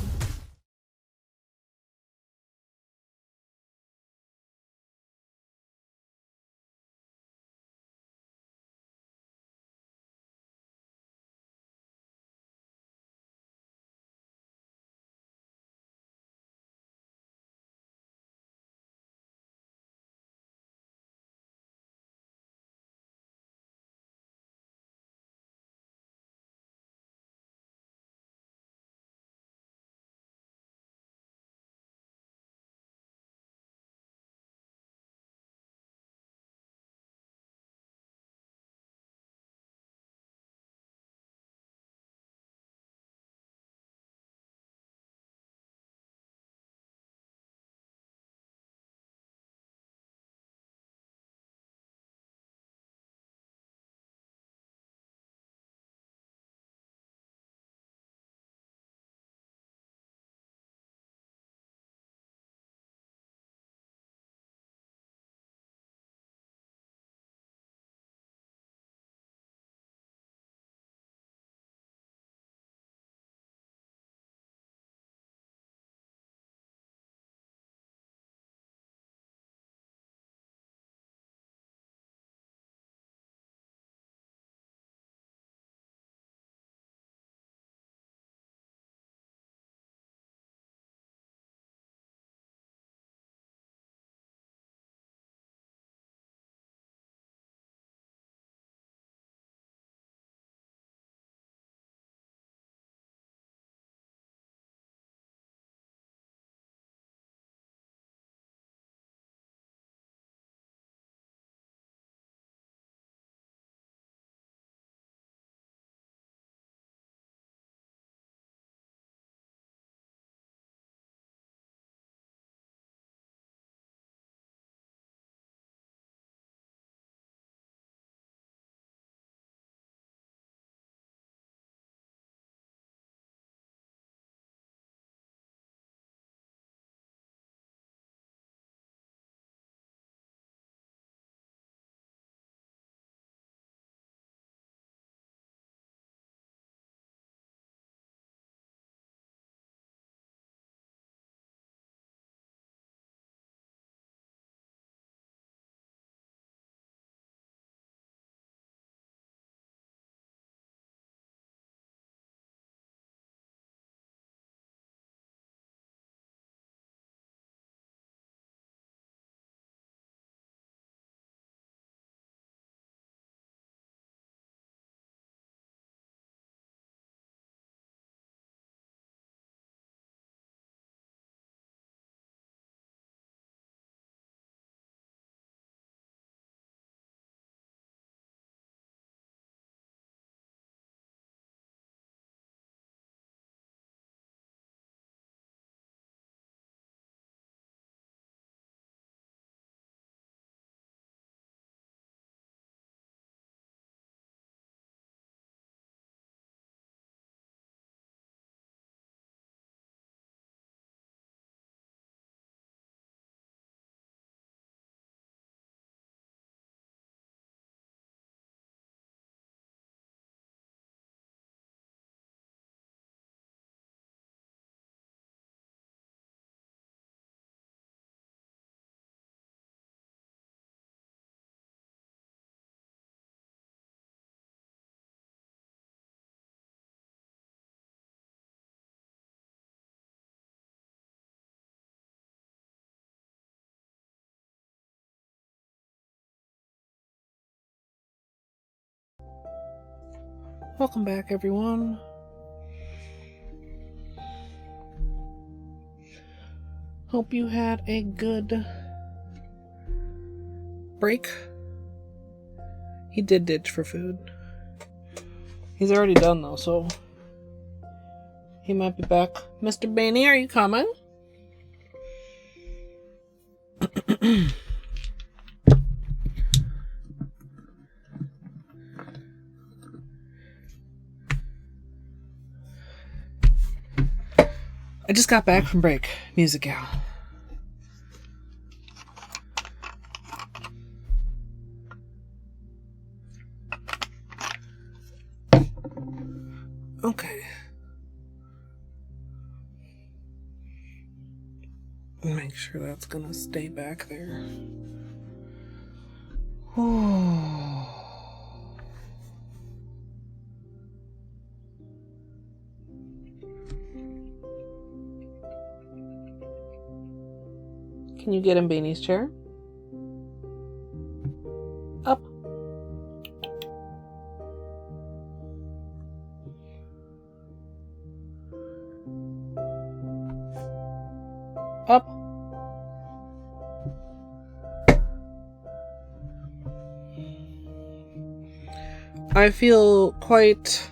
Welcome back, everyone. Hope you had a good break. He did ditch for food. He's already done though, so he might be back. Mr. Bainey, are you coming? I just got back from break. Music out. Okay. Make sure that's gonna stay back there. Oh. Can you get in Beanie's chair? Up. Up. I feel quite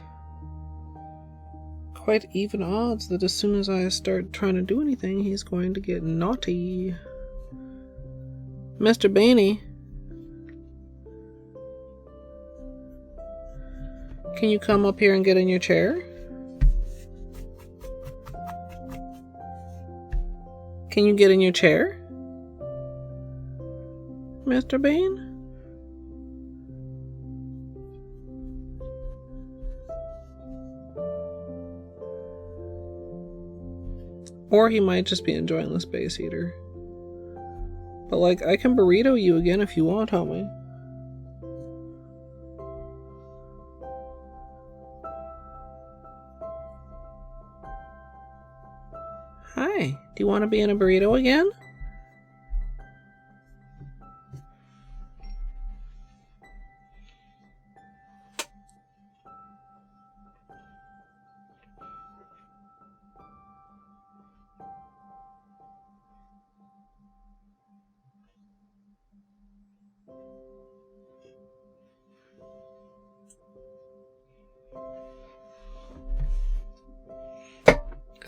even odds that as soon as I start trying to do anything, he's going to get naughty. Mr. Beanie, can you come up here and get in your chair? Can you get in your chair? Mr. Bean? Or he might just be enjoying the space heater. But like, I can burrito you again if you want, homie. Hi, do you want to be in a burrito again?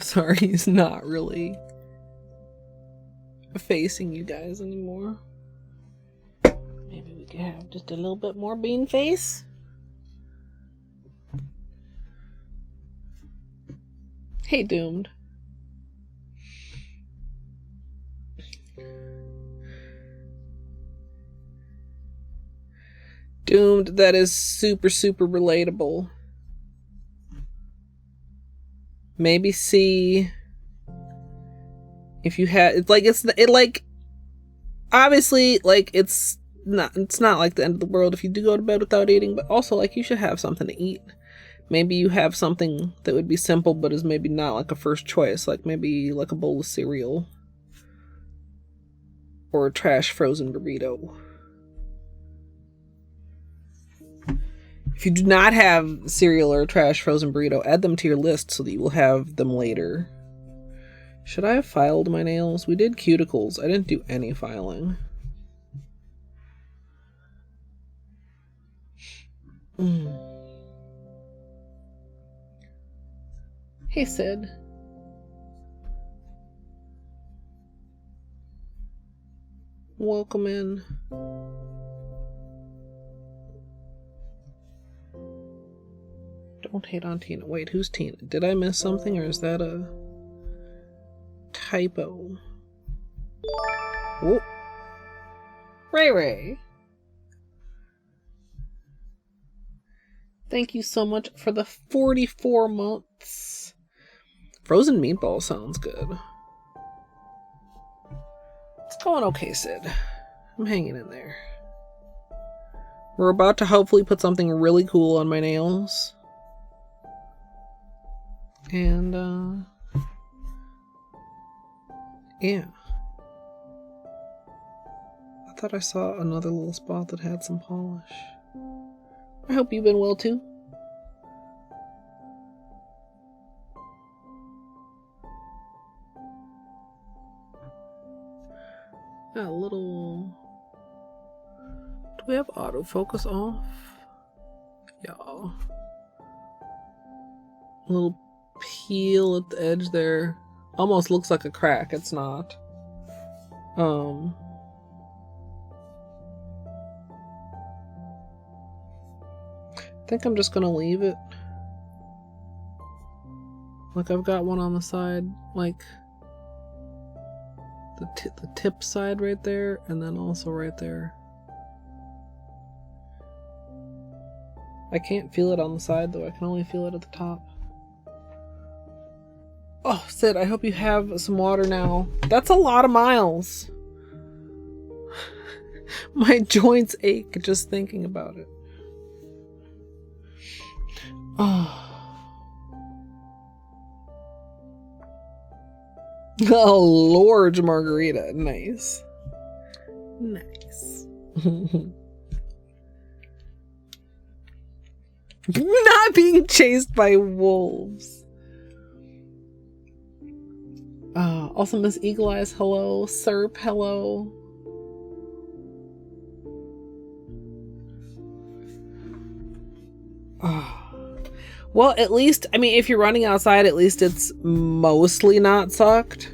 Sorry, he's not really facing you guys anymore. Maybe we could have just a little bit more bean face. Hey, Doomed. Doomed, that is super, super relatable. Maybe see if you had, it's like obviously like it's not like the end of the world if you do go to bed without eating, but also like you should have something to eat. Maybe you have something that would be simple but is maybe not like a first choice, like maybe like a bowl of cereal or a trash frozen burrito. If you do not have cereal or trash frozen burrito, add them to your list so that you will have them later. Should I have filed my nails? We did cuticles. I didn't do any filing. Hey, Sid. Welcome in. Don't hate on Tina. Wait, who's Tina? Did I miss something or is that a typo? Whoop. Ray Ray. Thank you so much for the 44 months. Frozen meatball sounds good. It's going okay, Sid. I'm hanging in there. We're about to hopefully put something really cool on my nails. And, yeah. I thought I saw another little spot that had some polish. I hope you've been well, too. Got a little... Do we have autofocus off? Yeah. A little peel at the edge there. Almost looks like a crack. It's not. think I'm just gonna leave it. Like I've got one on the side, like the tip side right there, and then also right there. I can't feel it on the side though, I can only feel it at the top. Oh, Sid, I hope you have some water now. That's a lot of miles. My joints ache just thinking about it. Oh. Oh, Lord Margarita. Nice. Nice. Not being chased by wolves. Also, Miss Eagle Eyes, hello. Serp, hello. Well, at least, I mean, if you're running outside, at least it's mostly not sucked.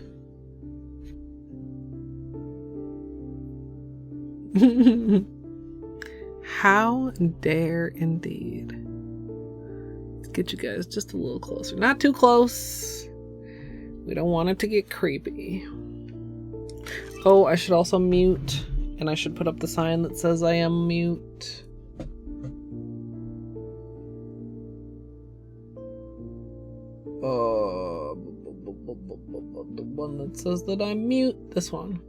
How dare indeed. Let's get you guys just a little closer. Not too close. We don't want it to get creepy. Oh, I should also mute. And I should put up the sign that says I am mute. The one that says that I'm mute. This one.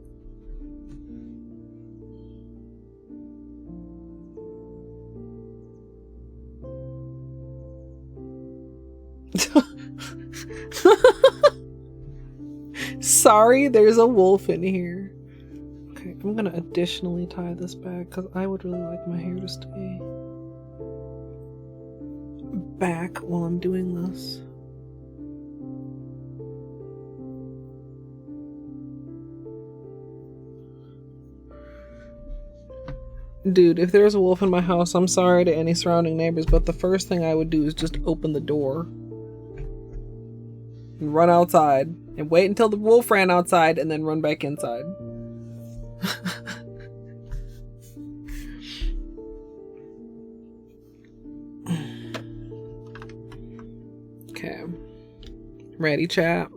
Sorry, there's a wolf in here. Okay, I'm gonna additionally tie this back because I would really like my hair to stay back while I'm doing this. Dude, if there's a wolf in my house, I'm sorry to any surrounding neighbors, but the first thing I would do is just open the door and run outside and wait until the wolf ran outside and then run back inside. Okay. Ready, chat?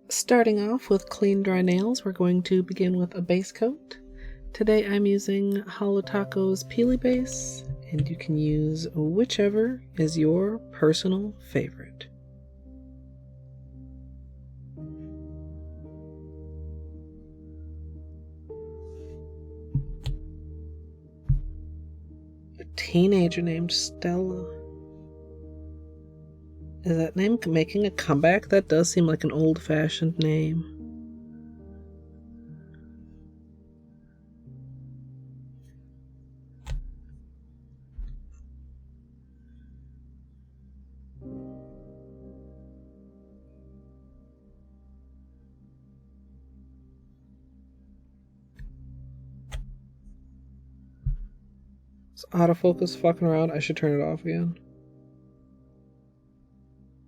Starting off with clean dry nails, we're going to begin with a base coat. Today I'm using Holo Taco's Peely Base, and you can use whichever is your personal favorite. A teenager named Stella. Is that name making a comeback? That does seem like an old-fashioned name. Is autofocus fucking around? I should turn it off again.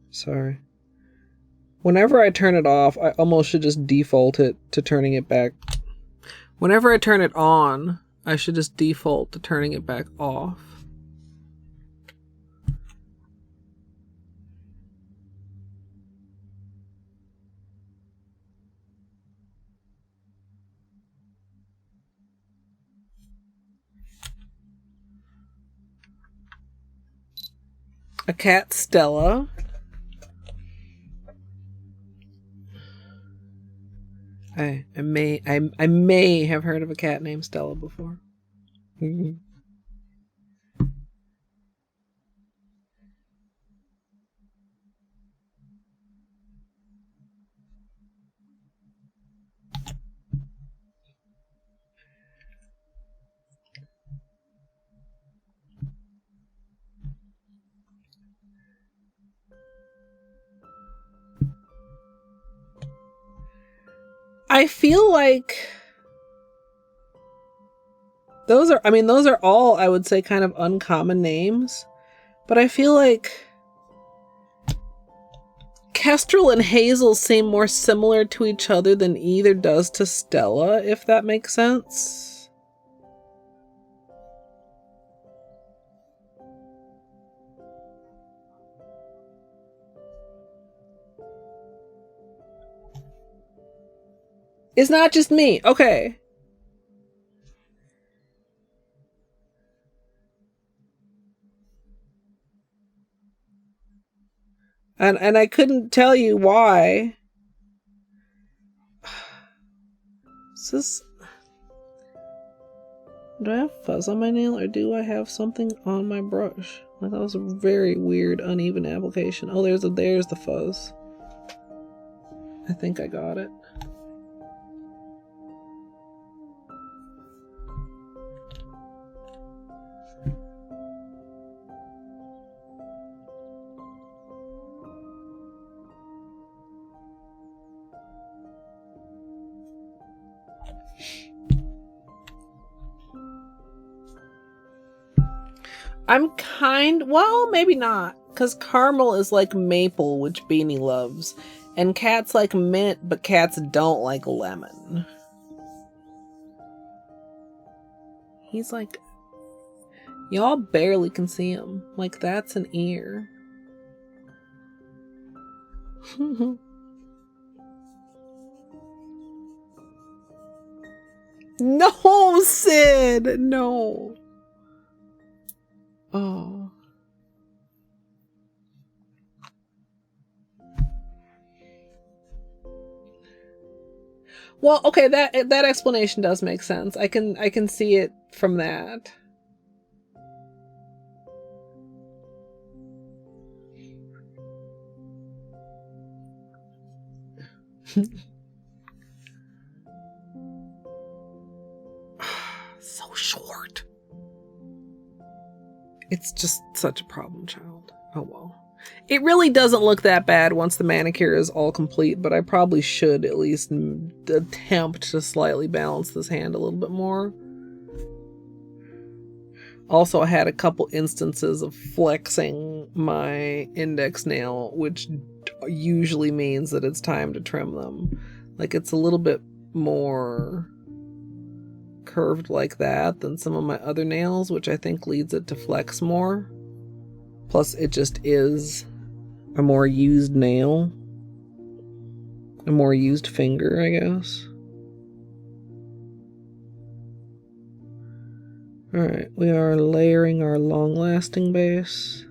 Sorry. Whenever I turn it off, I almost should just default it to turning it back. Whenever I turn it on, I should just default to turning it back off. A cat, Stella. I may have heard of a cat named Stella before. I feel like those are all, I would say, kind of uncommon names, but I feel like Kestrel and Hazel seem more similar to each other than either does to Stella, if that makes sense. It's not just me. Okay. And I couldn't tell you why. Is this... Do I have fuzz on my nail, or do I have something on my brush? Like, that was a very weird, uneven application. Oh, there's the fuzz. I think I got it. Well, maybe not. Because caramel is like maple, which Beanie loves. And cats like mint, but cats don't like lemon. He's like... Y'all barely can see him. Like, that's an ear. No, Sid! No. Oh. Well, okay, that explanation does make sense. I can see it from that. So short. It's just such a problem child. Oh well. It really doesn't look that bad once the manicure is all complete, but I probably should at least attempt to slightly balance this hand a little bit more. Also, I had a couple instances of flexing my index nail, which usually means that it's time to trim them. Like, it's a little bit more curved like that than some of my other nails, which I think leads it to flex more. Plus, it just is a more used nail. A more used finger, I guess. Alright, we are layering our long-lasting base.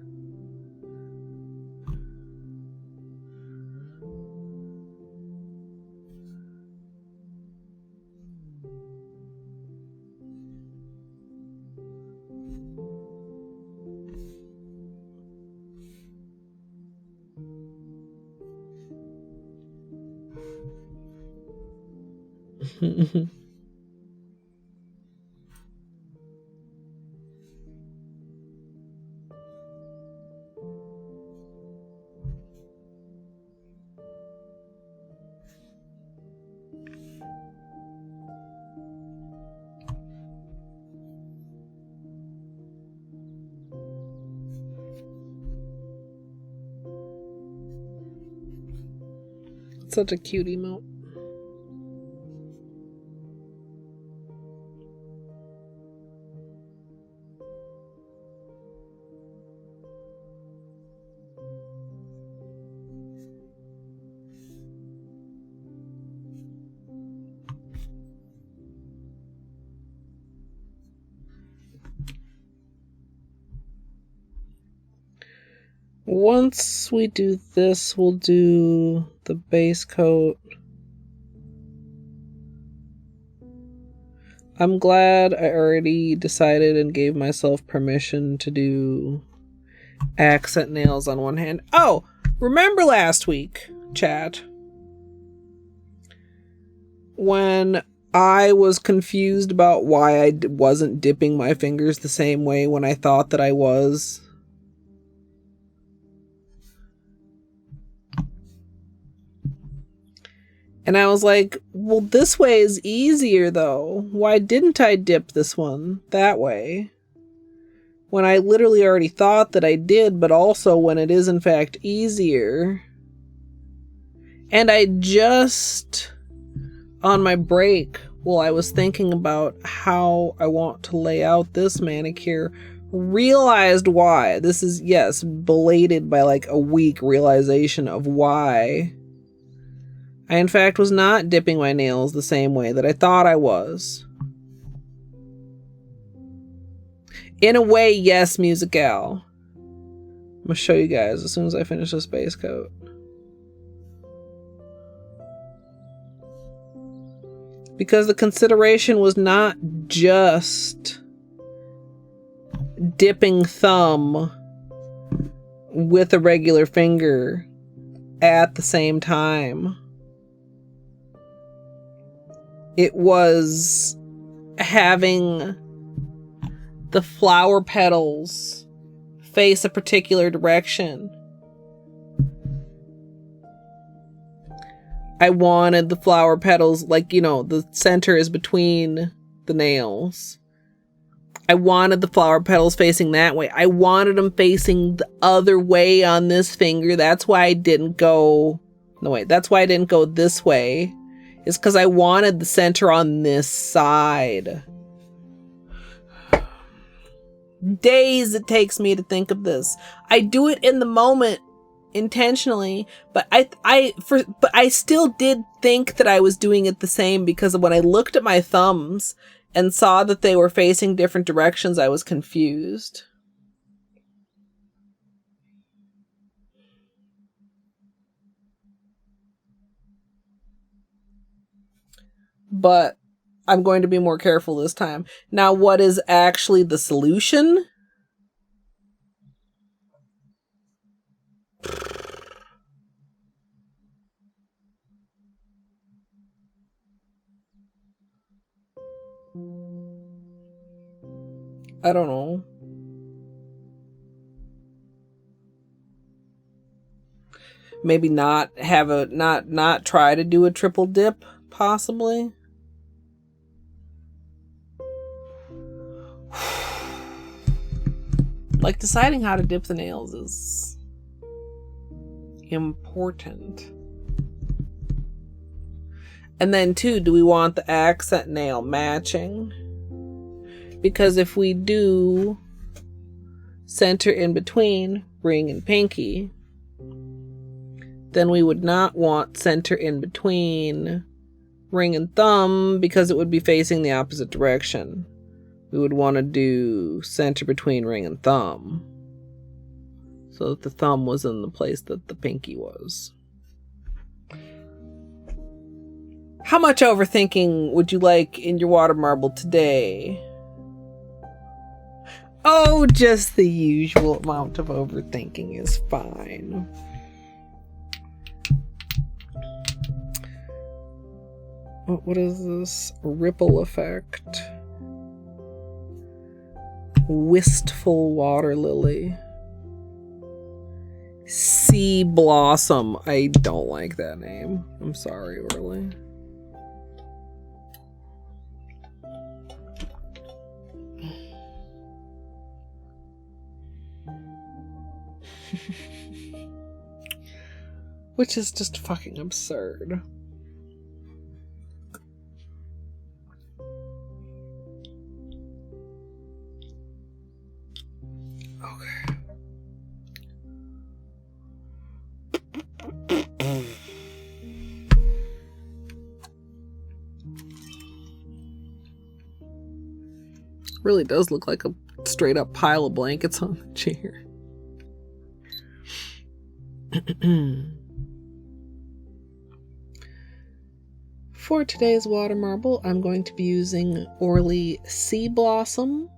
Such a cute emote. Once we do this, we'll do the base coat. I'm glad I already decided and gave myself permission to do accent nails on one hand. Oh, remember last week, chat, when I was confused about why I wasn't dipping my fingers the same way when I thought that I was? And I was like, well, this way is easier, though. Why didn't I dip this one that way? When I literally already thought that I did, but also when it is, in fact, easier. And I just, on my break, while I was thinking about how I want to lay out this manicure, realized why. This is, yes, belated by like a week realization of why I in fact was not dipping my nails the same way that I thought I was. In a way, yes, Musical. I'm gonna show you guys as soon as I finish this base coat. Because the consideration was not just dipping thumb with a regular finger at the same time. It was having the flower petals face a particular direction. I wanted the flower petals, like, you know, the center is between the nails. I wanted the flower petals facing that way. I wanted them facing the other way on this finger. That's why I didn't go... No, wait. That's why I didn't go this way. It's because I wanted the center on this side. Days it takes me to think of this. I do it in the moment intentionally, but I still did think that I was doing it the same, because when I looked at my thumbs and saw that they were facing different directions, I was confused. But I'm going to be more careful this time. Now, what is actually the solution? I don't know. Maybe not try to do a triple dip, possibly. Like, deciding how to dip the nails is important. And then too, do we want the accent nail matching? Because if we do center in between ring and pinky, then we would not want center in between ring and thumb, because it would be facing the opposite direction. We would want to do center between ring and thumb, so that the thumb was in the place that the pinky was. How much overthinking would you like in your water marble today? Oh, just the usual amount of overthinking is fine. What is this? Ripple effect. Wistful water lily. Sea blossom. I don't like that name. I'm sorry, Orly. Which is just fucking absurd. Okay. Really does look like a straight up pile of blankets on the chair. For today's water marble, I'm going to be using Orly Sea Blossom,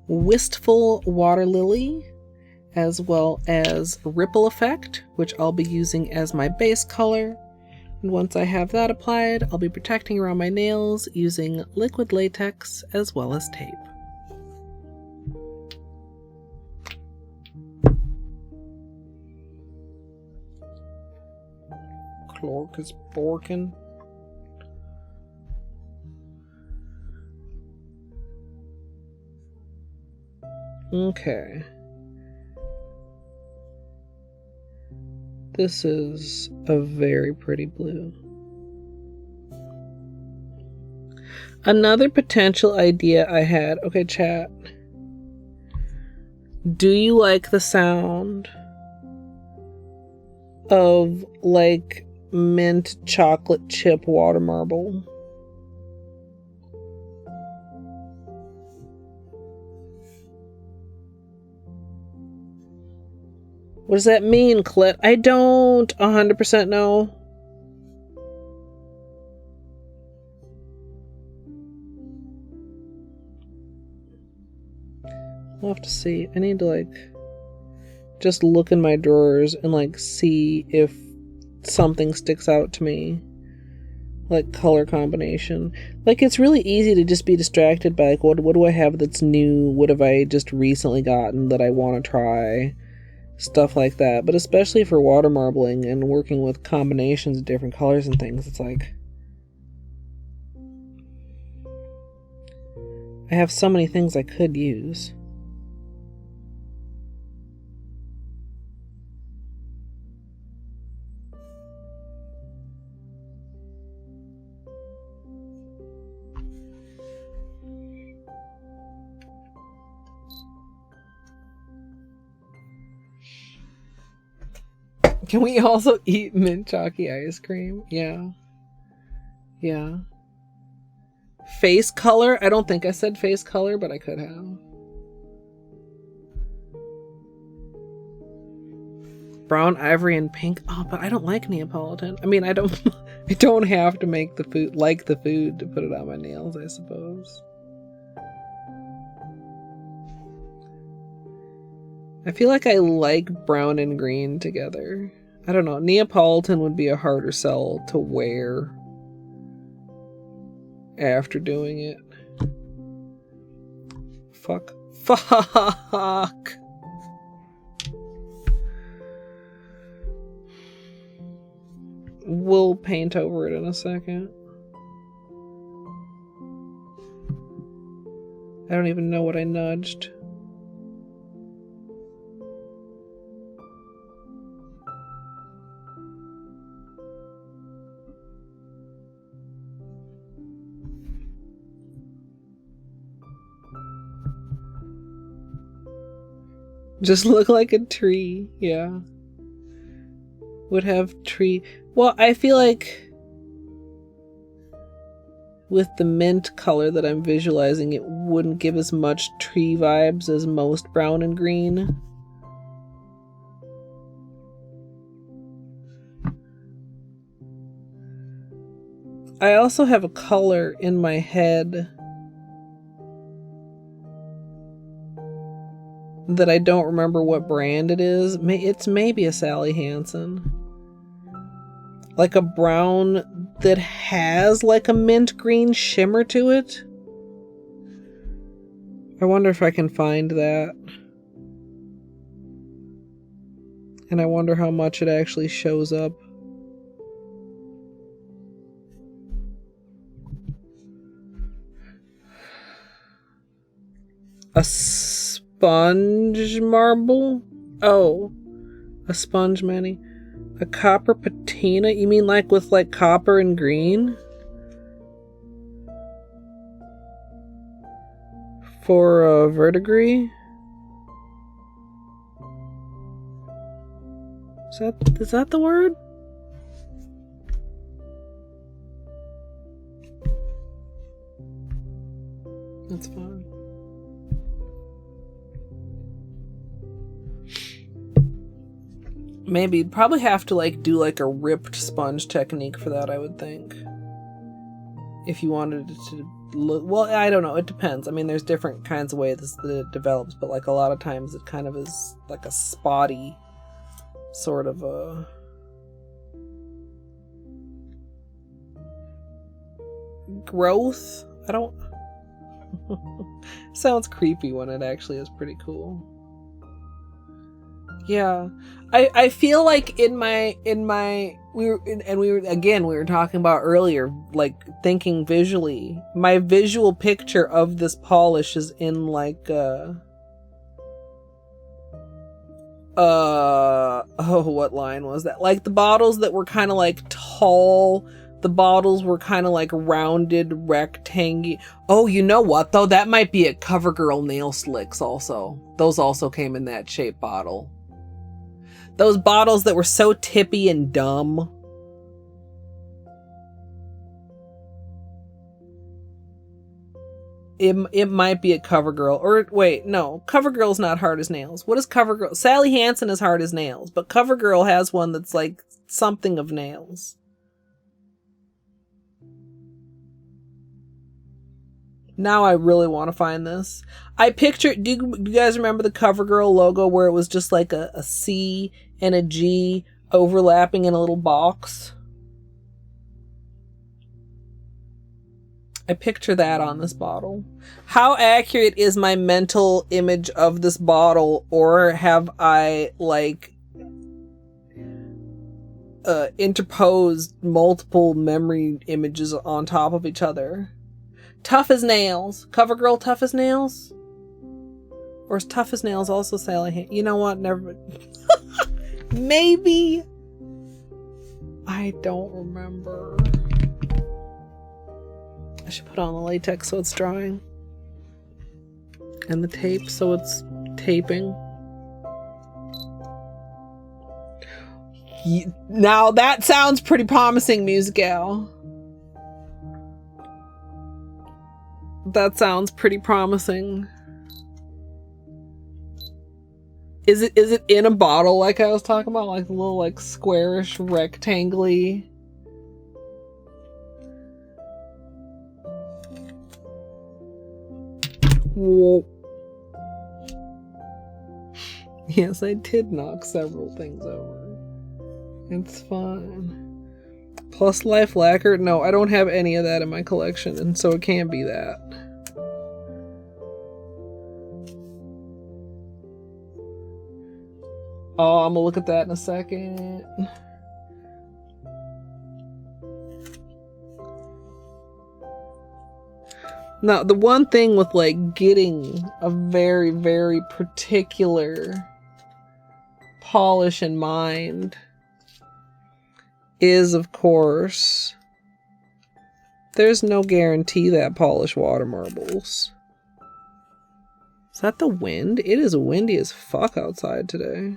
Wistful Water Lily, as well as Ripple Effect, which I'll be using as my base color. And once I have that applied, I'll be protecting around my nails using liquid latex as well as tape. Clark is borkin. Okay. This is a very pretty blue. Another potential idea I had. Okay, chat. Do you like the sound of like mint chocolate chip water marble? What does that mean, Colette? I don't 100% know. I'll have to see. I need to like just look in my drawers and like see if something sticks out to me. Like color combination. Like it's really easy to just be distracted by like what do I have that's new? What have I just recently gotten that I want to try? Stuff like that. But especially for water marbling and working with combinations of different colors and things, it's like I have so many things I could use. Can we also eat mint chalky ice cream? Yeah. Yeah. Face color? I don't think I said face color, but I could have. Brown, ivory, and pink. Oh, but I don't like Neapolitan. I mean, I don't have to make the food like the food to put it on my nails, I suppose. I feel like I like brown and green together. I don't know. Neapolitan would be a harder sell to wear after doing it. Fuck. We'll paint over it in a second. I don't even know what I nudged. Just look like a tree, yeah. Would have tree. Well, I feel like with the mint color that I'm visualizing, it wouldn't give as much tree vibes as most brown and green. I also have a color in my head that I don't remember what brand it is. It's maybe a Sally Hansen. Like a brown that has like a mint green shimmer to it. I wonder if I can find that. And I wonder how much it actually shows up. A sponge marble? Oh, a sponge mani. A copper patina? You mean like with like copper and green? For a verdigris? Is that the word? That's fine. Maybe probably have to like do like a ripped sponge technique for that, I would think. If you wanted it to look, well, I don't know, it depends. I mean, there's different kinds of ways that it develops, but like a lot of times it kind of is like a spotty sort of a growth. I don't sounds creepy when it actually is pretty cool. Yeah, I feel like we were talking about earlier, like thinking visually. My visual picture of this polish is in like Oh, what line was that? Like the bottles that were kind of like tall. The bottles were kind of like rounded, rectangular. Oh, you know what though? That might be a CoverGirl nail slicks also. Those also came in that shape bottle. Those bottles that were so tippy and dumb. It might be a CoverGirl. Or wait, no. CoverGirl's not hard as nails. What is CoverGirl? Sally Hansen is hard as nails, but CoverGirl has one that's like something of nails. Now I really want to find this. I picture, do you guys remember the CoverGirl logo where it was just like a C and a G overlapping in a little box? I picture that on this bottle. How accurate is my mental image of this bottle, or have I like interposed multiple memory images on top of each other? Tough as nails. CoverGirl tough as nails? Or is tough as nails also Sally Hansen? You know what? Never. Maybe. I don't remember. I should put on the latex so it's drying. And the tape so it's taping. Now that sounds pretty promising, Musical. That sounds pretty promising. Is it in a bottle like I was talking about? Like a little like squarish rectangly? Whoa. Yes, I did knock several things over. It's fine. Plus Life Lacquer? No, I don't have any of that in my collection, and so it can't be that. Oh, I'm gonna look at that in a second. Now, the one thing with like getting a very, very particular polish in mind is, of course, there's no guarantee that polish water marbles. Is that the wind? It is windy as fuck outside today.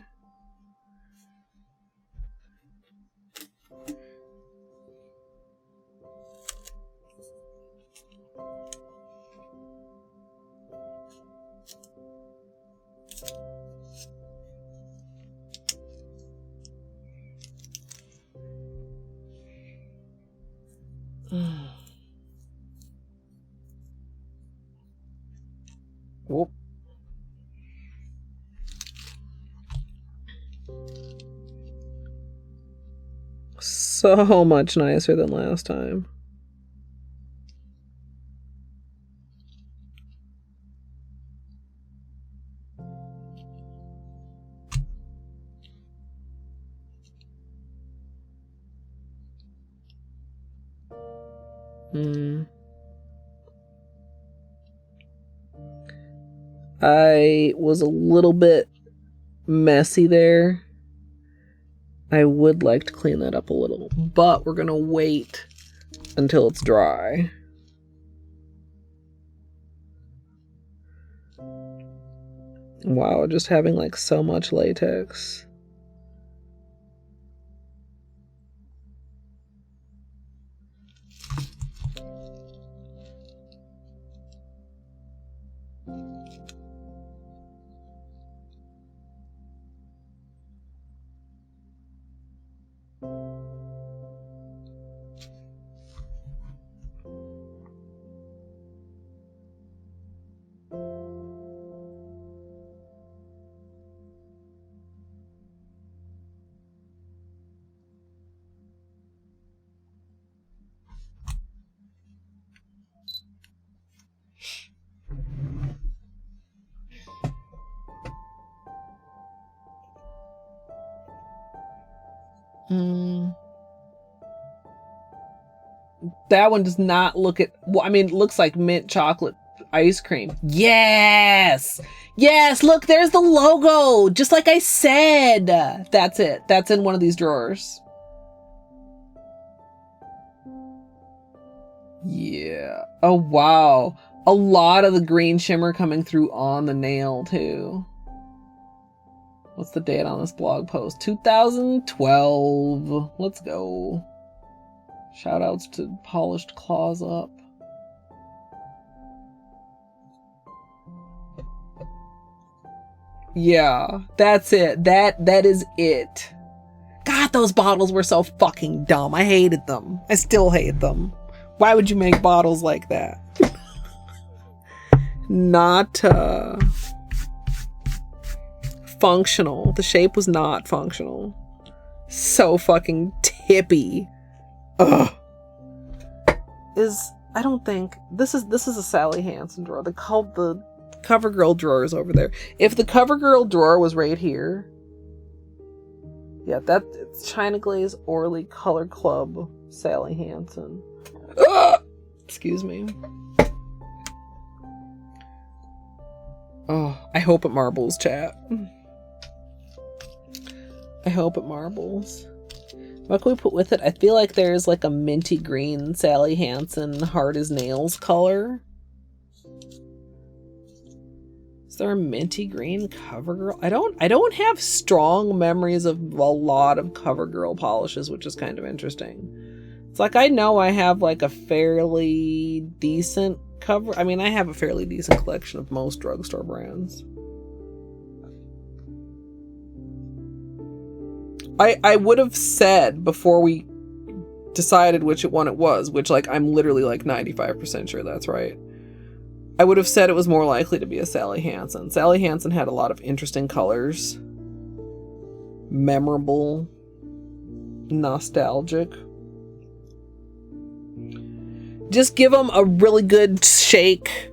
Whoop. So much nicer than last time. I was a little bit messy there. I would like to clean that up a little, but we're gonna wait until it's dry. Wow, just having like so much latex. That one does not look it. Well, I mean, it looks like mint chocolate ice cream. Yes! Yes, look, there's the logo. Just like I said. That's it. That's in one of these drawers. Yeah. Oh, wow. A lot of the green shimmer coming through on the nail, too. What's the date on this blog post? 2012. Let's go. Shout outs to Polished Claws Up. Yeah, that's it. That is it. God, those bottles were so fucking dumb. I hated them. I still hate them. Why would you make bottles like that? Not functional. The shape was not functional. So fucking tippy. Ugh. I don't think this is a Sally Hansen drawer. They called the CoverGirl drawer is over there. If the CoverGirl drawer was right here, yeah, it's China Glaze Orly Color Club Sally Hansen. Ugh! Excuse me. Oh, I hope it marbles, chat. I hope it marbles. What can we put with it? I feel like there's like a minty green Sally Hansen Hard as Nails color. Is there a minty green CoverGirl? I don't have strong memories of a lot of CoverGirl polishes, which is kind of interesting. It's like I know I have like a fairly decent I mean, I have a fairly decent collection of most drugstore brands. I would have said before we decided which one it was, which like I'm literally like 95% sure that's right. I would have said it was more likely to be a Sally Hansen. Sally Hansen had a lot of interesting colors. Memorable. Nostalgic. Just give them a really good shake.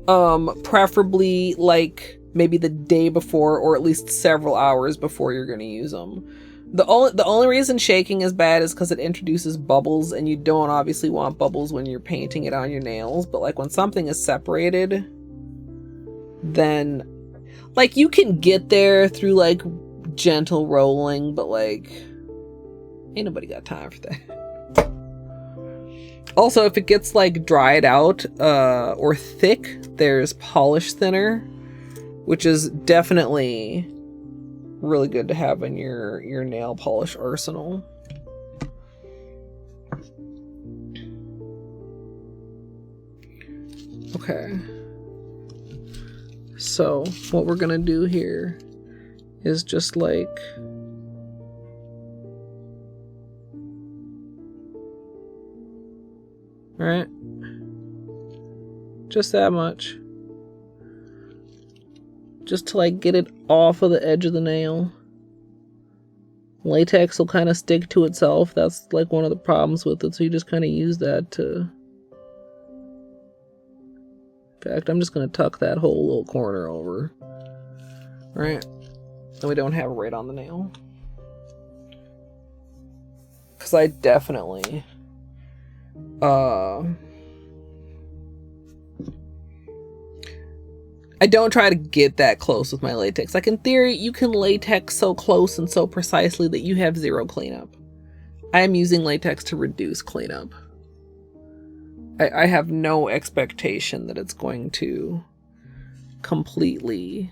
Preferably like maybe the day before or at least several hours before you're going to use them. The only reason shaking is bad is because it introduces bubbles, and you don't obviously want bubbles when you're painting it on your nails. But like when something is separated, then like you can get there through like gentle rolling, but like ain't nobody got time for that. Also, if it gets like dried out or thick, there's polish thinner, which is definitely really good to have in your nail polish arsenal. Okay. So what we're gonna do here is just like right? Just that much. Just to like get it off of the edge of the nail. Latex will kind of stick to itself. That's like one of the problems with it. So you just kind of use that to... In fact, I'm just going to tuck that whole little corner over. Right? And we don't have it right on the nail. Because I definitely... I don't try to get that close with my latex. Like in theory, you can latex so close and so precisely that you have zero cleanup. I am using latex to reduce cleanup. I have no expectation that it's going to completely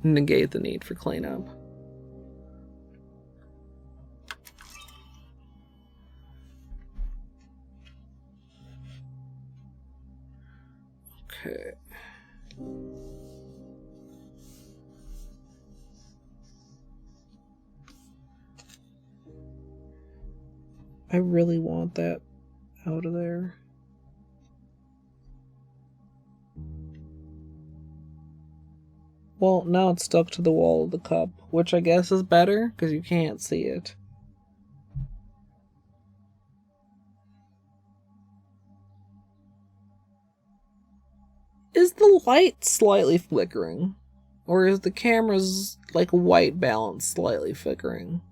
negate the need for cleanup. Okay. I really want that out of there. Well, now it's stuck to the wall of the cup, which I guess is better because you can't see it. Is the light slightly flickering? Or is the camera's like white balance slightly flickering?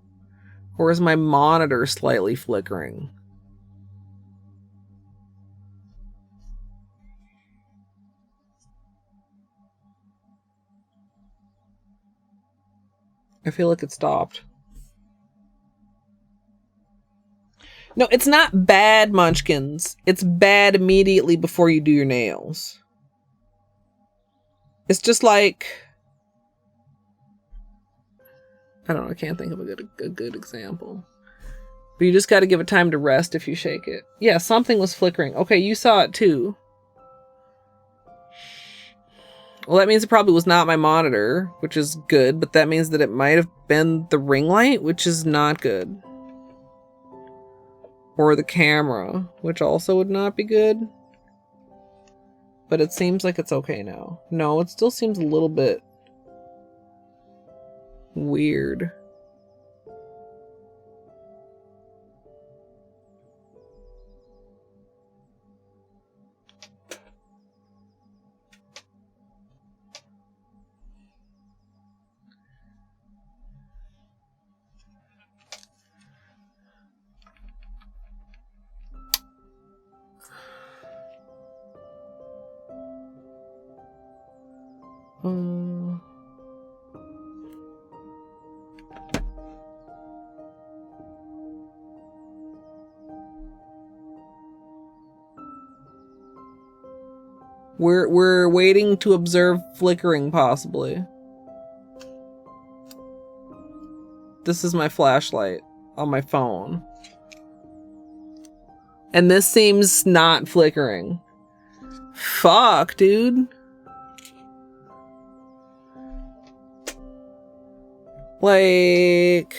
Or is my monitor slightly flickering? I feel like it stopped. No, it's not bad, Munchkins. It's bad immediately before you do your nails. It's just like... I don't know, I can't think of a good example. But you just got to give it time to rest if you shake it. Yeah, something was flickering. Okay, you saw it too. Well, that means it probably was not my monitor, which is good, but that means that it might have been the ring light, which is not good. Or the camera, which also would not be good. But it seems like it's okay now. No, it still seems a little bit weird. We're waiting to observe flickering, possibly. This is my flashlight on my phone. And this seems not flickering. Fuck, dude. Like...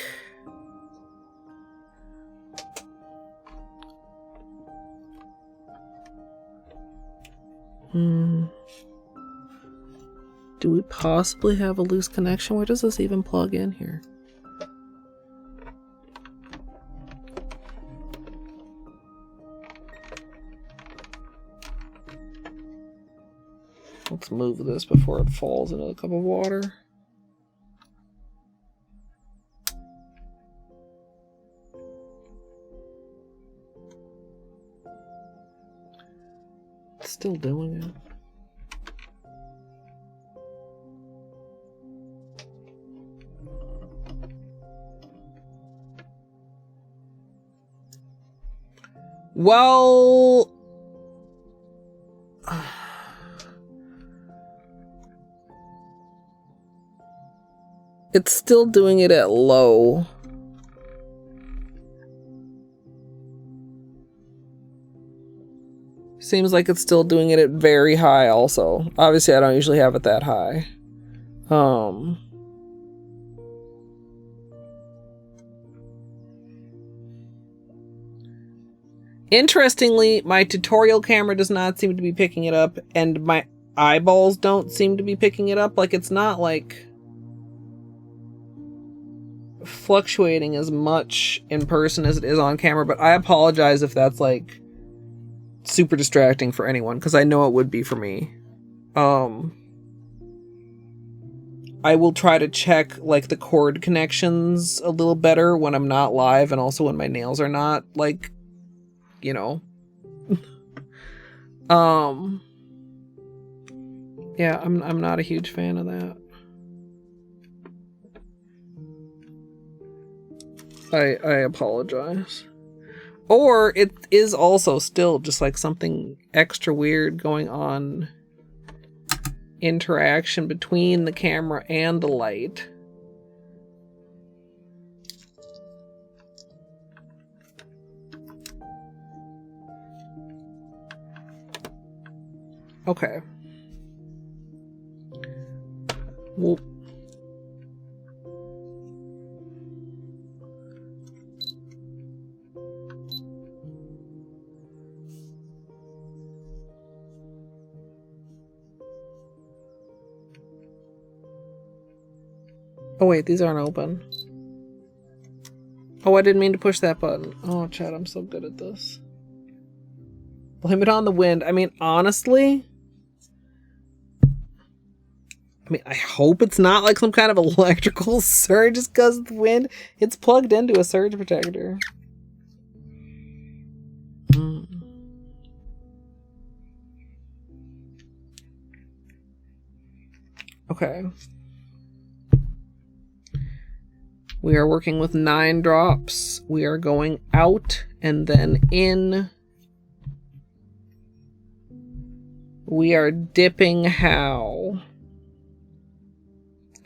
Do we possibly have a loose connection? Where does this even plug in here? Let's move this before it falls into a cup of water. It's still doing it. Well, it's still doing it at low. Seems like it's still doing it at very high also. Obviously, I don't usually have it that high. Interestingly, my tutorial camera does not seem to be picking it up, and my eyeballs don't seem to be picking it up. Like, it's not, like, fluctuating as much in person as it is on camera, but I apologize if that's, like, super distracting for anyone, because I know it would be for me. I will try to check, like, the cord connections a little better when I'm not live, and also when my nails are not, like, you know. Yeah, I'm not a huge fan of that. I apologize. Or it is also still just like something extra weird going on. Interaction between the camera and the light. Okay. Well, oh wait, these aren't open. Oh, I didn't mean to push that button. Oh, Chad, I'm so good at this. Blame it on the wind. I mean, honestly... I mean, I hope it's not like some kind of electrical surge just because of the wind. It's plugged into a surge protector. Okay. We are working with 9 drops. We are going out and then in. We are dipping how?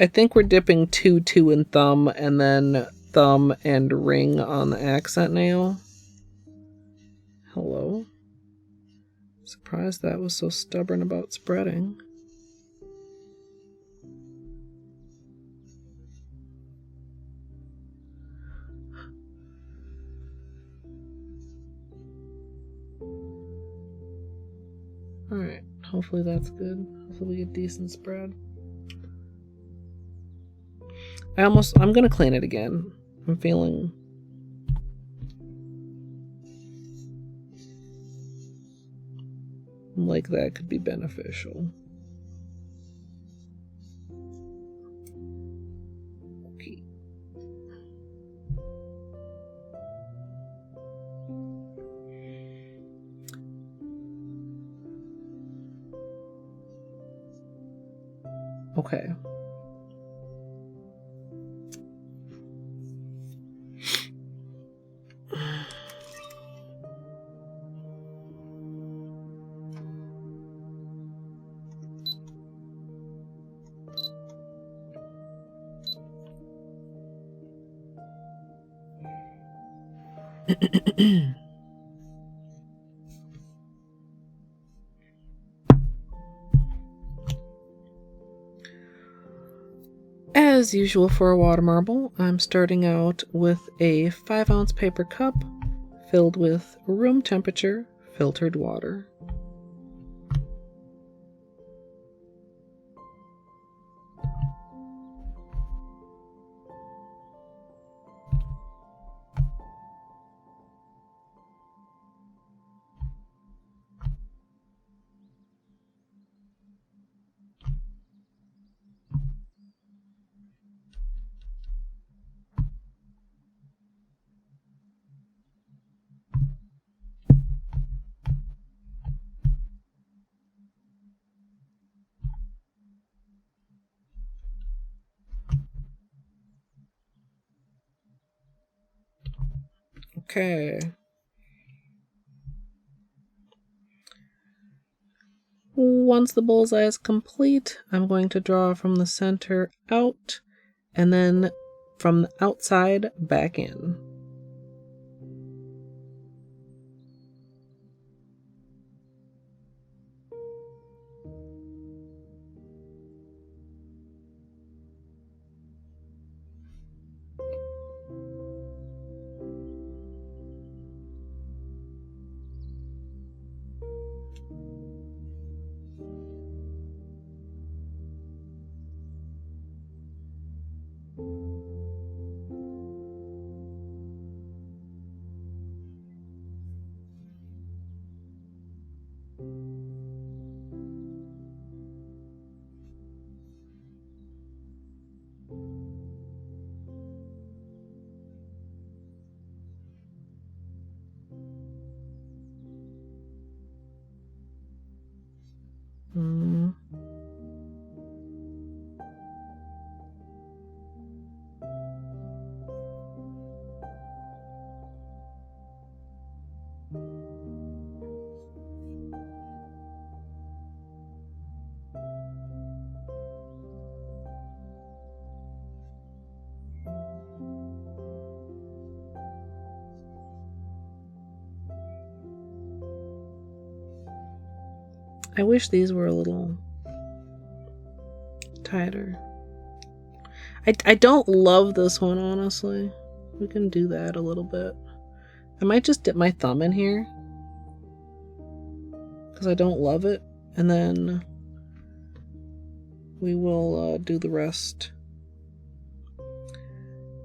I think we're dipping 2, 2, and thumb, and then thumb and ring on the accent nail. Hello? Surprised that was so stubborn about spreading. Alright, hopefully that's good. Hopefully we get decent spread. I'm gonna clean it again. I'm feeling like that could be beneficial. Okay. Okay. As usual for a water marble, I'm starting out with a 5-ounce paper cup filled with room temperature filtered water. Okay. Once the bullseye is complete, I'm going to draw from the center out and then from the outside back in. Mm. I wish these were a little tighter. I don't love this one, honestly. We can do that a little bit. I might just dip my thumb in here because I don't love it, and then we will do the rest.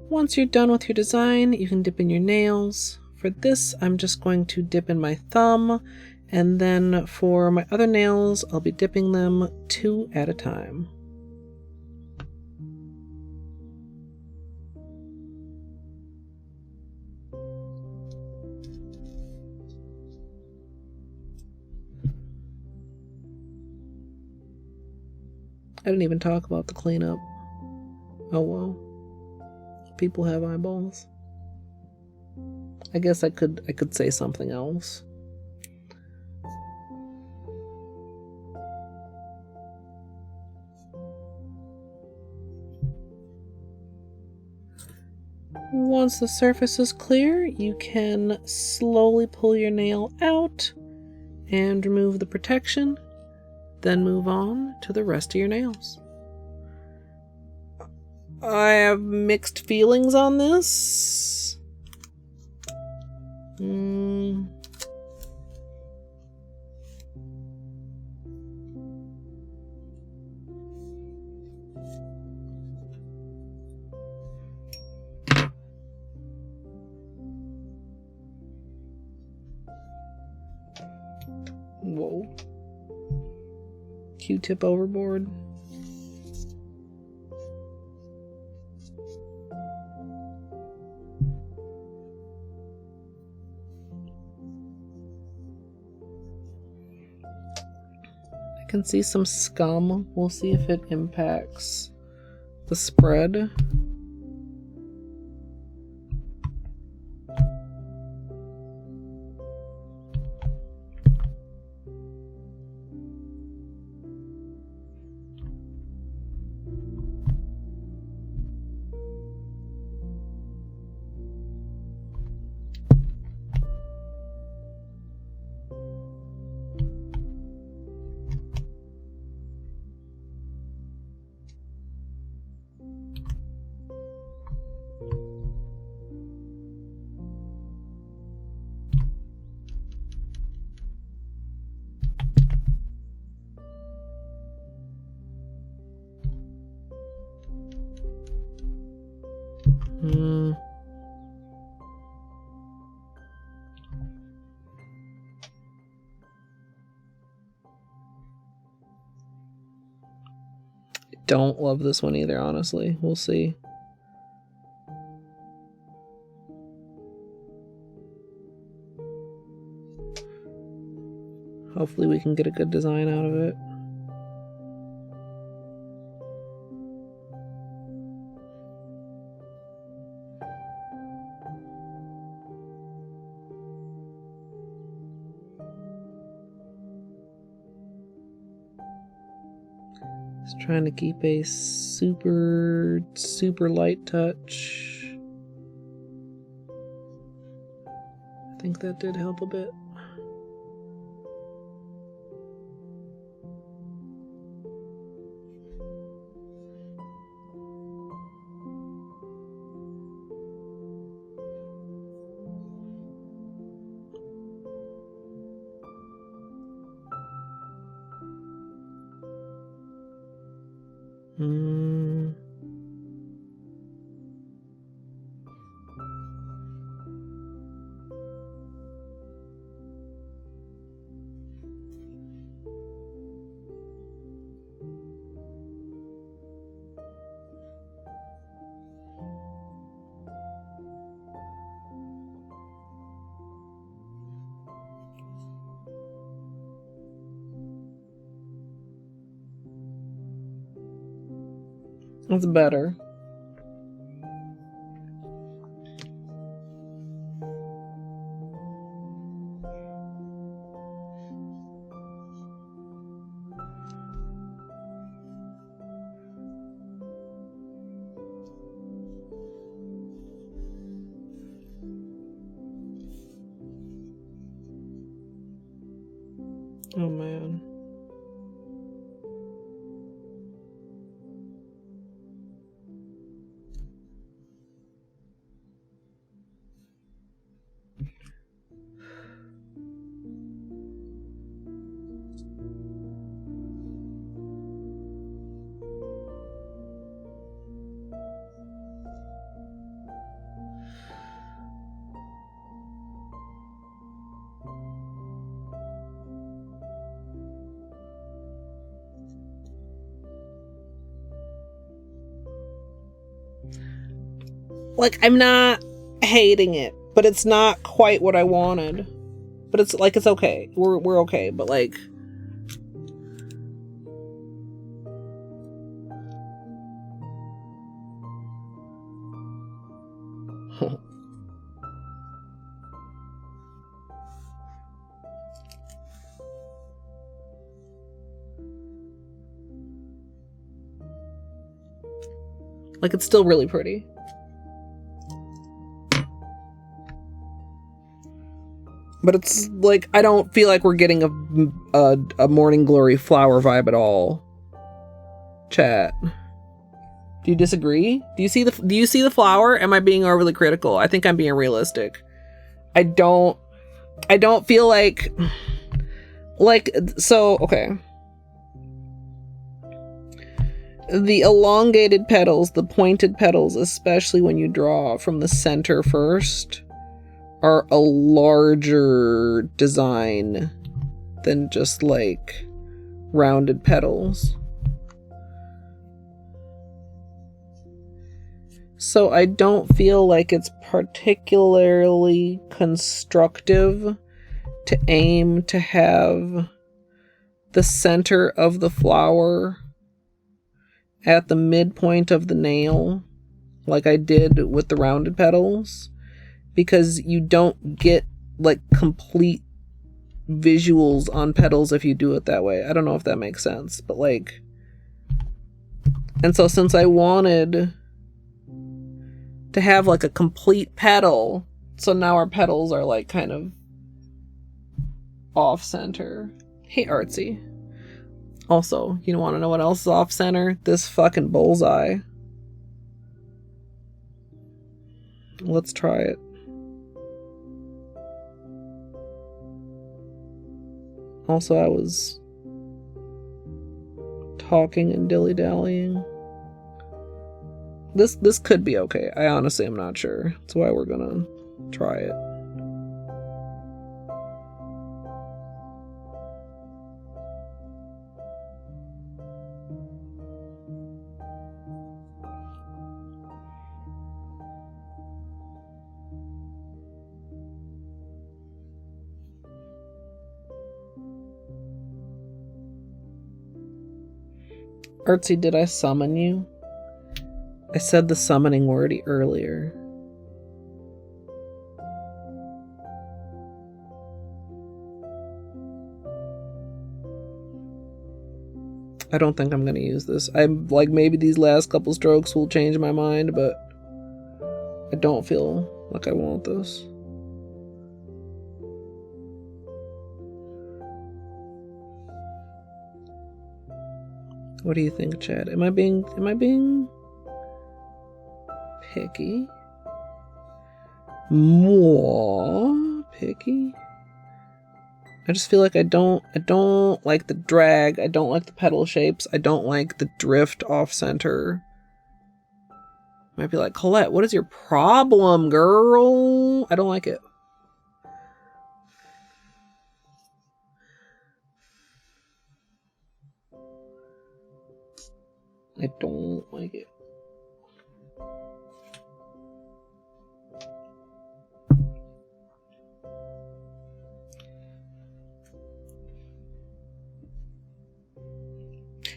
Once you're done with your design, you can dip in your nails. For this, I'm just going to dip in my thumb, and then for my other nails, I'll be dipping them 2 at a time. I didn't even talk about the cleanup. Oh well. people have eyeballs. I guess I could say something else. Once the surface is clear, you can slowly pull your nail out and remove the protection, then move on to the rest of your nails. I have mixed feelings on this. Whoa. Q-tip overboard. I can see some scum. We'll see if it impacts the spread. Don't love this one either, honestly. We'll see. Hopefully we can get a good design out of it. Just trying to keep a super light touch. I think that did help a bit. That's better. Oh man. Like, I'm not hating it, but it's not quite what I wanted. But it's like, it's okay. We're okay, but like, Like, it's still really pretty. But it's like, I don't feel like we're getting a Morning Glory flower vibe at all. Chat. Do you disagree? Do you see the flower? Am I being overly critical? I think I'm being realistic. I don't feel like so, okay. The elongated petals, the pointed petals, especially when you draw from the center first, are a larger design than just like rounded petals. So I don't feel like it's particularly constructive to aim to have the center of the flower at the midpoint of the nail, like I did with the rounded petals, because you don't get like complete visuals on petals if you do it that way. I don't know if that makes sense, but like, and so since I wanted to have like a complete petal, so now our petals are like kind of off center. Hey, Artsy. Also, you want to know what else is off center? This fucking bullseye. Let's try it. Also, I was talking and dilly-dallying. This could be okay. I honestly am not sure. That's why we're gonna try it. Artsy, did I summon you? I said the summoning word earlier. I don't think I'm gonna use this. I'm like, maybe these last couple strokes will change my mind, but I don't feel like I want this. What do you think, Chad? Am I being picky? More picky? I just feel like I don't like the drag. I don't like the petal shapes. I don't like the drift off center. Might be like, Colette, what is your problem, girl? I don't like it. I don't like it.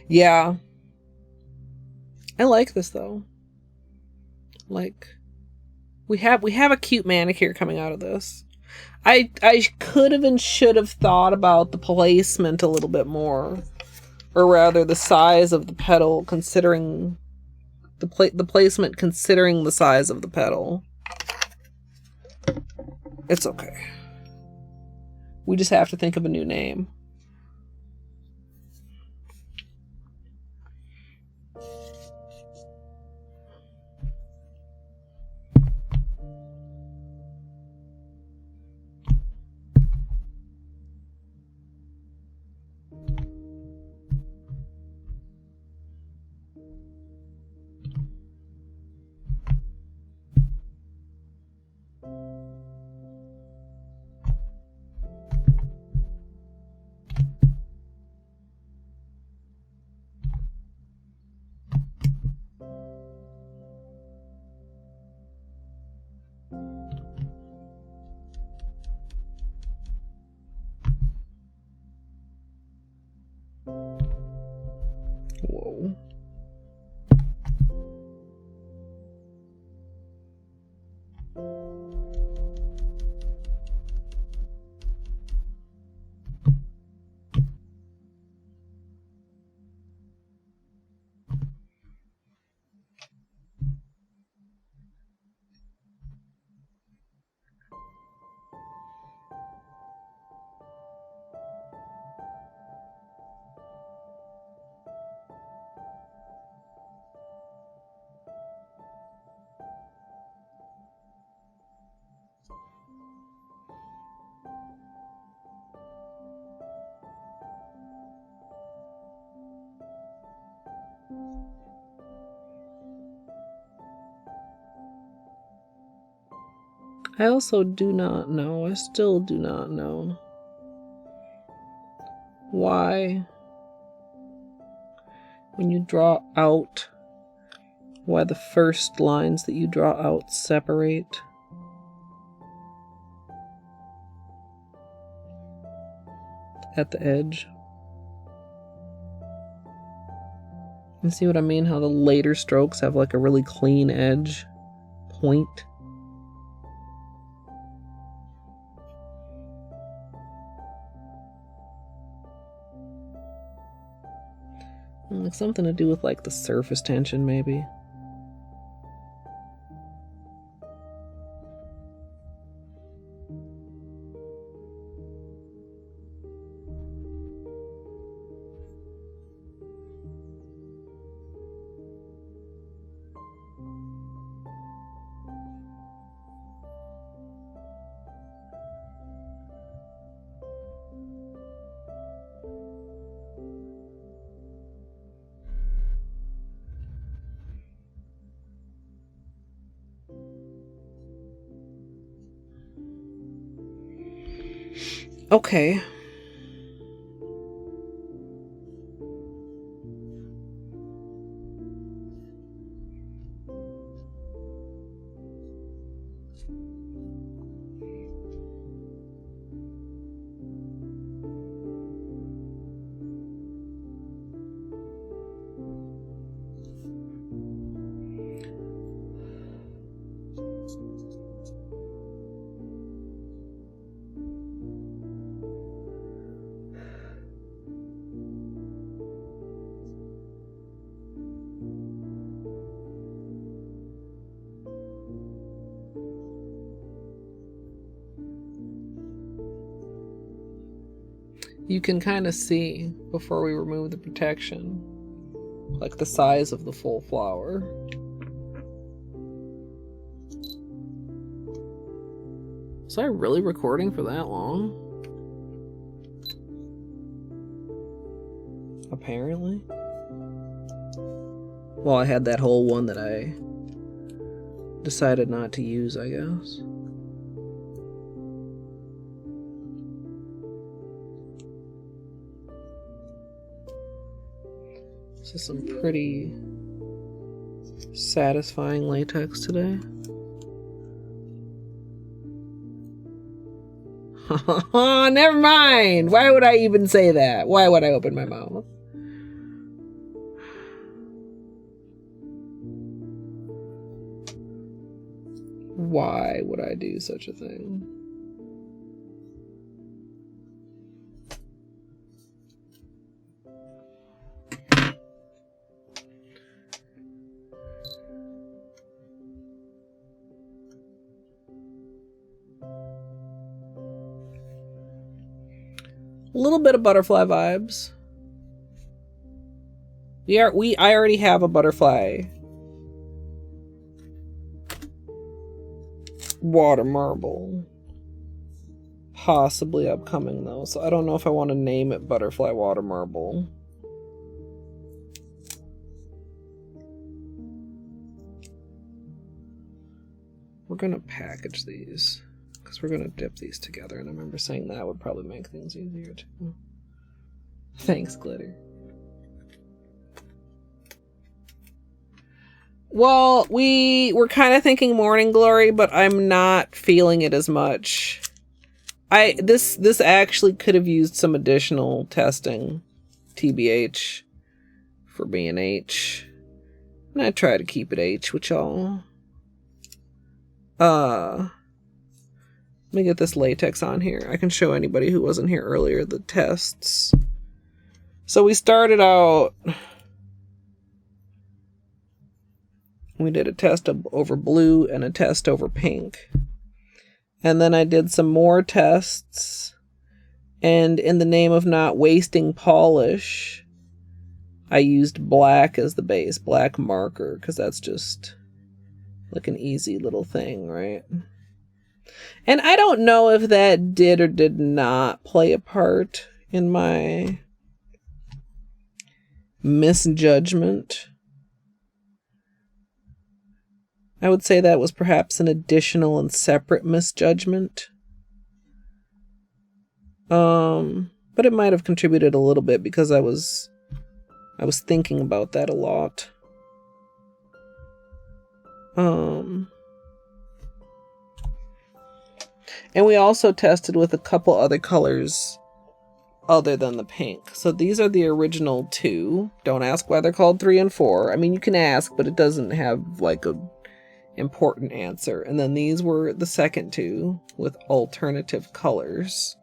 Yeah. I like this though. Like, we have a cute manicure coming out of this. I could have and should have thought about the placement a little bit more. Or rather, the size of the petal, considering the placement, considering the size of the petal. It's okay. We just have to think of a new name. I also do not know, I still do not know why when you draw out, why the first lines that you draw out separate. At the edge. You see what I mean? How the later strokes have like a really clean edge point. Like something to do with like the surface tension maybe. Okay. You can kind of see, before we remove the protection, like the size of the full flower. Was I really recording for that long? Apparently. Well, I had that whole one that I decided not to use, I guess. This is some pretty satisfying latex today. Never mind! Why would I even say that? Why would I open my mouth? Why would I do such a thing? A little bit of butterfly vibes. I already have a butterfly water marble. Possibly upcoming though, so I don't know if I want to name it Butterfly Water Marble. We're gonna package these because we're gonna dip these together, and I remember saying that would probably make things easier too. Thanks, Glitter. Well, we were kind of thinking Morning Glory, but I'm not feeling it as much. This actually could have used some additional testing, TBH, for being H. And I try to keep it H with y'all. Let me get this latex on here. I can show anybody who wasn't here earlier the tests. So we started out, we did a test over blue and a test over pink. And then I did some more tests. And in the name of not wasting polish, I used black as the base, black marker, because that's just like an easy little thing, right? And I don't know if that did or did not play a part in my misjudgment. I would say that was perhaps an additional and separate misjudgment. But it might have contributed a little bit because I was thinking about that a lot. And we also tested with a couple other colors other than the pink. So these are the original 2. Don't ask why they're called 3 and 4. I mean, you can ask, but it doesn't have like a important answer. And then these were the second 2 with alternative colors.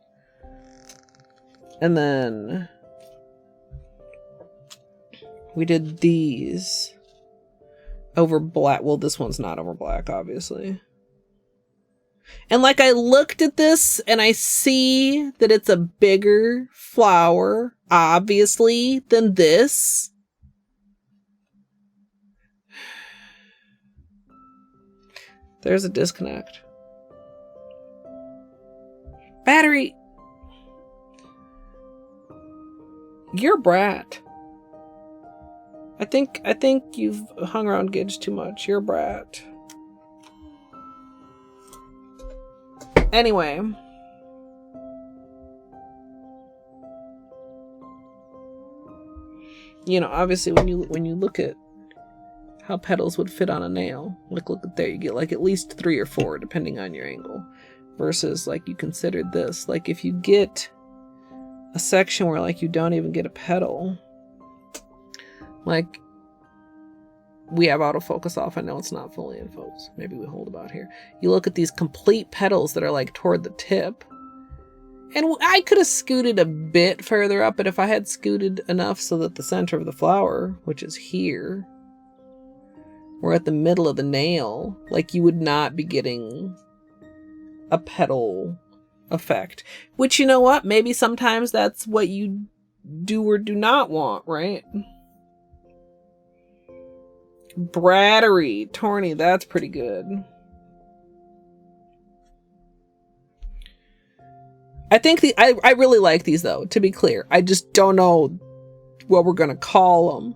And then we did these over black. Well, this one's not over black, obviously. And like I looked at this and I see that it's a bigger flower, obviously, than this. There's a disconnect. Battery. You're a brat. I think you've hung around Gidge too much. You're a brat. Anyway. You know, obviously when you look at how petals would fit on a nail, like look at there, you get like at least 3 or 4 depending on your angle. Versus like you considered this. Like if you get a section where like you don't even get a petal, like we have autofocus off. I know it's not fully in focus. Maybe we hold about here. You look at these complete petals that are like toward the tip, and I could have scooted a bit further up, but if I had scooted enough so that the center of the flower, which is here, were at the middle of the nail, like you would not be getting a petal effect. Which, you know what? Maybe sometimes that's what you do or do not want, right? Brattery. Torny, that's pretty good. I think I really like these though, to be clear. I just don't know what we're gonna call them.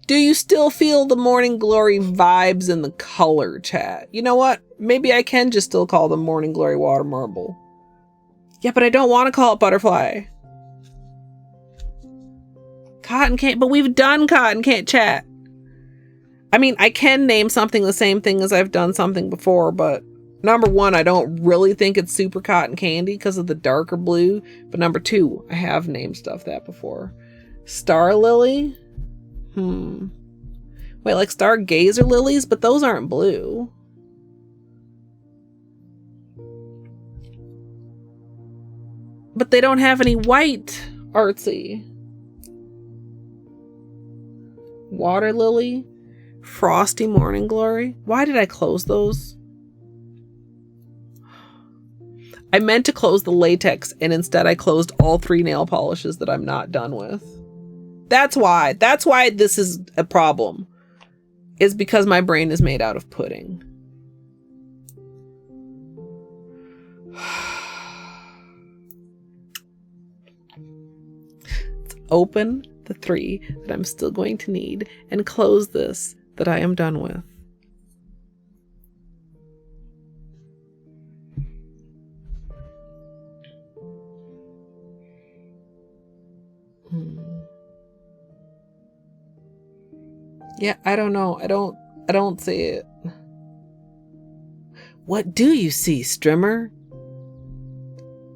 Do you still feel the Morning Glory vibes in the color, chat? You know what? Maybe I can just still call them Morning Glory Water Marble. Yeah, but I don't want to call it Butterfly. Cotton can't, but we've done cotton can't, chat. I mean, I can name something the same thing as I've done something before, but number 1, I don't really think it's super cotton candy because of the darker blue. But number 2, I have named stuff that before. Star lily? Wait, like stargazer lilies? But those aren't blue. But they don't have any white, artsy. Water lily? Frosty morning glory? Why did I close those? I meant to close the latex, and instead I closed all 3 nail polishes that I'm not done with. That's why this is a problem. Is because my brain is made out of pudding. Let's open the 3 that I'm still going to need and close this that I am done with. Yeah, I don't know. I don't see it. What do you see, Strimmer?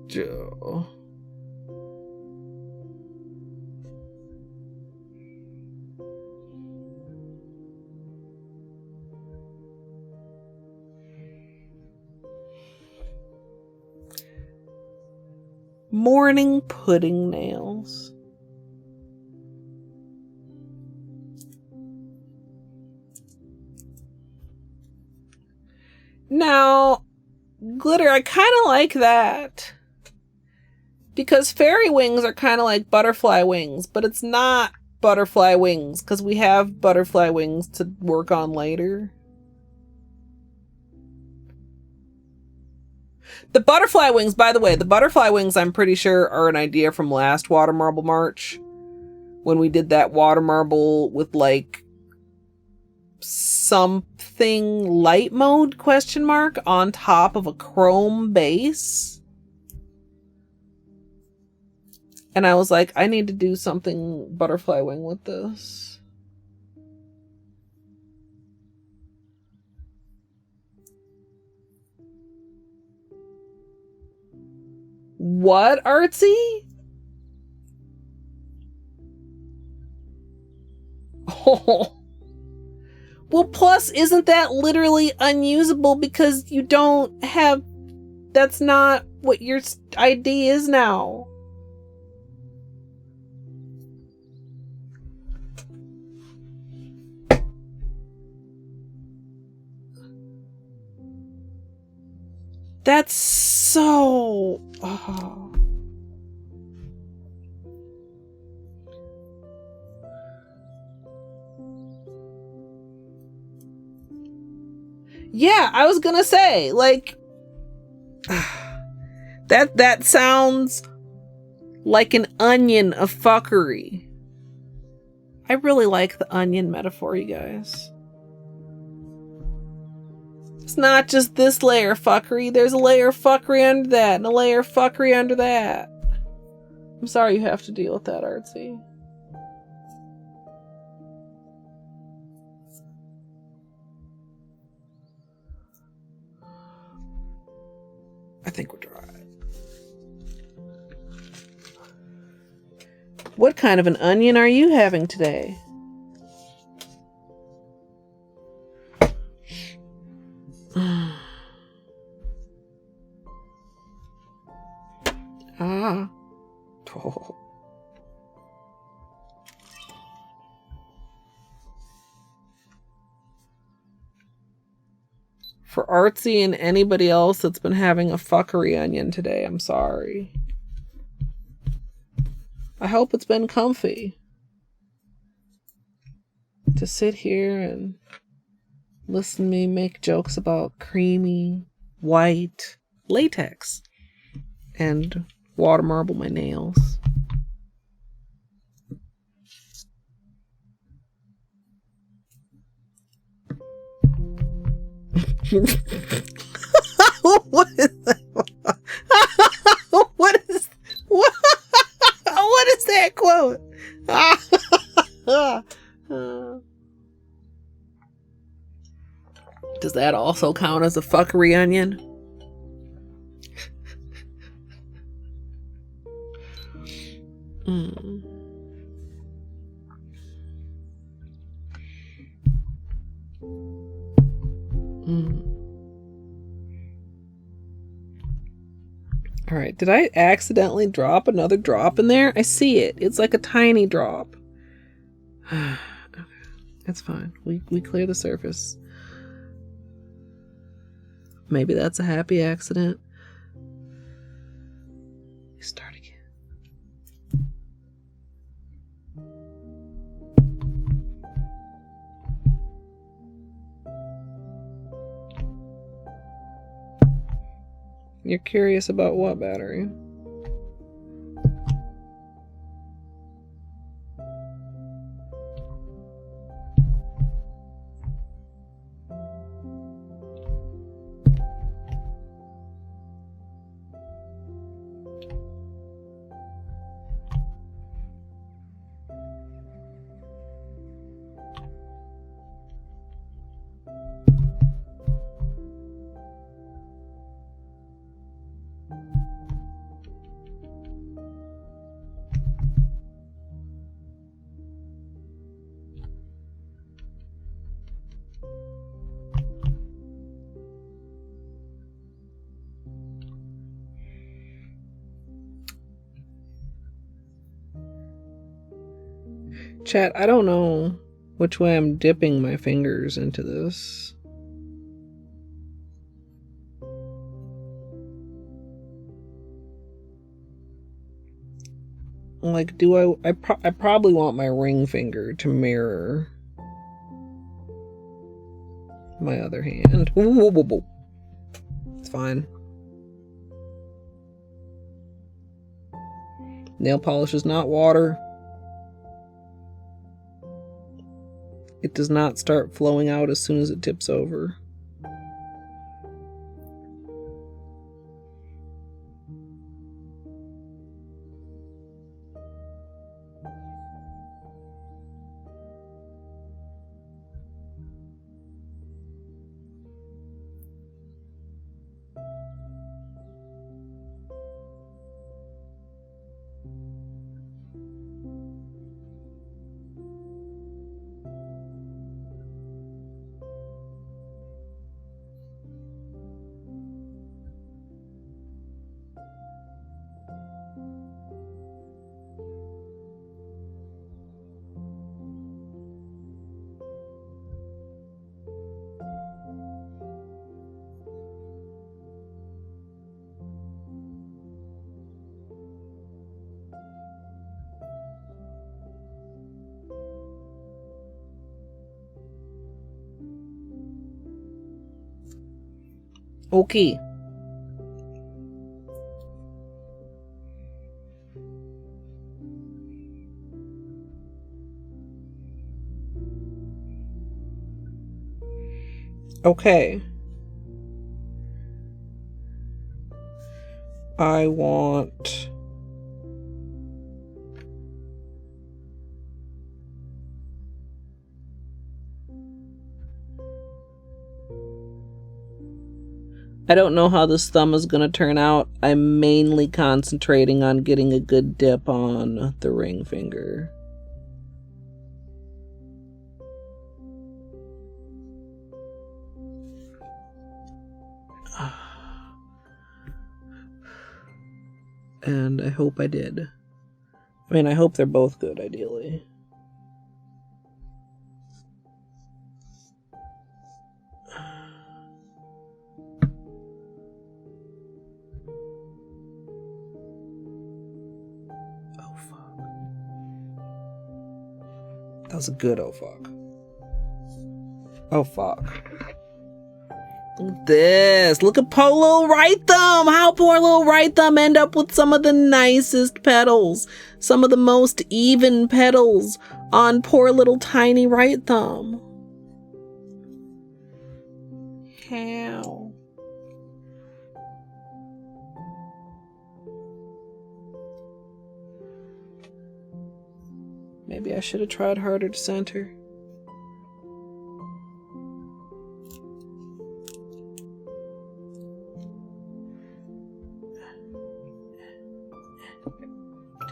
Joe. Morning pudding nails. Now, glitter, I kind of like that. Because fairy wings are kind of like butterfly wings, but it's not butterfly wings because we have butterfly wings to work on later. The butterfly wings, by the way, the butterfly wings I'm pretty sure are an idea from last Water Marble March. When we did that water marble with like something light mode question mark on top of a chrome base. And I was like, I need to do something butterfly wing with this. What, Artsy? Oh. Well, plus, isn't that literally unusable because you don't have... That's not what your ID is now. That's so... Oh. Yeah, I was gonna say, like... That sounds like an onion of fuckery. I really like the onion metaphor, you guys. It's not just this layer of fuckery. There's a layer of fuckery under that, and a layer of fuckery under that. I'm sorry you have to deal with that, Artsy. I think we're dry. What kind of an onion are you having today? Ah. Oh. For Artsy and anybody else that's been having a fuckery onion today, I'm sorry. I hope it's been comfy to sit here and listen to me make jokes about creamy, white latex and water marble my nails. What is that? What is that quote? Does that also count as a fuckery onion? All right, did I accidentally drop another drop in there? I see it. It's like a tiny drop. That's fine. We clear the surface. Maybe that's a happy accident. Start again. You're curious about what, battery? Chat, I don't know which way I'm dipping my fingers into this. Like, do I probably want my ring finger to mirror my other hand. It's fine. Nail polish is not water. It does not start flowing out as soon as it tips over. Okay. Okay. I want... I don't know how this thumb is going to turn out. I'm mainly concentrating on getting a good dip on the ring finger. And I hope I did. I mean, I hope they're both good, ideally. That was a good oh fuck. Oh fuck. Look at this. Look at poor little right thumb. How poor little right thumb end up with some of the nicest petals. Some of the most even petals on poor little tiny right thumb. How? Maybe I should have tried harder to center.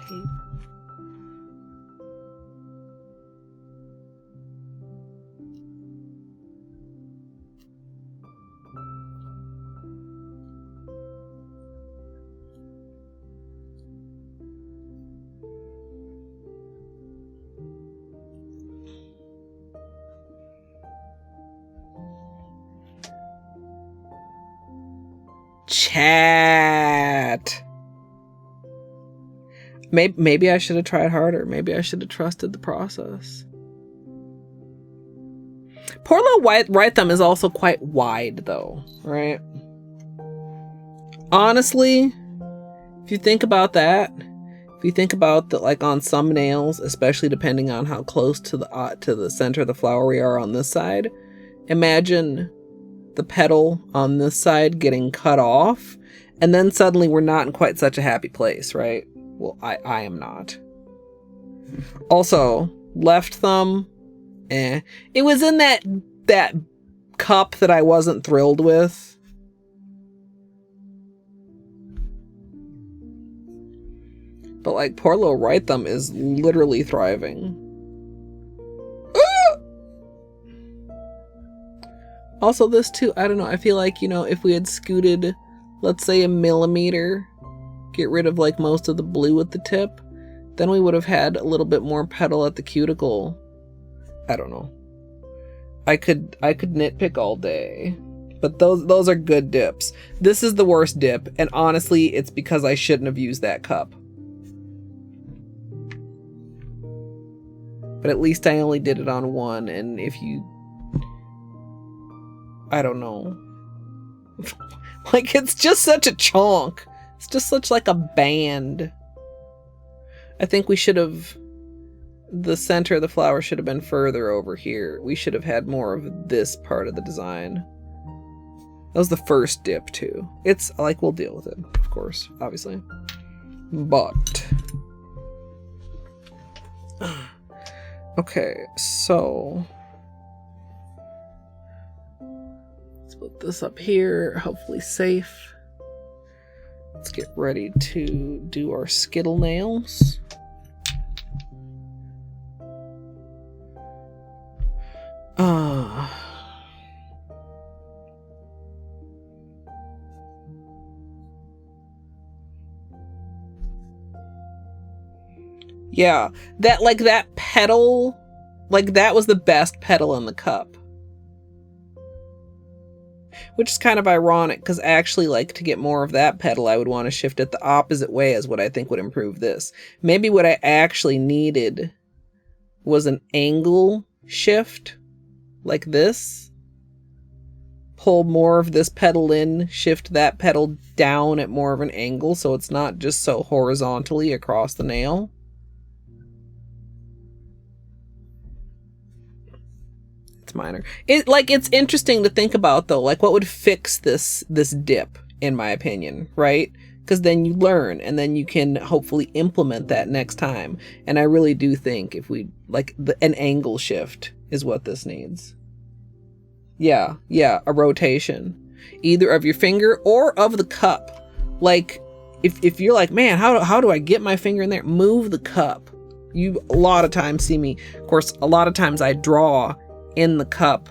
Tape. Chat. Maybe I should have tried harder. Maybe I should have trusted the process. Poor little right thumb is also quite wide though, right? Honestly, if you think about that, if you think about that, like on some nails, especially depending on how close to the center of the flower we are on this side, imagine the petal on this side getting cut off, and then suddenly we're not in quite such a happy place, right? Well, I am not. Also, left thumb, it was in that cup that I wasn't thrilled with. But like, poor little right thumb is literally thriving. Also, this too, I don't know, I feel like, you know, if we had scooted, let's say, 1 millimeter, get rid of like most of the blue at the tip, Then we would have had a little bit more petal at the cuticle. I don't know. I could nitpick all day. But those are good dips. This is the worst dip, and honestly, it's because I shouldn't have used that cup. But at least I only did it on one, and if you... I don't know. Like, it's just such a chunk. It's just such like a band. I think we should have... The center of the flower should have been further over here. We should have had more of this part of the design. That was the first dip, too. It's, like, we'll deal with it, of course, obviously. But... Okay, so... Let's put this up here, hopefully safe. Let's get ready to do our skittle nails. Yeah, that petal, like that was the best petal in the cup. Which is kind of ironic, because actually, like, to get more of that petal, I would want to shift it the opposite way as what I think would improve this. Maybe what I actually needed was an angle shift, like this. Pull more of this petal in, shift that petal down at more of an angle, so it's not just so horizontally across the nail. Minor. It's interesting to think about though, like what would fix this dip, in my opinion, right? Because then you learn and then you can hopefully implement that next time. And I really do think if we like an angle shift is what this needs. Yeah, a rotation, either of your finger or of the cup. Like if you're like, man, how do I get my finger in there? Move the cup. You a lot of times see me, of course, a lot of times I draw in the cup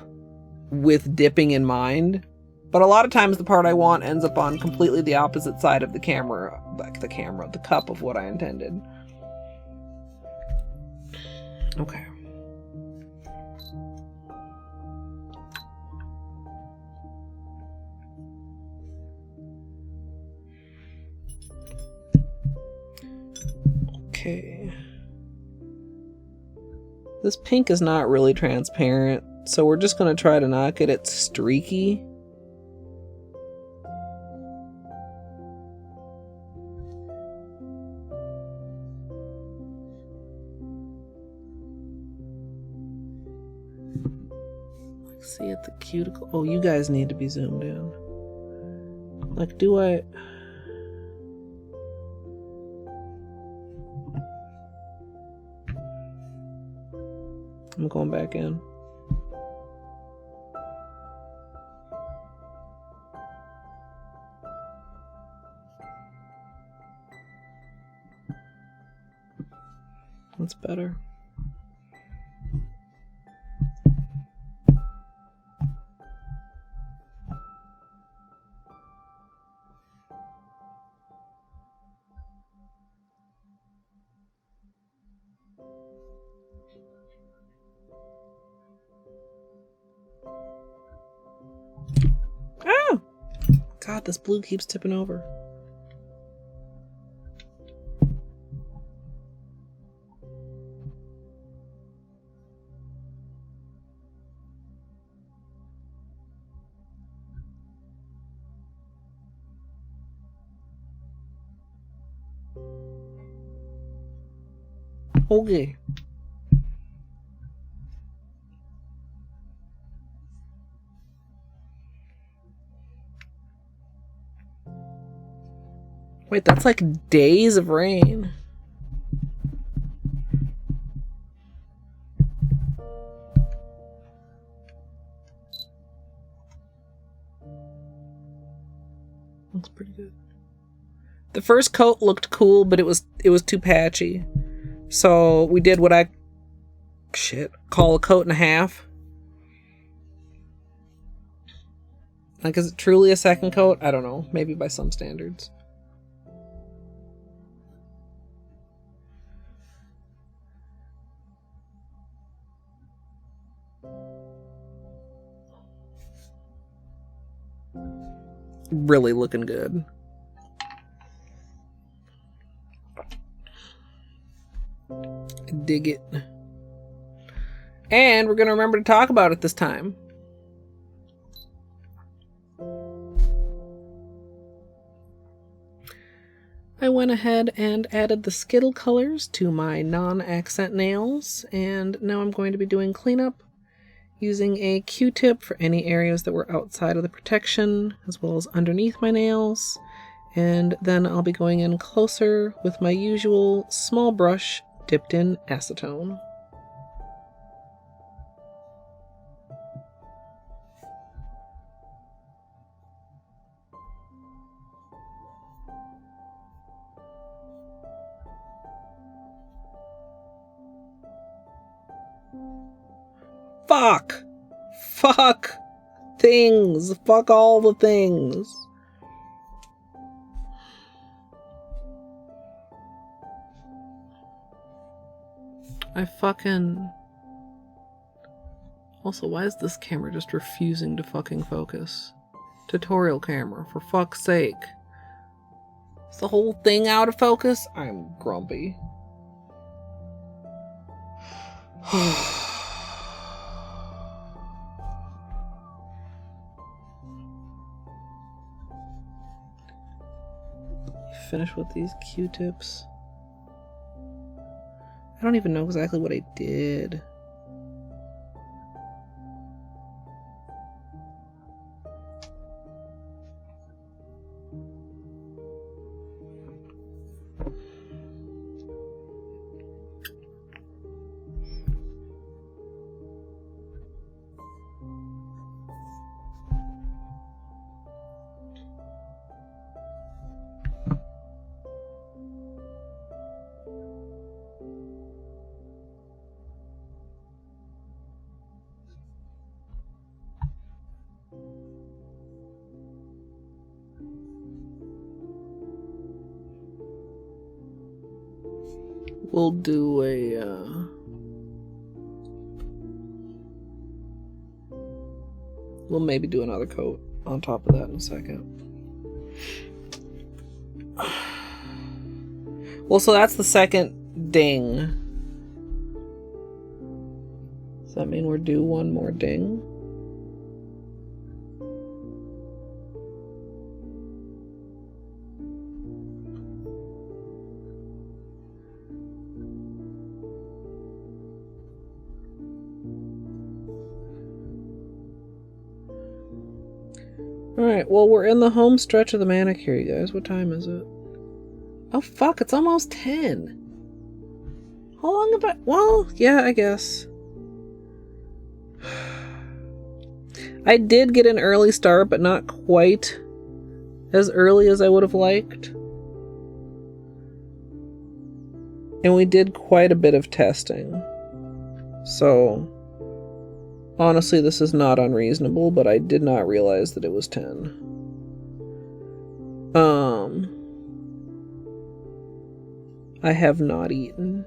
with dipping in mind, but a lot of times the part I want ends up on completely the opposite side of the camera, like the cup of what I intended. Okay. Okay. This pink is not really transparent, so we're just going to try to not get it streaky. Let's see at the cuticle. Oh, you guys need to be zoomed in. Like, do I... I'm going back in. That's better. Oh! God, this blue keeps tipping over. Okay. Wait, that's like days of rain. Looks pretty good. The first coat looked cool, but it was too patchy. So we did what I call a coat and a half. Like, is it truly a second coat? I don't know. Maybe by some standards. really looking good. Dig it. And we're gonna remember to talk about it this time. I went ahead and added the Skittle colors to my non-accent nails, and now I'm going to be doing cleanup using a Q-tip for any areas that were outside of the protection, as well as underneath my nails. And then I'll be going in closer with my usual small brush dipped in acetone. Fuck! Fuck! Things! Fuck all the things! I fucking... Also, why is this camera just refusing to fucking focus? Tutorial camera, for fuck's sake. Is the whole thing out of focus? I'm grumpy. Finish with these Q-tips. I don't even know exactly what I did. We'll do a, we'll maybe do another coat on top of that in a second. Well, so that's the second ding. Does that mean we're due one more ding? Alright, well, we're in the home stretch of the manicure, you guys. What time is it? Oh, fuck, it's almost 10. How long have I... Well, yeah, I guess. I did get an early start, but not quite as early as I would have liked. And we did quite a bit of testing. So... honestly, this is not unreasonable, but I did not realize that it was 10. I have not eaten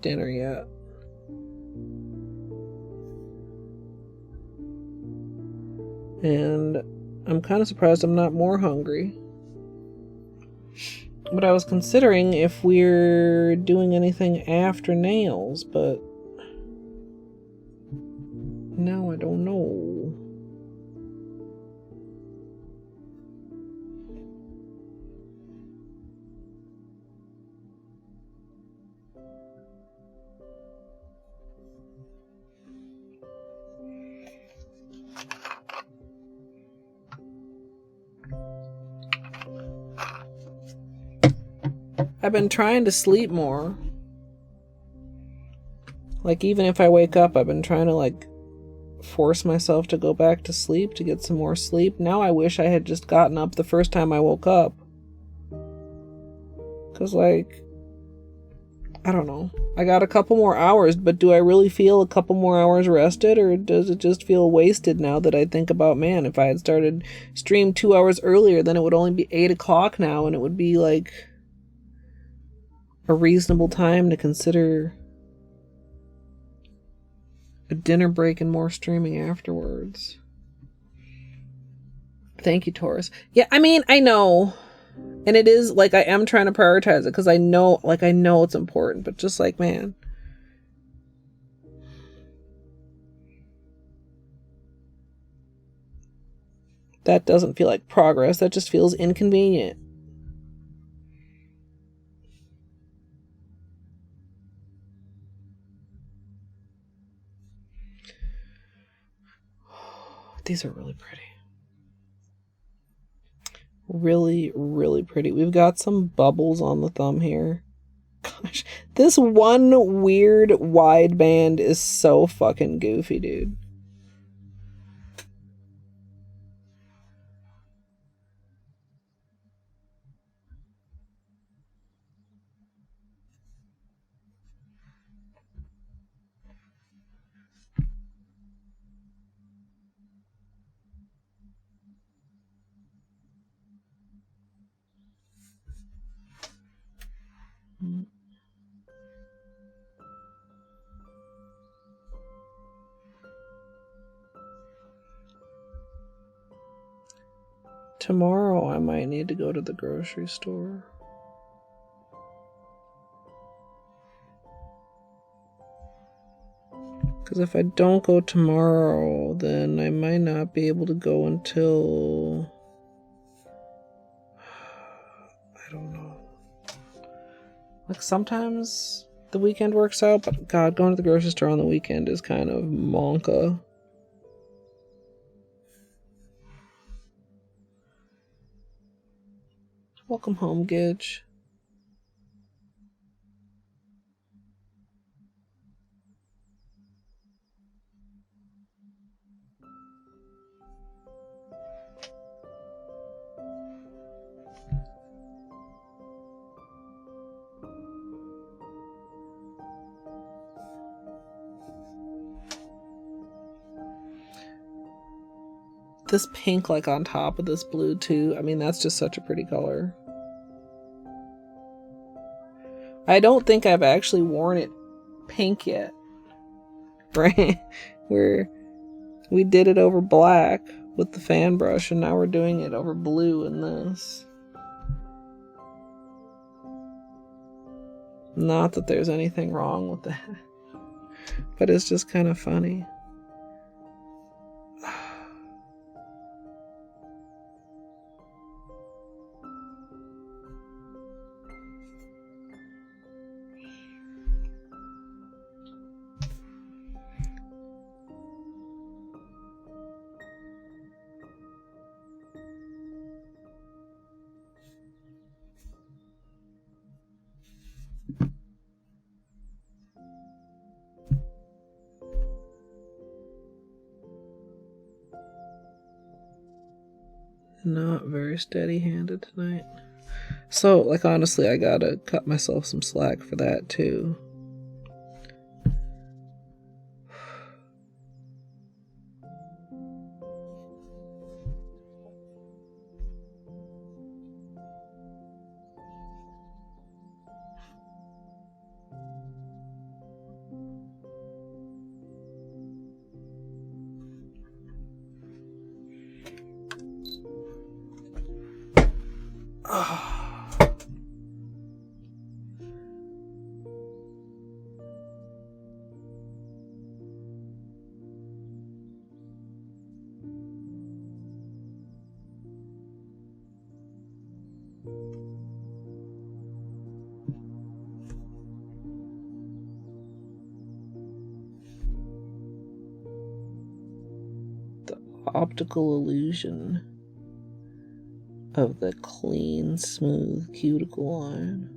dinner yet. And I'm kind of surprised I'm not more hungry. But I was considering if we're doing anything after nails, but now I don't know. I've been trying to sleep more. Like, even if I wake up, I've been trying to, like, force myself to go back to sleep to get some more sleep. Now I wish I had just gotten up the first time I woke up. Because, like, I don't know. I got a couple more hours, but do I really feel a couple more hours rested, or does it just feel wasted now that I think about, man, if I had started stream 2 hours earlier, then it would only be 8 o'clock now, and it would be, like, a reasonable time to consider a dinner break and more streaming afterwards. Thank you, Taurus. Yeah, I mean, I know. And it is, like, I am trying to prioritize it because I know it's important, but just like, man. That doesn't feel like progress. That just feels inconvenient. These are really pretty. Really, really pretty. We've got some bubbles on the thumb here. Gosh, this one weird wideband is so fucking goofy, dude. Tomorrow I might need to go to the grocery store. Because if I don't go tomorrow, then I might not be able to go until... I don't know. Like, sometimes the weekend works out, but God, going to the grocery store on the weekend is kind of monka. Welcome home, Gidge. This pink, like, on top of this blue, too. I mean, that's just such a pretty color. I don't think I've actually worn it pink yet. Right? We did it over black with the fan brush, and now we're doing it over blue in this. Not that there's anything wrong with that. But it's just kind of funny. Not very steady-handed tonight. So, like, honestly, I gotta cut myself some slack for that, too. Optical illusion of the clean, smooth cuticle line.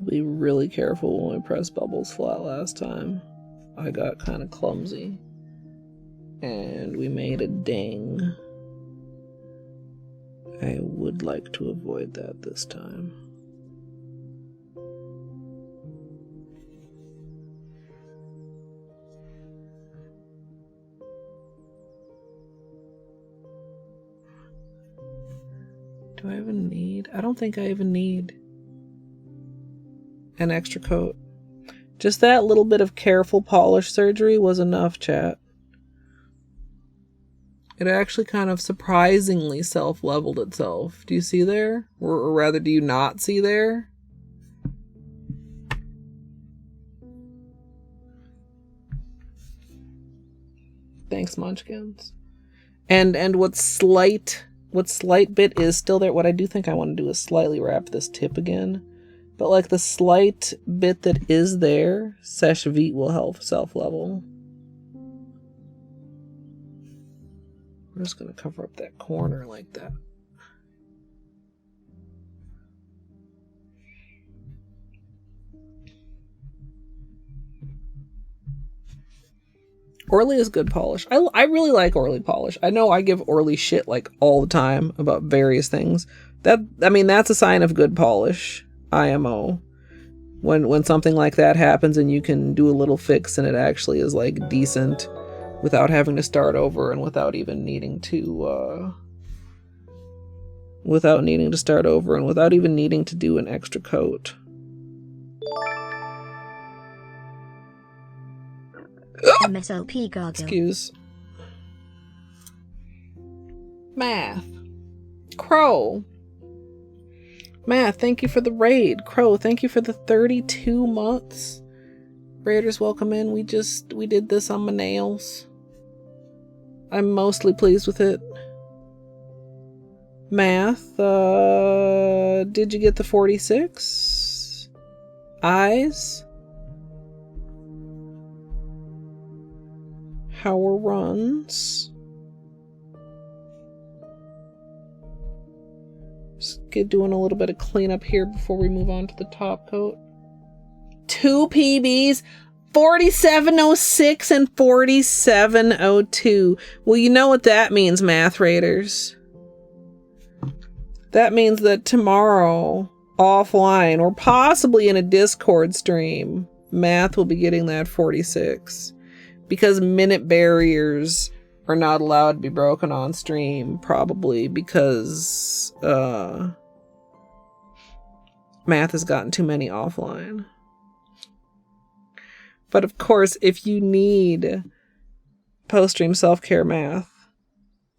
Be really careful when we press bubbles flat last time. I got kind of clumsy. And we made a ding. I would like to avoid that this time. Do I even need? I don't think I even need an extra coat. Just that little bit of careful polish surgery was enough, chat. It actually kind of surprisingly self-leveled itself. Do you see there? Or rather, do you not see there? Thanks, Munchkins. And what slight bit is still there, what I do think I want to do is slightly wrap this tip again. But like the slight bit that is there, Seche Vite will help self-level. I'm just going to cover up that corner like that. Orly is good polish. I really like Orly polish. I know I give Orly shit like all the time about various things. That's a sign of good polish. IMO. When something like that happens and you can do a little fix and it actually is like decent without having to start over and without even needing to start over and without even needing to do an extra coat. MSLP gargle. Excuse. Math. Crow. Math, thank you for the raid. Crow, thank you for the 32 months. Raiders, welcome in. We did this on my nails. I'm mostly pleased with it. Math, did you get the 46? Eyes? How are runs? Just doing a little bit of cleanup here before we move on to the top coat. 2 PBs, 4706 and 4702. Well, you know what that means, Math Raiders. That means that tomorrow, offline, or possibly in a Discord stream, Math will be getting that 46. Because minute barriers are not allowed to be broken on stream, probably because Math has gotten too many offline. But of course, if you need post-stream self-care math,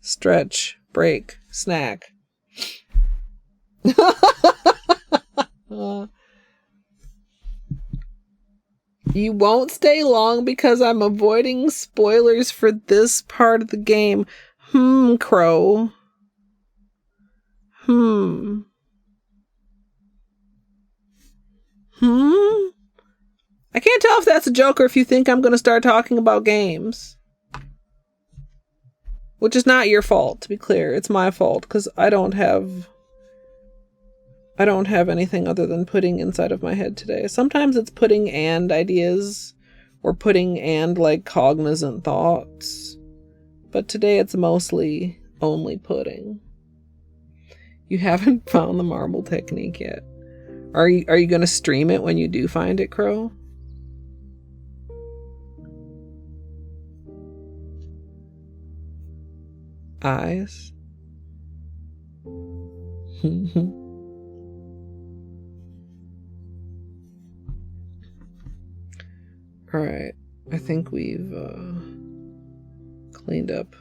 stretch, break, snack. You won't stay long because I'm avoiding spoilers for this part of the game. Crow. I can't tell if that's a joke or if you think I'm going to start talking about games. Which is not your fault, to be clear. It's my fault, because I don't have anything other than pudding inside of my head today. Sometimes it's pudding and ideas, or pudding and, like, cognizant thoughts. But today it's mostly only pudding. You haven't found the marble technique yet. Are you going to stream it when you do find it, Crow? Eyes. Alright, I think we've cleaned up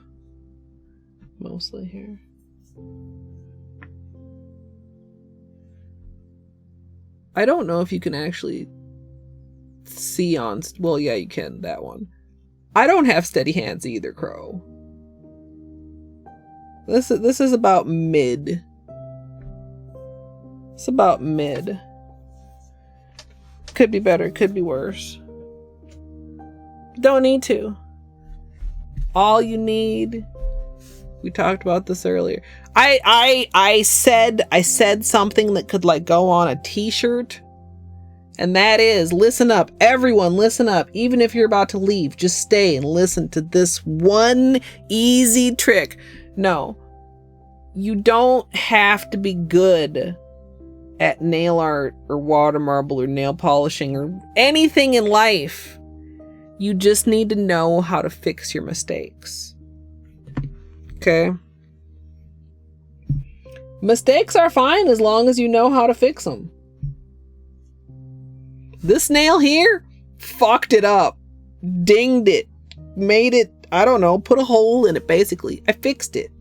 mostly here. I don't know if you can actually see on... Well, yeah, you can, that one. I don't have steady hands either, Crow. This is about mid. It's about mid. Could be better, could be worse. Don't need to. All you need... We talked about this earlier. I said something that could like go on a t-shirt And that is, listen up. Everyone, listen up. Even if you're about to leave, just stay and listen to this one easy trick. No, you don't have to be good at nail art or water marble or nail polishing or anything in life. You just need to know how to fix your mistakes. Okay? Mistakes are fine as long as you know how to fix them. This nail here fucked it up, dinged it, made it, I don't know, put a hole in it basically. I fixed it.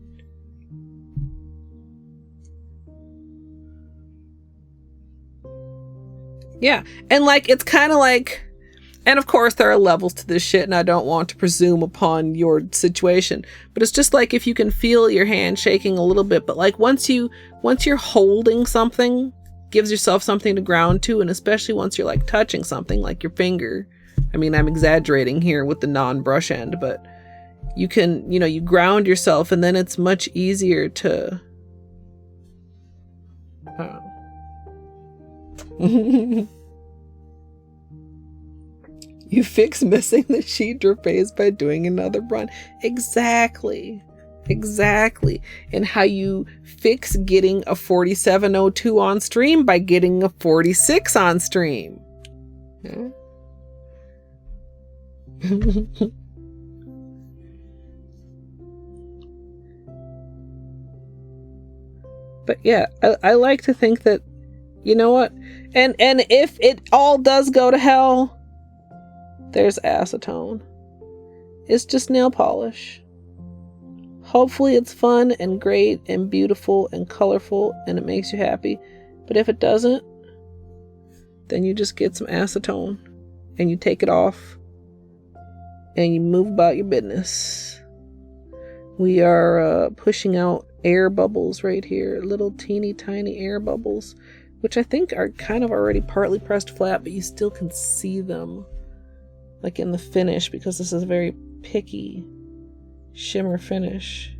Yeah, and like, it's kind of like, and of course there are levels to this shit and I don't want to presume upon your situation, but it's just like if you can feel your hand shaking a little bit, but like once you're holding something, gives yourself something to ground to, and especially once you're like touching something like your finger. I mean, I'm exaggerating here with the non-brush end, but you can, you know, you ground yourself and then it's much easier to you fix missing the sheet or face by doing another run. Exactly. And how you fix getting a 4702 on stream by getting a 46 on stream. Huh? But yeah, I like to think that, you know what, and if it all does go to hell, there's acetone. It's just nail polish. Hopefully it's fun and great and beautiful and colorful and it makes you happy. But if it doesn't, then you just get some acetone and you take it off and you move about your business. We are pushing out air bubbles right here, little teeny tiny air bubbles, which I think are kind of already partly pressed flat, but you still can see them like in the finish because this is a very picky shimmer finish.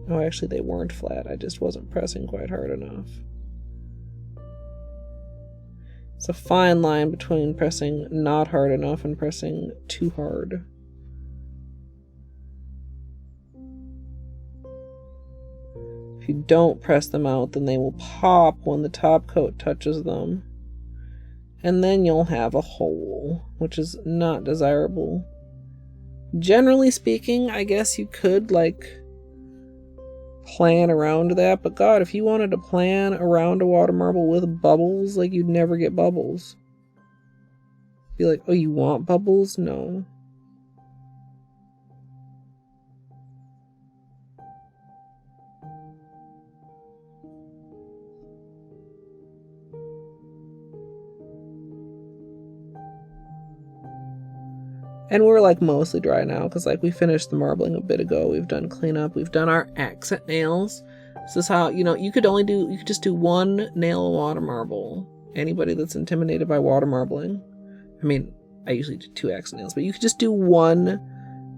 Oh, actually they weren't flat. I just wasn't pressing quite hard enough. It's a fine line between pressing not hard enough and pressing too hard. If you don't press them out, then they will pop when the top coat touches them. And then you'll have a hole, which is not desirable. Generally speaking, I guess you could like plan around that, but God, if you wanted to plan around a water marble with bubbles, like you'd never get bubbles. Be like, oh, you want bubbles? No. And we're like mostly dry now because like we finished the marbling a bit ago. We've done cleanup. We've done our accent nails. This is how, you know, you could just do one nail of water marble. Anybody that's intimidated by water marbling. I mean, I usually do 2 accent nails, but you could just do one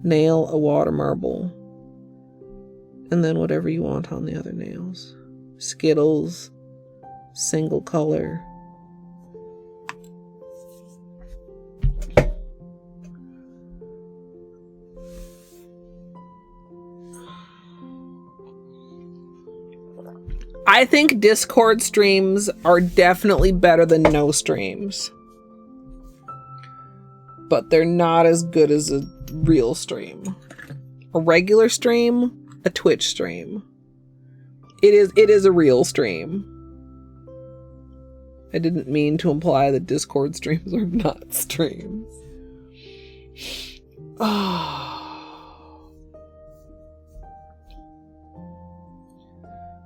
nail of water marble. And then whatever you want on the other nails. Skittles, single color. I think Discord streams are definitely better than no streams. But they're not as good as a real stream. A regular stream, a Twitch stream. It is a real stream. I didn't mean to imply that Discord streams are not streams.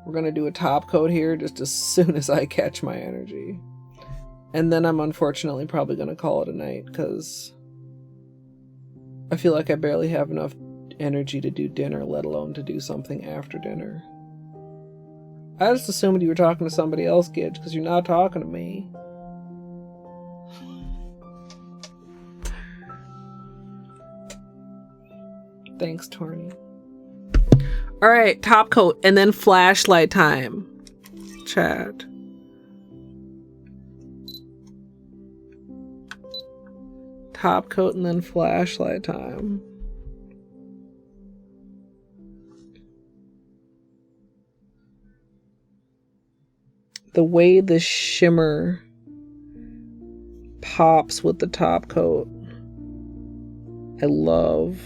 We're gonna do a top coat here just as soon as I catch my energy. And then I'm unfortunately probably gonna call it a night because I feel like I barely have enough energy to do dinner, let alone to do something after dinner. I just assumed you were talking to somebody else, Gidge, because you're not talking to me. Thanks, Torny. Alright, top coat, and then flashlight time. Chat. top coat and then flashlight time. The way the shimmer pops with the top coat, I love.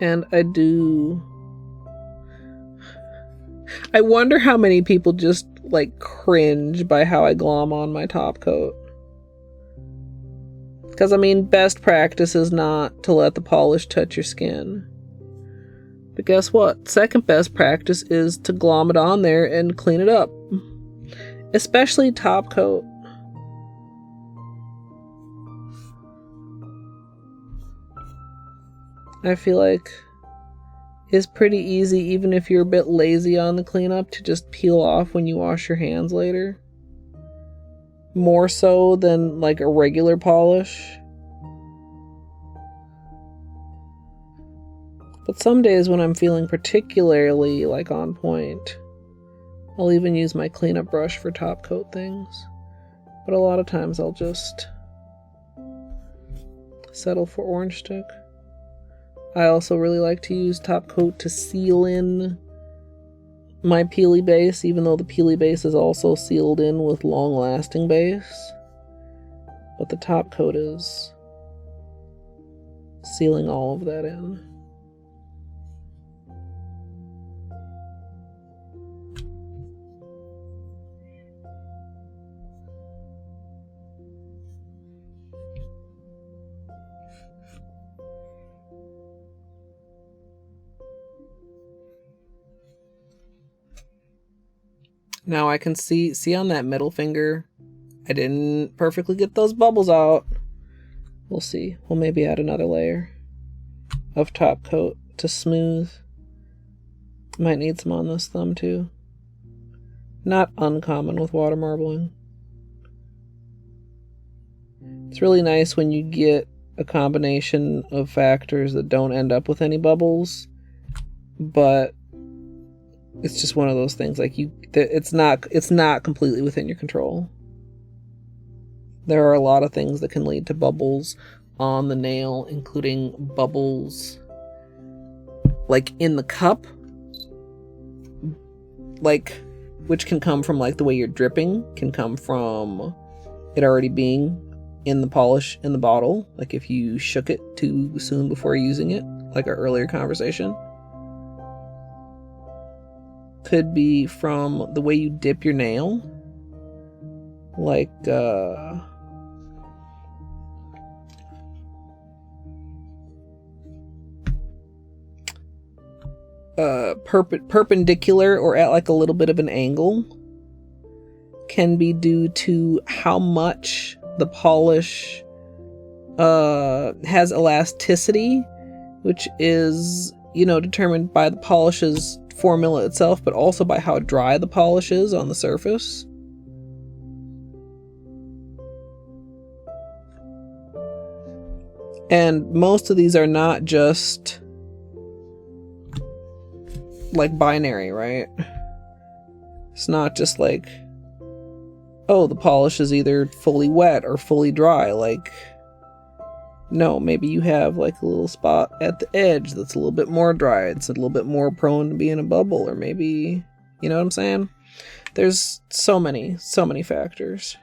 And I wonder how many people just like cringe by how I glom on my top coat. Because, I mean, best practice is not to let the polish touch your skin. But guess what? Second best practice is to glom it on there and clean it up. Especially top coat. I feel like it's pretty easy, even if you're a bit lazy on the cleanup, to just peel off when you wash your hands later. More so than like a regular polish. But some days when I'm feeling particularly like on point, I'll even use my cleanup brush for top coat things. But a lot of times I'll just settle for orange stick. I also really like to use top coat to seal in my peely base, even though the peely base is also sealed in with long-lasting base. But the top coat is sealing all of that in. Now I can see on that middle finger, I didn't perfectly get those bubbles out. We'll see. We'll maybe add another layer of top coat to smooth. Might need some on this thumb too. Not uncommon with water marbling. It's really nice when you get a combination of factors that don't end up with any bubbles, but it's just one of those things, like it's not completely within your control. There are a lot of things that can lead to bubbles on the nail, including bubbles like in the cup, like, which can come from like the way you're dripping, can come from it already being in the polish in the bottle, like if you shook it too soon before using it, like our earlier conversation. Could be from the way you dip your nail, like perpendicular or at like a little bit of an angle. Can be due to how much the polish has elasticity, which is, you know, determined by the polish's formula itself, but also by how dry the polish is on the surface. And most of these are not just like binary, right? It's not just like, oh, the polish is either fully wet or fully dry. Like, no, maybe you have like a little spot at the edge that's a little bit more dry. It's a little bit more prone to being a bubble, or maybe, you know what I'm saying? There's so many factors.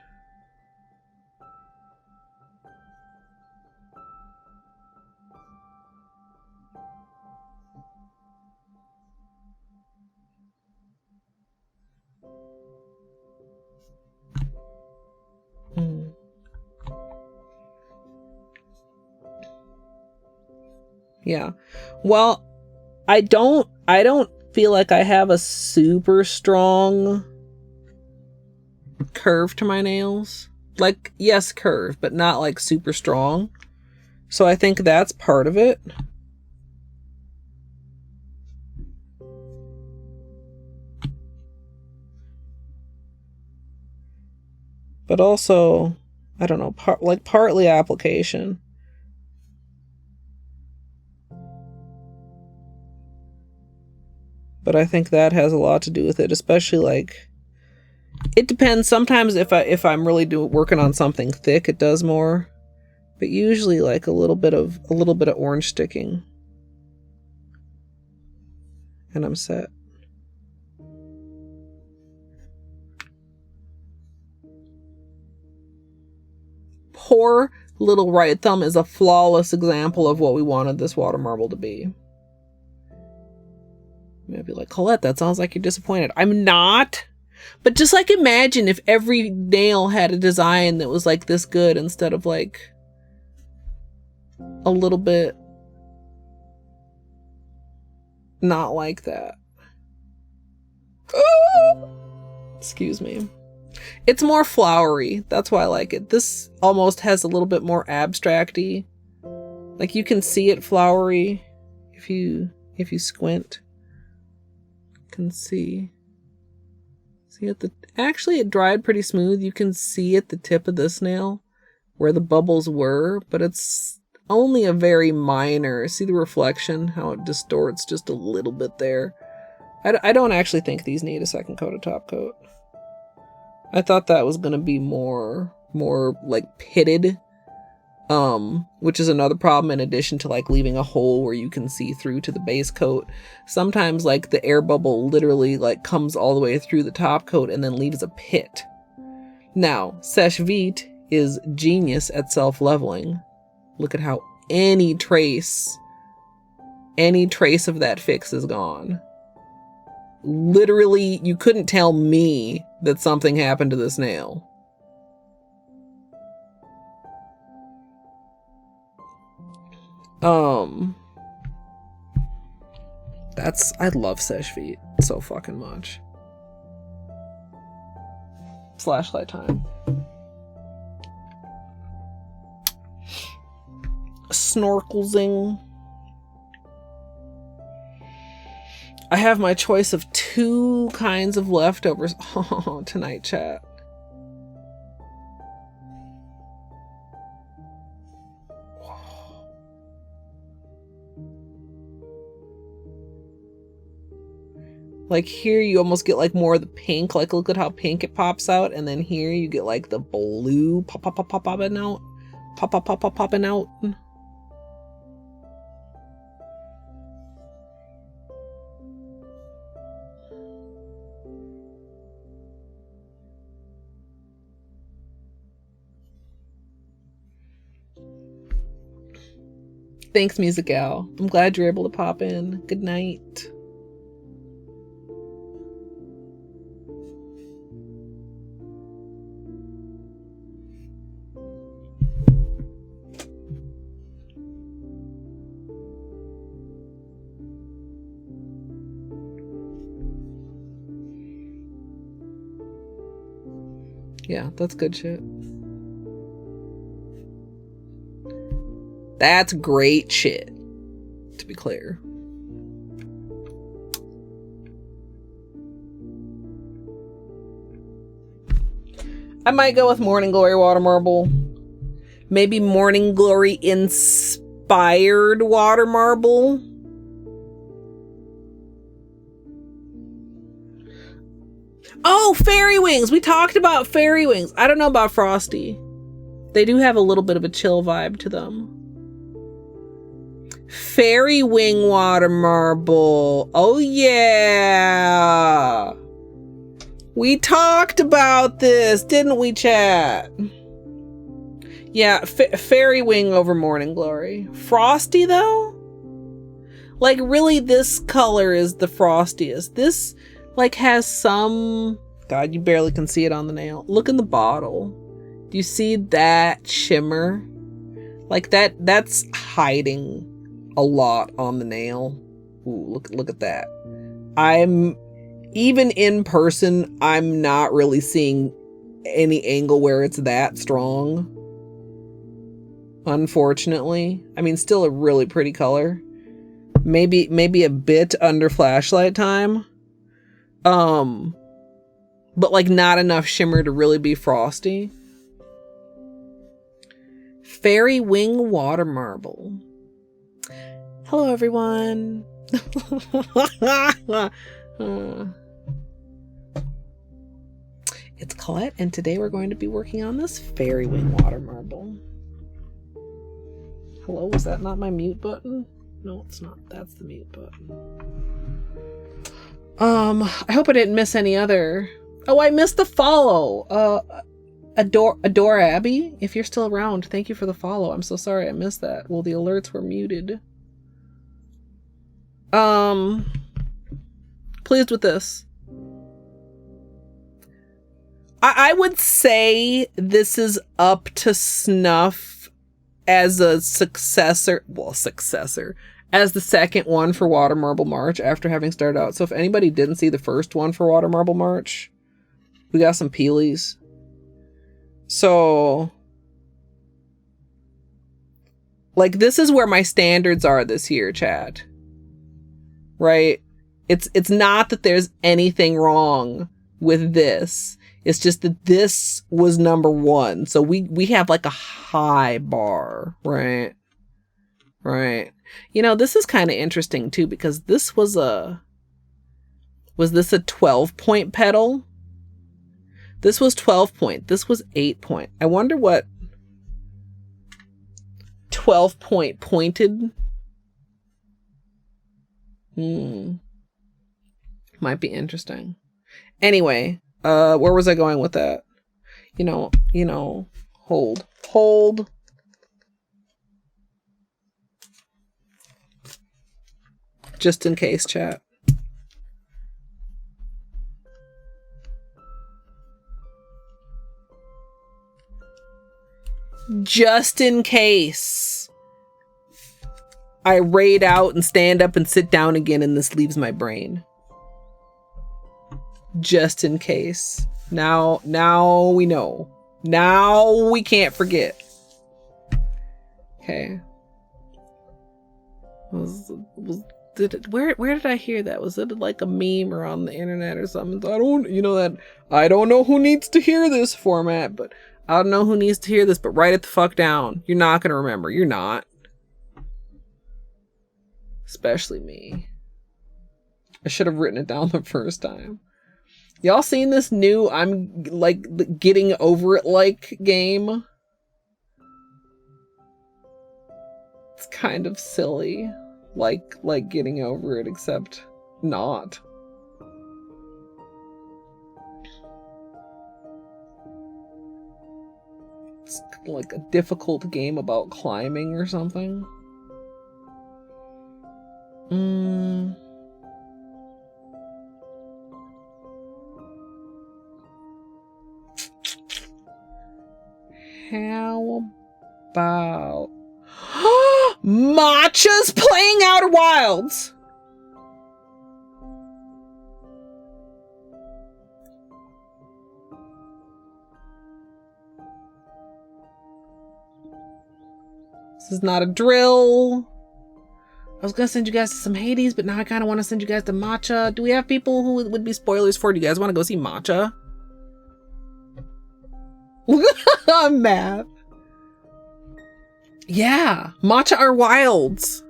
Yeah. Well, I don't feel like I have a super strong curve to my nails. Like, yes, curve, but not like super strong. So I think that's part of it. But also, I don't know, partly application. But I think that has a lot to do with it, especially like, it depends. Sometimes if I'm really working on something thick, it does more. But usually like a little bit of orange sticking. And I'm set. Poor little right thumb is a flawless example of what we wanted this water marble to be. Maybe like, Colette, that sounds like you're disappointed. I'm not. But just like imagine if every nail had a design that was like this good instead of like a little bit not like that. Excuse me. It's more flowery. That's why I like it. This almost has a little bit more abstract-y. Like you can see it flowery if you squint. You can see at the, actually it dried pretty smooth. You can see at the tip of this nail where the bubbles were, but it's only a very minor. See the reflection, how it distorts just a little bit there. I don't actually think these need a second coat of top coat. I thought that was going to be more like pitted, which is another problem in addition to like leaving a hole where you can see through to the base coat. Sometimes like the air bubble literally like comes all the way through the top coat and then leaves a pit. Now, Seche Vite is genius at self-leveling. Look at how any trace of that fix is gone. Literally, you couldn't tell me that something happened to this nail. I love Seche Vite so fucking much. Flashlight time. Snorkelsing. I have my choice of 2 kinds of leftovers. Oh, tonight, chat. Like here you almost get like more of the pink. Like look at how pink it pops out. And then here you get like the blue popping out. Popping out. Thanks, Music Gal. I'm glad you're able to pop in. Good night. Yeah, that's good shit. That's great shit, to be clear. I might go with Morning Glory Water Marble. Maybe Morning Glory inspired Water Marble. Oh, Fairy Wings! We talked about Fairy Wings. I don't know about Frosty. They do have a little bit of a chill vibe to them. Fairy Wing Water Marble. Oh yeah. We talked about this, didn't we, chat? Yeah, Fairy Wing over Morning Glory. Frosty, though? Like, really, this color is the frostiest. This, like, has some... God, you barely can see it on the nail. Look in the bottle. Do you see that shimmer? Like, that's hiding a lot on the nail. Ooh, look at that. Even in person, I'm not really seeing any angle where it's that strong. Unfortunately. I mean, still a really pretty color. Maybe a bit under flashlight time. But like not enough shimmer to really be frosty. Fairy Wing Water Marble. Hello everyone. It's Colette, and today we're going to be working on this fairy wing water marble. Hello, was that not my mute button? No, it's not. That's the mute button. I hope I didn't miss any other. Oh, I missed the follow. Adore Abby, if you're still around, thank you for the follow. I'm so sorry I missed that. Well, the alerts were muted. Pleased with this. I would say this is up to snuff as a successor. Well, successor. As the second one for Water Marble March after having started out. So if anybody didn't see the first one for Water Marble March, we got some peelies. So, like, this is where my standards are this year, chat. Right? It's not that there's anything wrong with this. It's just that this was number one. So we have like a high bar, right? Right. You know, this is kind of interesting too, because this was this a 12-point pedal? This was 12 point. This was 8 point. I wonder what 12 point pointed. Might be interesting. Anyway, where was I going with that? You know, hold. Just in case, chat. Just in case I raid out and stand up and sit down again and this leaves my brain. Just in case. Now we know. Now we can't forget. Okay. Where did I hear that? Was it like a meme or on the internet or something? I don't know who needs to hear this format, but I don't know who needs to hear this, but write it the fuck down. You're not gonna remember. You're not. Especially me. I should have written it down the first time. Y'all seen this new I'm like getting over it like game? It's kind of silly. Like getting over it, except not. It's like a difficult game about climbing or something. How about Matcha's playing Outer Wilds? This is not a drill. I was gonna send you guys to some Hades, but now I kind of want to send you guys to Matcha. Do we have people who would be spoilers for? Do you guys want to go see Matcha? Math. Yeah, Matcha are wilds.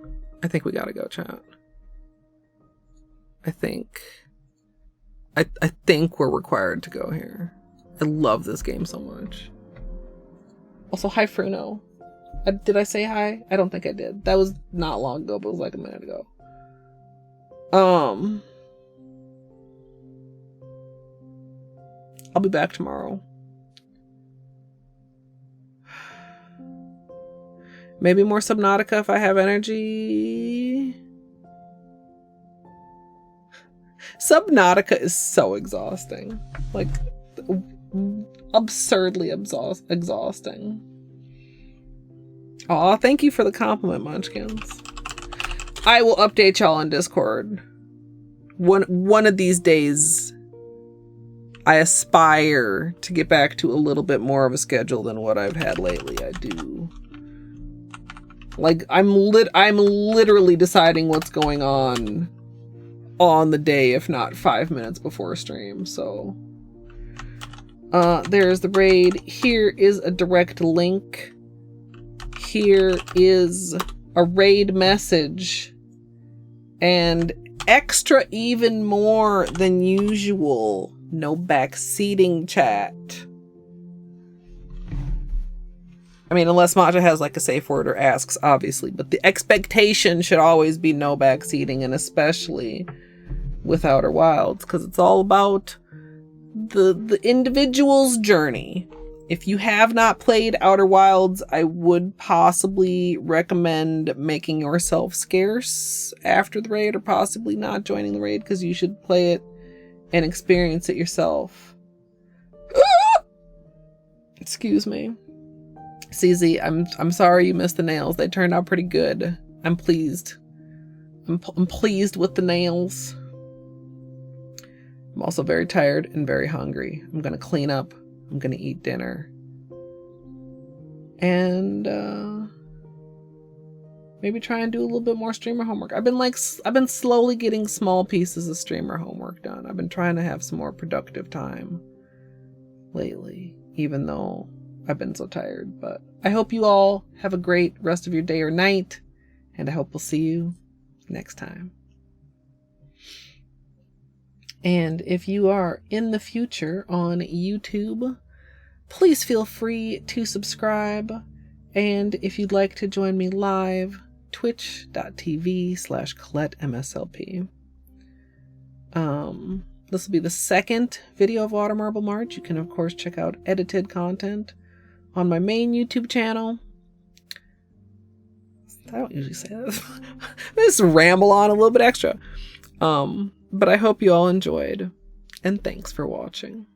I think we gotta go, chat. I think we're required to go here. I love this game so much. Also, hi Fruno. Did I say hi? I don't think I did. That was not long ago, but it was like a minute ago. I'll be back tomorrow. Maybe more Subnautica if I have energy. Subnautica is so exhausting. Like, absurdly exhausting. Aw, thank you for the compliment, Munchkins. I will update y'all on Discord. One of these days, I aspire to get back to a little bit more of a schedule than what I've had lately. I do. Like, I'm literally deciding what's going on the day, if not 5 minutes before stream, so. There's the raid. Here is a direct link. Here is a raid message. And extra even more than usual, no backseating chat. I mean, unless Matcha has like a safe word or asks, obviously, but the expectation should always be no backseating, and especially with Outer Wilds, because it's all about the individual's journey. If you have not played Outer Wilds, I would possibly recommend making yourself scarce after the raid, or possibly not joining the raid, because you should play it and experience it yourself. Excuse me. CZ, I'm sorry you missed the nails. They turned out pretty good. I'm pleased. I'm pleased with the nails. I'm also very tired and very hungry. I'm gonna clean up. I'm gonna eat dinner. And maybe try and do a little bit more streamer homework. I've been slowly getting small pieces of streamer homework done. I've been trying to have some more productive time lately, even though I've been so tired. But I hope you all have a great rest of your day or night, and I hope we'll see you next time. And if you are in the future on YouTube, please feel free to subscribe. And if you'd like to join me live, twitch.tv/Colette MSLP. This will be the second video of Water Marble March. You can, of course, check out edited content on my main YouTube channel. I don't usually say that. I just ramble on a little bit extra. But I hope you all enjoyed, and thanks for watching.